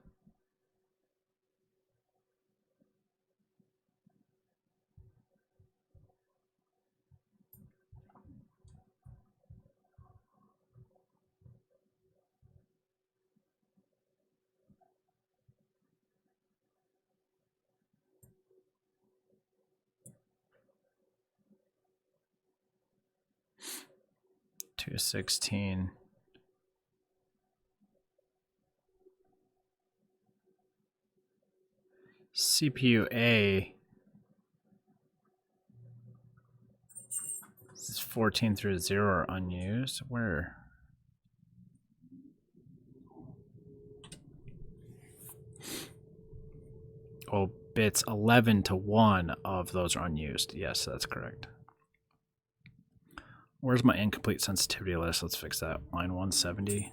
Two 16. CPU A is 14 through 0 are unused. Where? Oh, bits 11 to 1 of those are unused. Yes, that's correct. Where's my incomplete sensitivity list? Let's fix that. Line 170.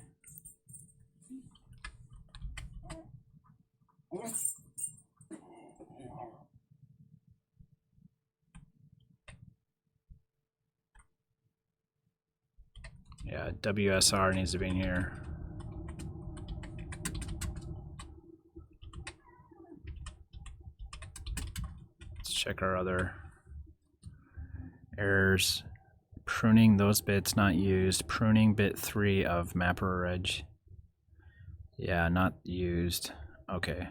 Yeah, WSR needs to be in here. Let's check our other errors. Pruning those bits not used. Pruning bit 3 of mapper reg. Yeah, not used. Okay.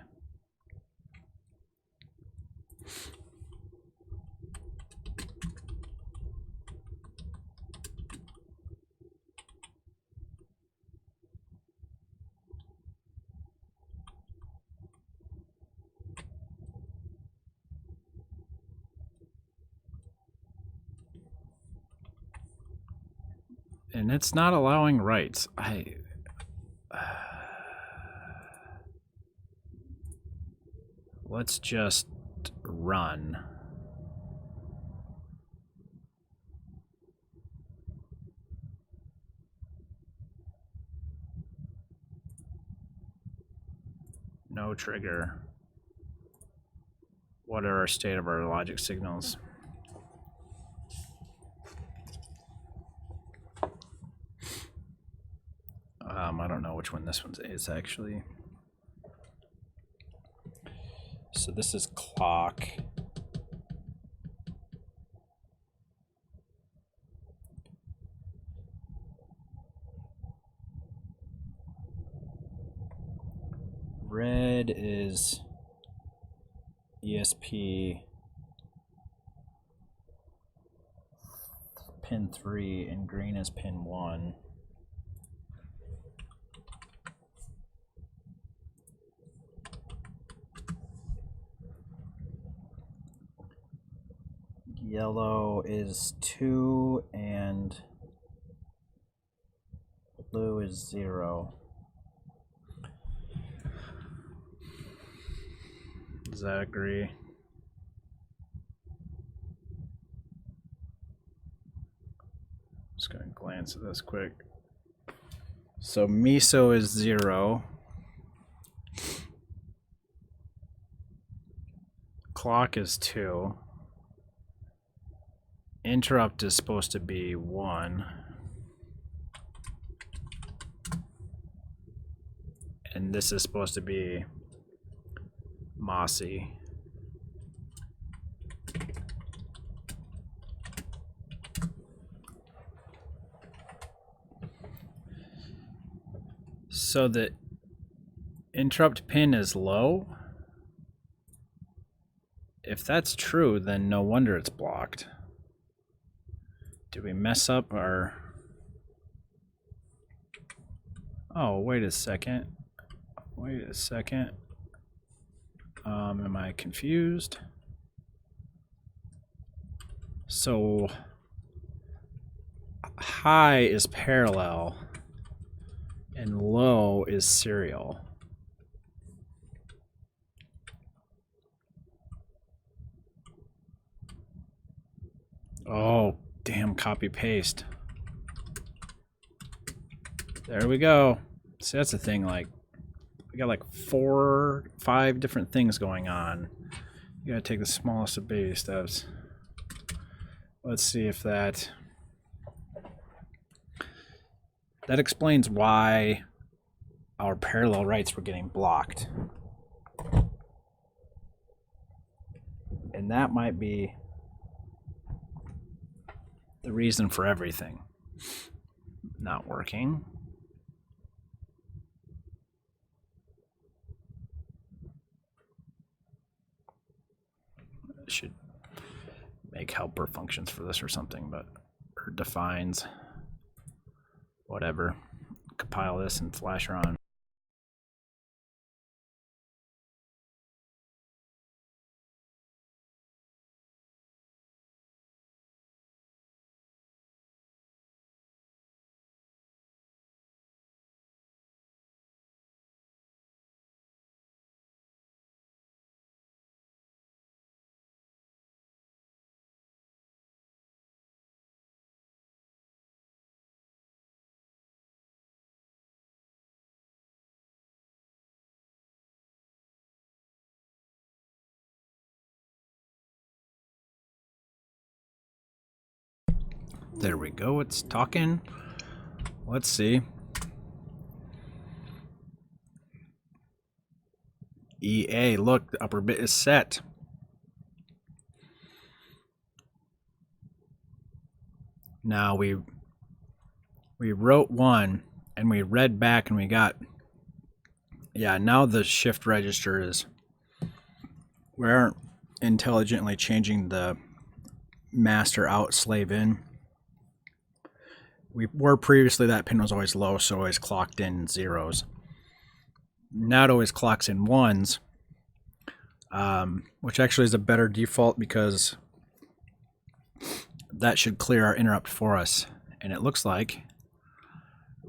And it's not allowing writes. Let's just run. No trigger. What are our state of our logic signals? I don't know which one this one is actually. So this is clock. Red is ESP pin 3 and green is pin 1. Yellow is 2 and blue is 0. Does that agree? Just gonna glance at this quick. So MISO is 0. Clock is 2. Interrupt is supposed to be 1. And this is supposed to be Mossy. So the interrupt pin is low. If that's true, then no wonder it's blocked. Did we mess up our... Oh, wait a second. Wait a second. Am I confused? So high is parallel and low is serial. Oh, damn, copy paste. There we go. See, that's the thing, like, we got like 4, 5 different things going on. You gotta take the smallest of baby steps. Let's see if that explains why our parallel writes were getting blocked. And that might be the reason for everything not working. I should make helper functions for this or something, but or defines whatever. Compile this and flash her on. There we go, it's talking. Let's see. EA, look, the upper bit is set. Now we wrote 1 and we read back and we got, yeah, now the shift register is, we aren't intelligently changing the master out slave in. We were previously, that pin was always low, so always clocked in 0s. Now it always clocks in 1s, which actually is a better default because that should clear our interrupt for us. And it looks like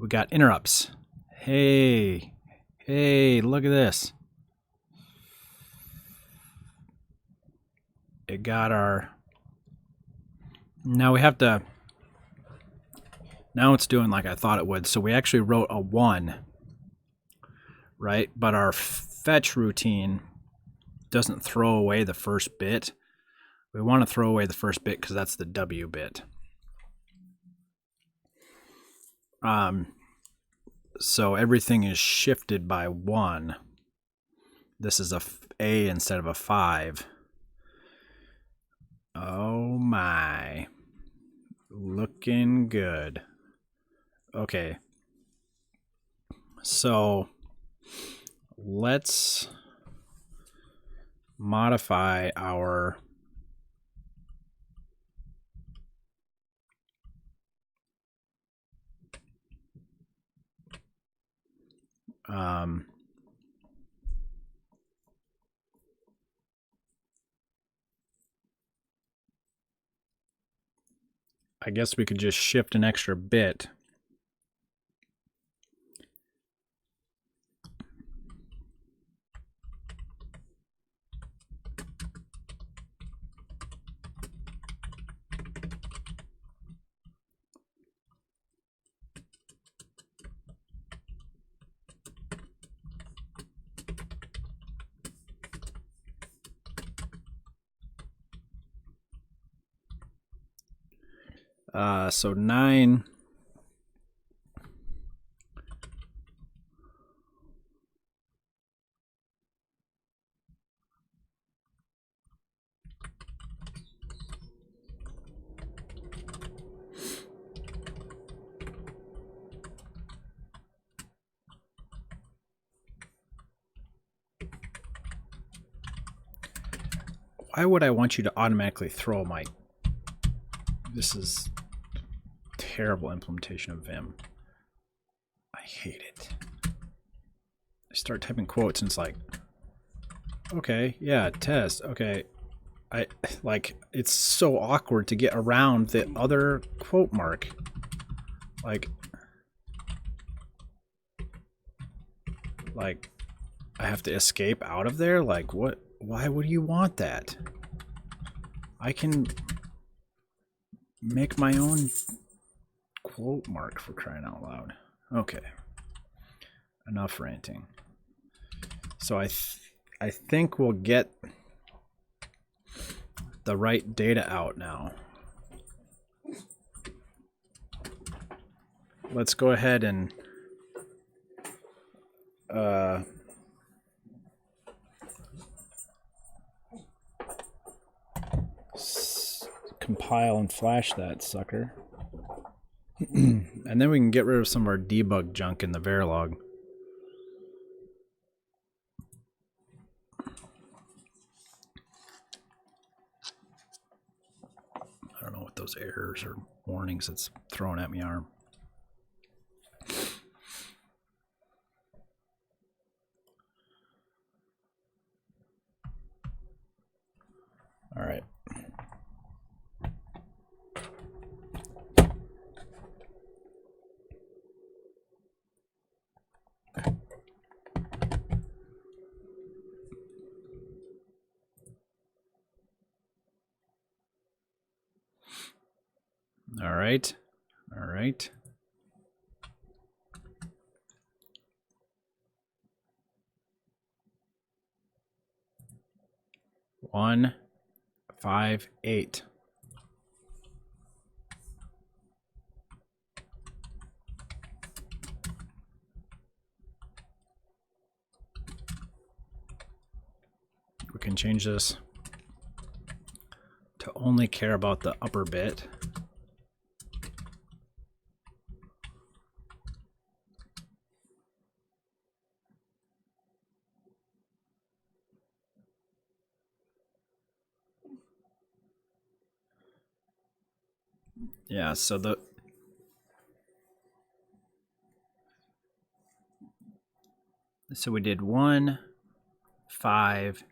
we got interrupts. Hey, look at this. It got our... Now we have to... Now it's doing like I thought it would. So we actually wrote a 1, right? But our fetch routine doesn't throw away the first bit. We want to throw away the first bit because that's the W bit. So everything is shifted by 1. This is a instead of a 5. Oh my. Looking good. Okay. So let's modify our I guess we could just shift an extra bit. So 9. Why would I want you to automatically throw my... This is terrible implementation of Vim. I hate it. I start typing quotes and it's like, okay, yeah, test, okay. It's so awkward to get around the other quote mark. Like I have to escape out of there? Like, what? Why would you want that? I can make my own quote mark, for crying out loud. Okay. Enough ranting. So I think we'll get the right data out now. Let's go ahead and compile and flash that sucker. And then we can get rid of some of our debug junk in the verilog. I don't know what those errors or warnings it's throwing at me are. All right. All right. All right. One, 5, 8. We can change this to only care about the upper bit. Yeah, so we did 1, 5,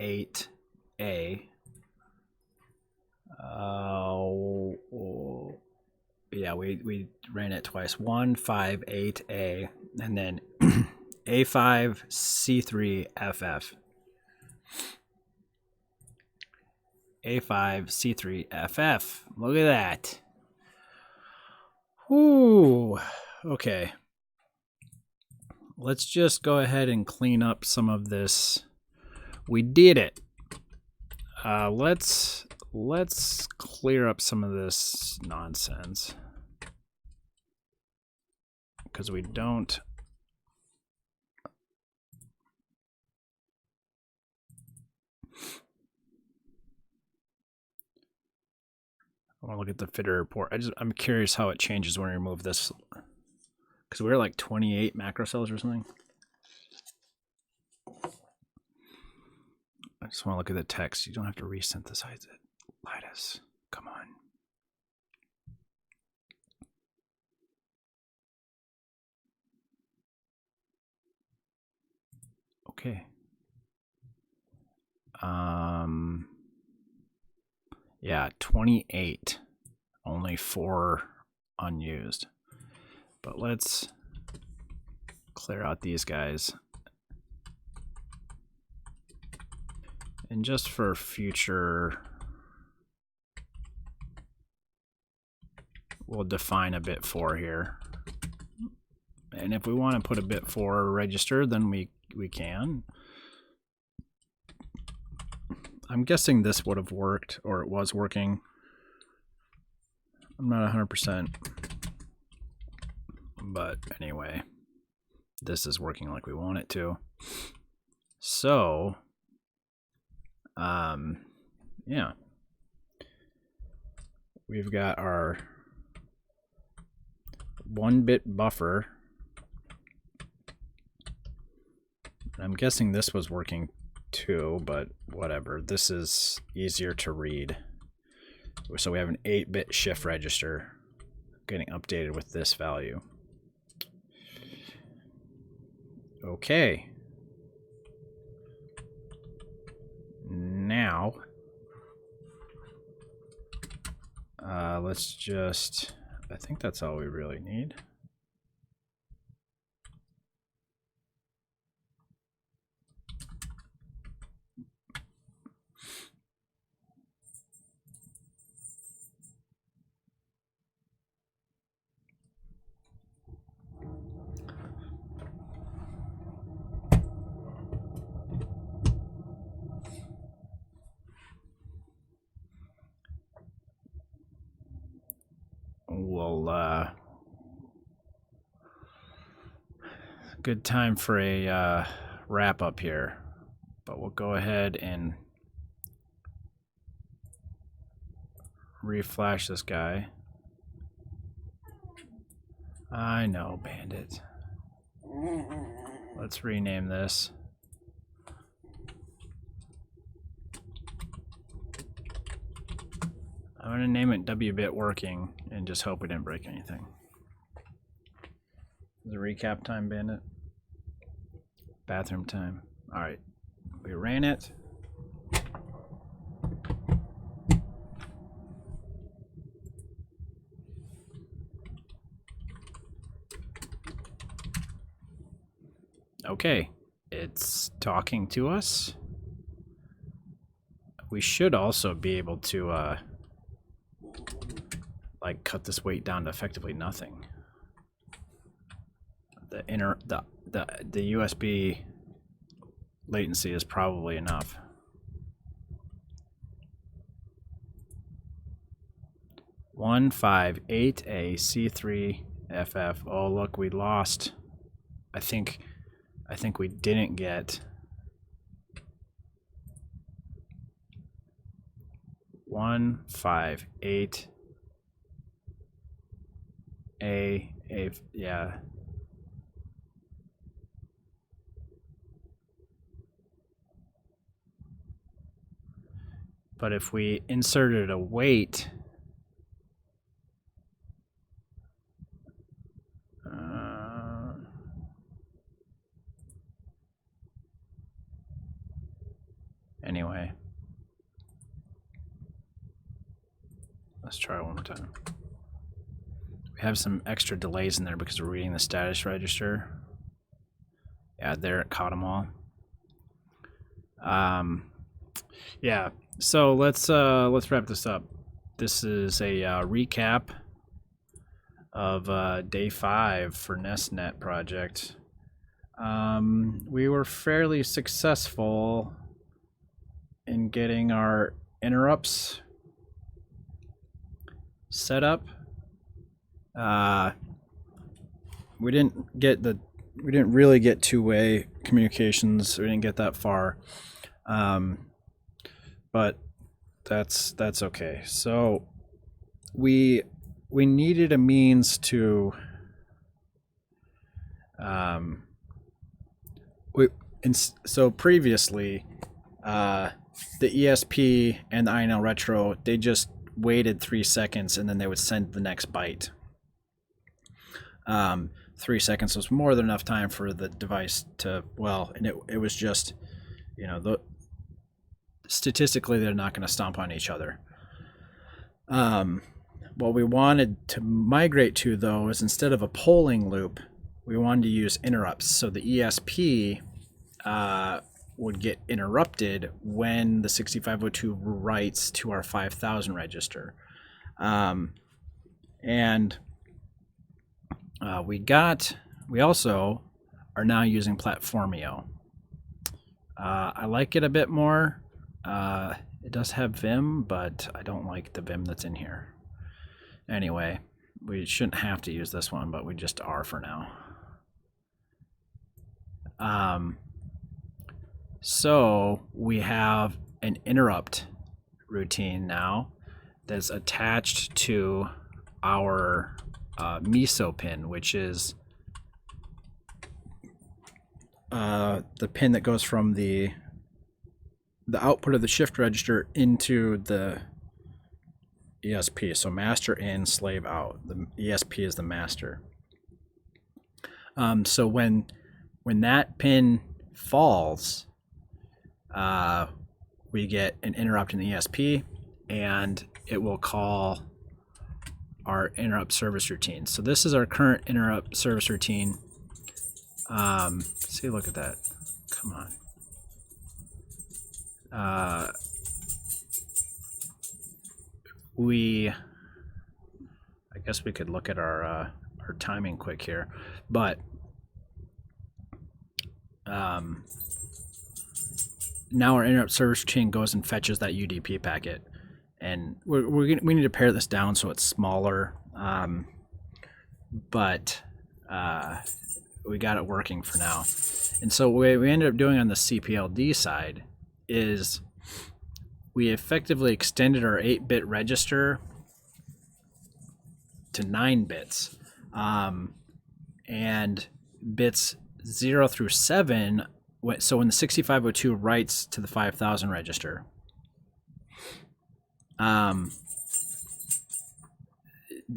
8, A. Yeah, yeah, we ran it twice. 158A and then A5C3FF. A5C3FF. Look at that. Ooh. Okay. Let's just go ahead and clean up some of this. We did it. Let's clear up some of this nonsense, because we don't. I want to look at the fitter report. I'm curious how it changes when we remove this, because we're like 28 macro cells or something. I just want to look at the text. You don't have to resynthesize it. Linus, come on. Okay. Yeah, 28. Only 4 unused. But let's clear out these guys. And just for future, we'll define a bit 4 here. And if we want to put a bit 4 register, then we can. I'm guessing this would have worked, or it was working. I'm not 100%. But anyway, this is working like we want it to. So, yeah. We've got our 1-bit buffer. I'm guessing this was working too, but whatever. This is easier to read. So we have an 8-bit shift register getting updated with this value. Okay. Now, let's just, I think that's all we really need. Well, good time for a wrap up here, but we'll go ahead and reflash this guy. I know, Bandit. Let's rename this. I'm going to name it Wbit working and just hope we didn't break anything. Is it recap time, Bandit? Bathroom time. All right, we ran it. Okay, it's talking to us. We should also be able to like cut this weight down to effectively nothing. The USB latency is probably enough. (158AC3FF). Oh, look, we lost. I think we didn't get 158 A, yeah. But if we inserted a weight, anyway, let's try one more time. we have some extra delays in there because we're reading the status register. Yeah, there it caught them all. Yeah, so let's wrap this up. This is a recap of day 5 for NESnet project. We were fairly successful in getting our interrupts set up. We didn't really get two-way communications. We didn't get that far, but that's okay. So we needed a means to so previously the ESP and the INLretro, they just waited 3 seconds and then they would send the next byte. 3 seconds was more than enough time for the device to, well, and it was just, you know, statistically they're not going to stomp on each other. What we wanted to migrate to, though, is instead of a polling loop, we wanted to use interrupts. So the ESP would get interrupted when the 6502 writes to our 5000 register. We also are now using platformIO. I like it a bit more. It does have Vim, but I don't like the Vim that's in here. Anyway, we shouldn't have to use this one, but we just are for now. So we have an interrupt routine now that's attached to our MISO pin, which is the pin that goes from the output of the shift register into the ESP. So master in, slave out. The ESP is the master. So when that pin falls, we get an interrupt in the ESP, and it will call our interrupt service routine. So this is our current interrupt service routine. See, look at that. Come on. I guess we could look at our timing quick here, but now our interrupt service routine goes and fetches that UDP packet, and we need to pare this down so it's smaller, but we got it working for now. And so what we ended up doing on the CPLD side is we effectively extended our 8-bit register to 9 bits, and bits 0 through 7. So when the 6502 writes to the 5000 register, the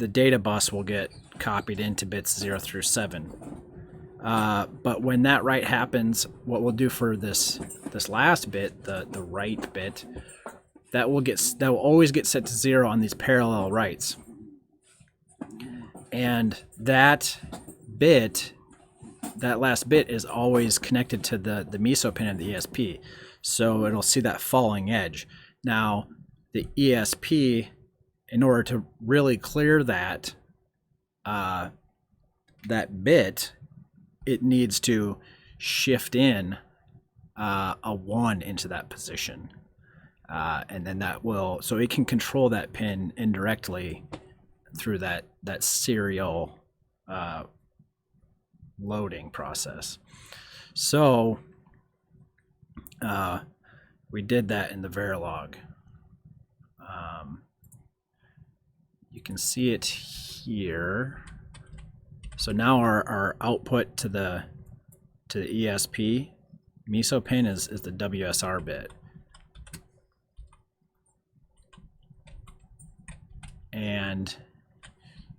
data bus will get copied into bits 0 through 7. But when that write happens, what we'll do for this last bit, the write bit, that will always get set to 0 on these parallel writes, and that last bit is always connected to the MISO pin of the ESP, so it'll see that falling edge. Now the ESP, in order to really clear that bit, it needs to shift in a 1 into that position, and then that will, so it can control that pin indirectly through that serial loading process. So we did that in the verilog. You can see it here. So now our output to the ESP MISO pin is the WSR bit, and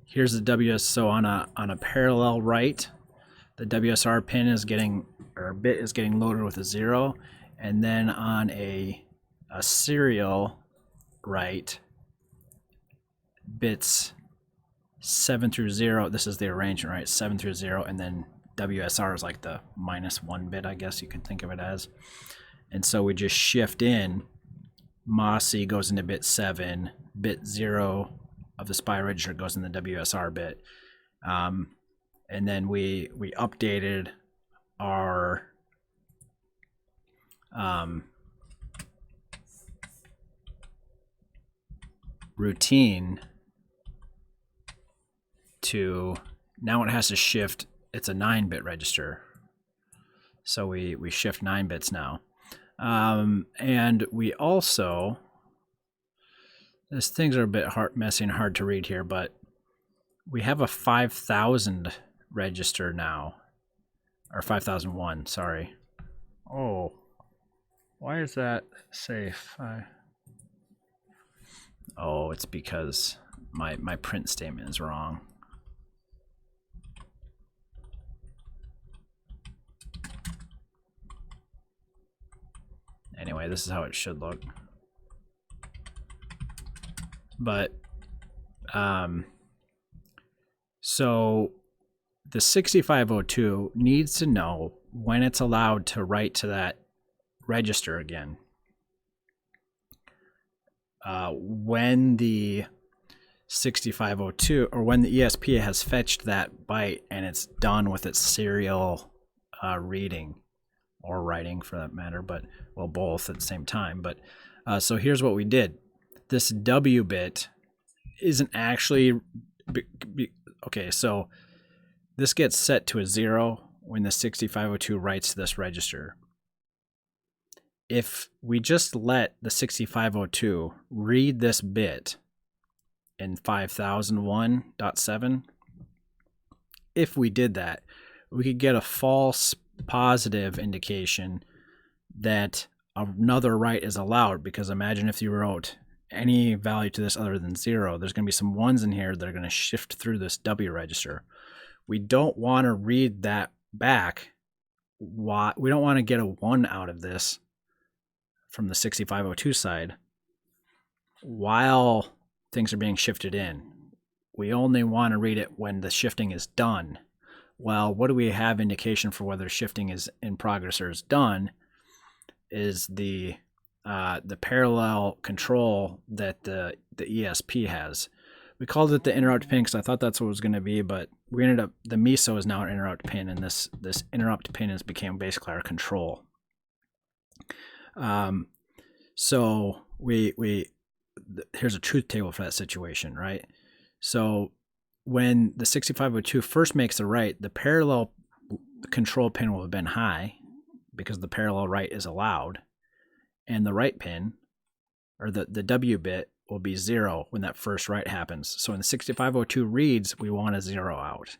here's the WS. So on a parallel write, the WSR pin is getting, or bit is getting loaded with a 0, and then on a serial write, bits 7 through 0. This is the arrangement, right? 7 through 0, and then WSR is like the -1 bit, I guess you can think of it as. And so we just shift in. MOSI goes into bit 7. Bit 0 of the SPI register goes in the WSR bit. And then we updated our routine to, now it has to shift, it's a 9-bit register. So we shift 9 bits now. And we also, these things are a bit messy and hard to read here, but we have a 5000 register now, or 5001, sorry. Oh, why is that safe? Oh, it's because my print statement is wrong. Anyway, this is how it should look. But, so the 6502 needs to know when it's allowed to write to that register again. When the 6502, or when the ESP has fetched that byte and it's done with its serial reading or writing for that matter, but well, both at the same time. But so here's what we did. This W bit isn't actually okay. So this gets set to a 0 when the 6502 writes to this register. If we just let the 6502 read this bit in 5001.7, if we did that, we could get a false positive indication that another write is allowed, because imagine if you wrote any value to this other than 0, there's going to be some 1s in here that are going to shift through this W register. We don't want to read that back. We don't want to get a 1 out of this from the 6502 side while things are being shifted in. We only want to read it when the shifting is done. Well, what do we have indication for whether shifting is in progress or is done is the parallel control that the ESP has. We called it the interrupt pin because I thought that's what it was going to be, but we ended up, the MISO is now an interrupt pin, and this interrupt pin has become basically our control. So here's a truth table for that situation, right? So when the 6502 first makes a write, the parallel control pin will have been high because the parallel write is allowed, and the write pin, or the W bit, will be 0 when that first write happens. So when the 6502 reads, we want a 0 out.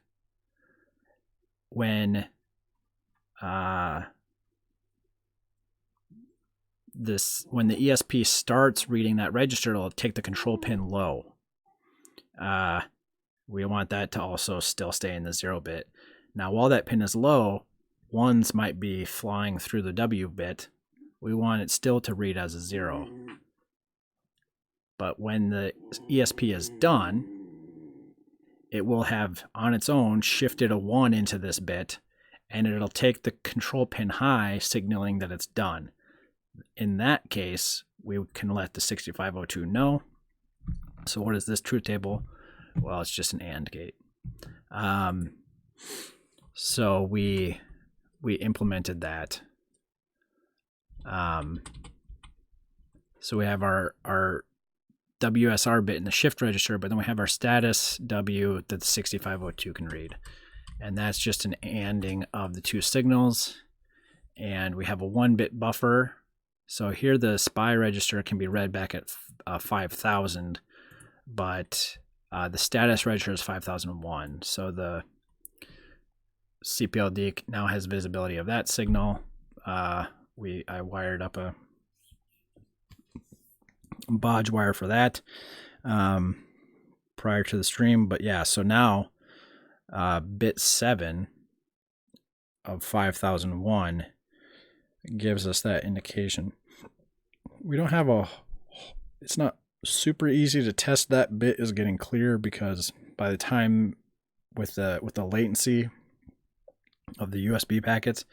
When when the ESP starts reading that register, it'll take the control pin low. We want that to also still stay in the 0 bit. Now, while that pin is low, 1s might be flying through the W bit. We want it still to read as a 0. But when the ESP is done, it will have on its own shifted a 1 into this bit, and it'll take the control pin high, signaling that it's done. In that case, we can let the 6502 know. So what is this truth table? Well, it's just an AND gate. So we implemented that. So we have our WSR bit in the shift register, but then we have our status W that the 6502 can read. And that's just an ANDing of the two signals. And we have a 1-bit buffer. So here the SPI register can be read back at 5000, but the status register is 5001. So the CPLD now has visibility of that signal. I wired up a bodge wire for that prior to the stream. But yeah, so now bit 7 of 5001 gives us that indication. We don't have it's not super easy to test that bit is getting clear because by the time with the latency of the USB packets,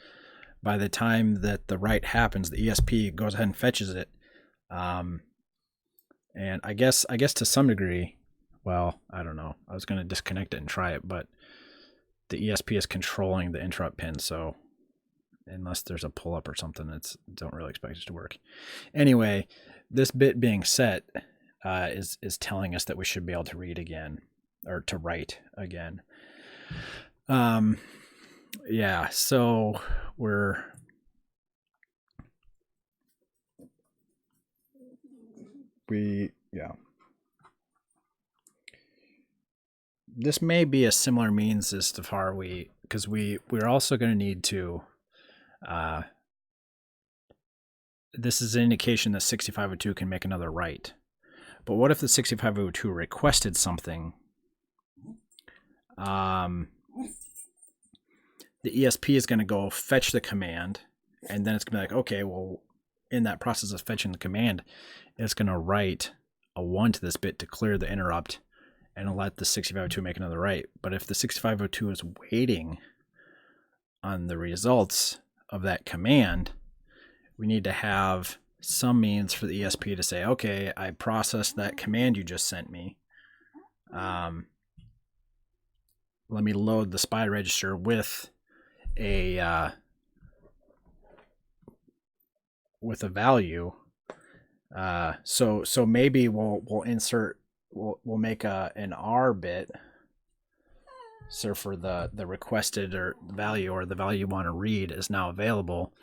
by the time that the write happens, the ESP goes ahead and fetches it. And I guess to some degree, well, I don't know. I was going to disconnect it and try it, but the ESP is controlling the interrupt pin, so unless there's a pull up or something, don't really expect it to work. Anyway, this bit being set is telling us that we should be able to read again, or to write again. Yeah, so yeah. This may be a similar means as to far because we're also going to need to, this is an indication that 6502 can make another write. But what if the 6502 requested something? The ESP is going to go fetch the command, and then it's going to be like, okay, well, in that process of fetching the command, it's going to write a 1 to this bit to clear the interrupt and let the 6502 make another write. But if the 6502 is waiting on the results of that command, we need to have some means for the ESP to say, okay, I processed that command you just sent me. Let me load the SPI register with a value. So maybe we'll make an R bit. So for the requested or value, or the value you want to read is now available.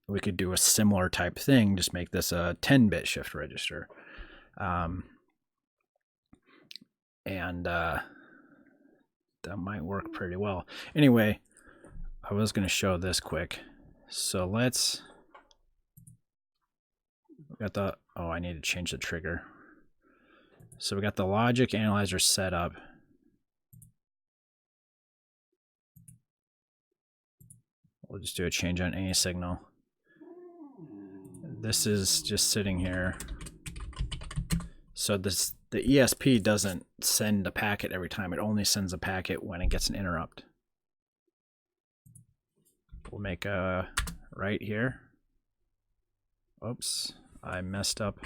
We could do a similar type thing, just make this a 10-bit shift register. And that might work pretty well. Anyway, I was going to show this quick. So I need to change the trigger. So we got the logic analyzer set up. We'll just do a change on any signal. This is just sitting here. So the ESP doesn't send a packet every time. It only sends a packet when it gets an interrupt. We'll make a right here. Oops, I messed up.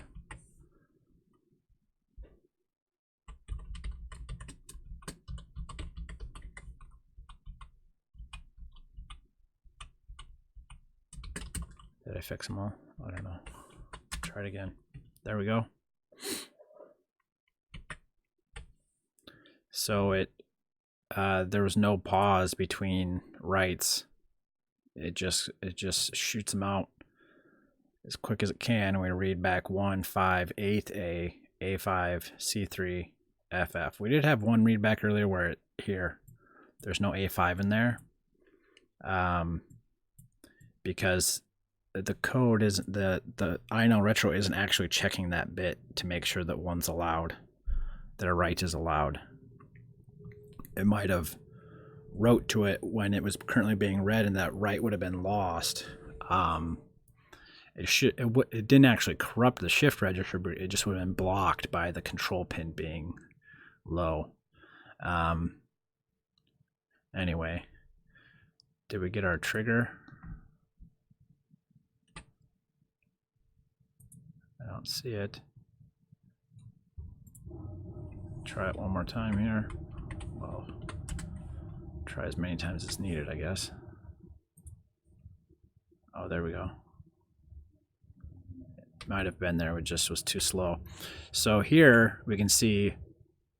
Did I fix them all? I don't know. Try it again. There we go. So there was no pause between writes. It just shoots them out as quick as it can. We read back 1, 5, 8A, A5, C3, FF. We did have one read back earlier where there's no A5 in there, because the code isn't the INLretro isn't actually checking that bit to make sure that one's allowed, that a write is allowed. It might have wrote to it when it was currently being read, and that write would have been lost. It didn't actually corrupt the shift register, but it just would have been blocked by the control pin being low. Anyway, did we get our trigger? I don't see it. Try it one more time here. Well, try as many times as needed, I guess. Oh, there we go. It might have been there, it just was too slow. So here we can see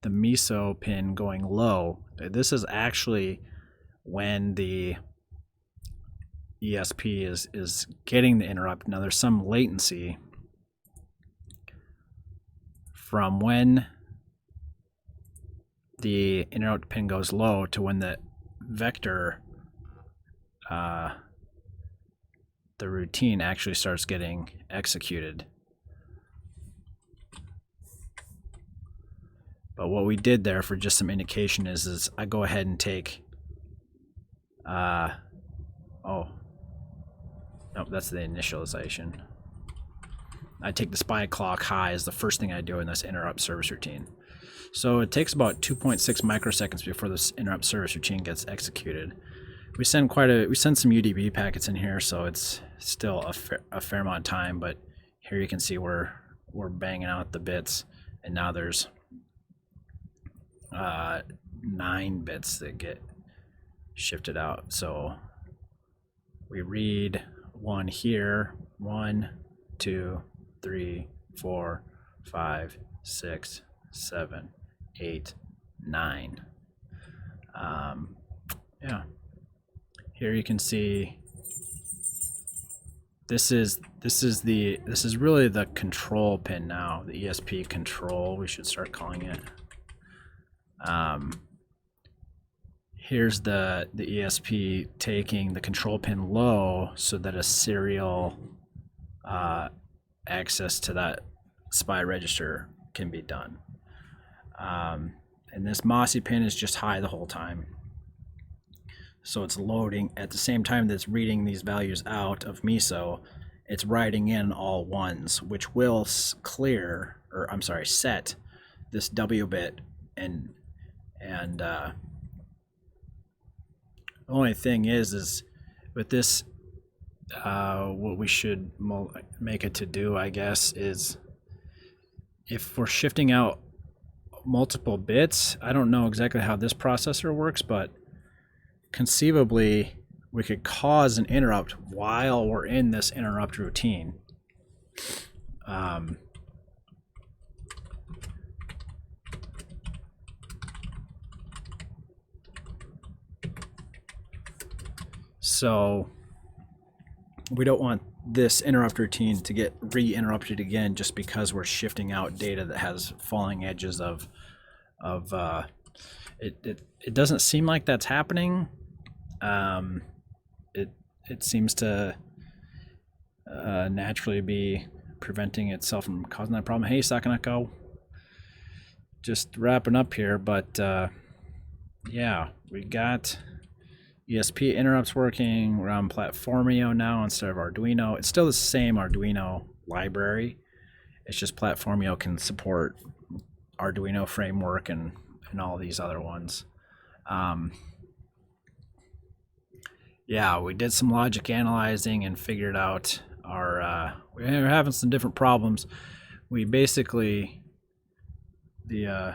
the MISO pin going low. This is actually when the ESP is getting the interrupt. Now there's some latency from when the interrupt pin goes low to when the vector, the routine actually starts getting executed. But what we did there, for just some indication, is I go ahead and take, oh, nope, that's the initialization. I take the SPI clock high as the first thing I do in this interrupt service routine. So it takes about 2.6 microseconds before this interrupt service routine gets executed. We send some UDP packets in here, so it's still a fair amount of time. But here you can see we're banging out the bits, and now there's 9 bits that get shifted out. So we read 1 here, 1, 2, 3, 4, 5, 6, 7, 8, 9. Yeah. Here you can see this is really the control pin now, the ESP control, we should start calling it. Here's the ESP taking the control pin low so that a serial access to that SPI register can be done. And this MOSI pin is just high the whole time. So it's loading at the same time that it's reading these values out of MISO, it's writing in all ones, which will clear, or I'm sorry, set this Wbit. And the only thing is with this, what we should make it to do, I guess, is if we're shifting out multiple bits, I don't know exactly how this processor works, but conceivably we could cause an interrupt while we're in this interrupt routine. So we don't want this interrupt routine to get re-interrupted again just because we're shifting out data that has falling edges of it doesn't seem like that's happening. It seems to naturally be preventing itself from causing that problem. Hey, Sakanako, just wrapping up here, but yeah, we got ESP interrupts working. We're on platformIO now instead of Arduino. It's still the same Arduino library. It's just platformIO can support Arduino framework and all these other ones. Yeah, we did some logic analyzing and figured out we were having some different problems. We basically, the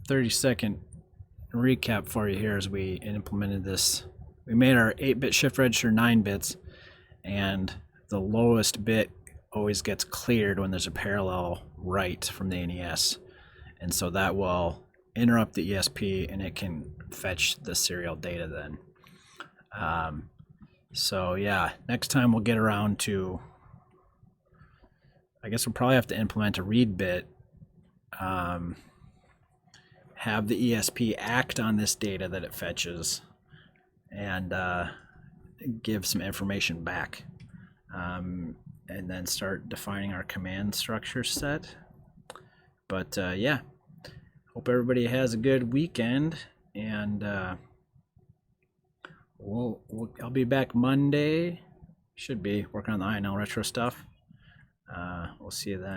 30-second recap for you here is we implemented this. We made our 8-bit shift register 9 bits, and the lowest bit always gets cleared when there's a parallel write from the NES, and so that will interrupt the ESP and it can fetch the serial data then. So yeah, next time we'll get around to, I guess we'll probably have to implement a read bit, have the ESP act on this data that it fetches, and give some information back, and then start defining our command structure set. But yeah, hope everybody has a good weekend, and I'll be back Monday. Should be working on the INLretro stuff. We'll see you then.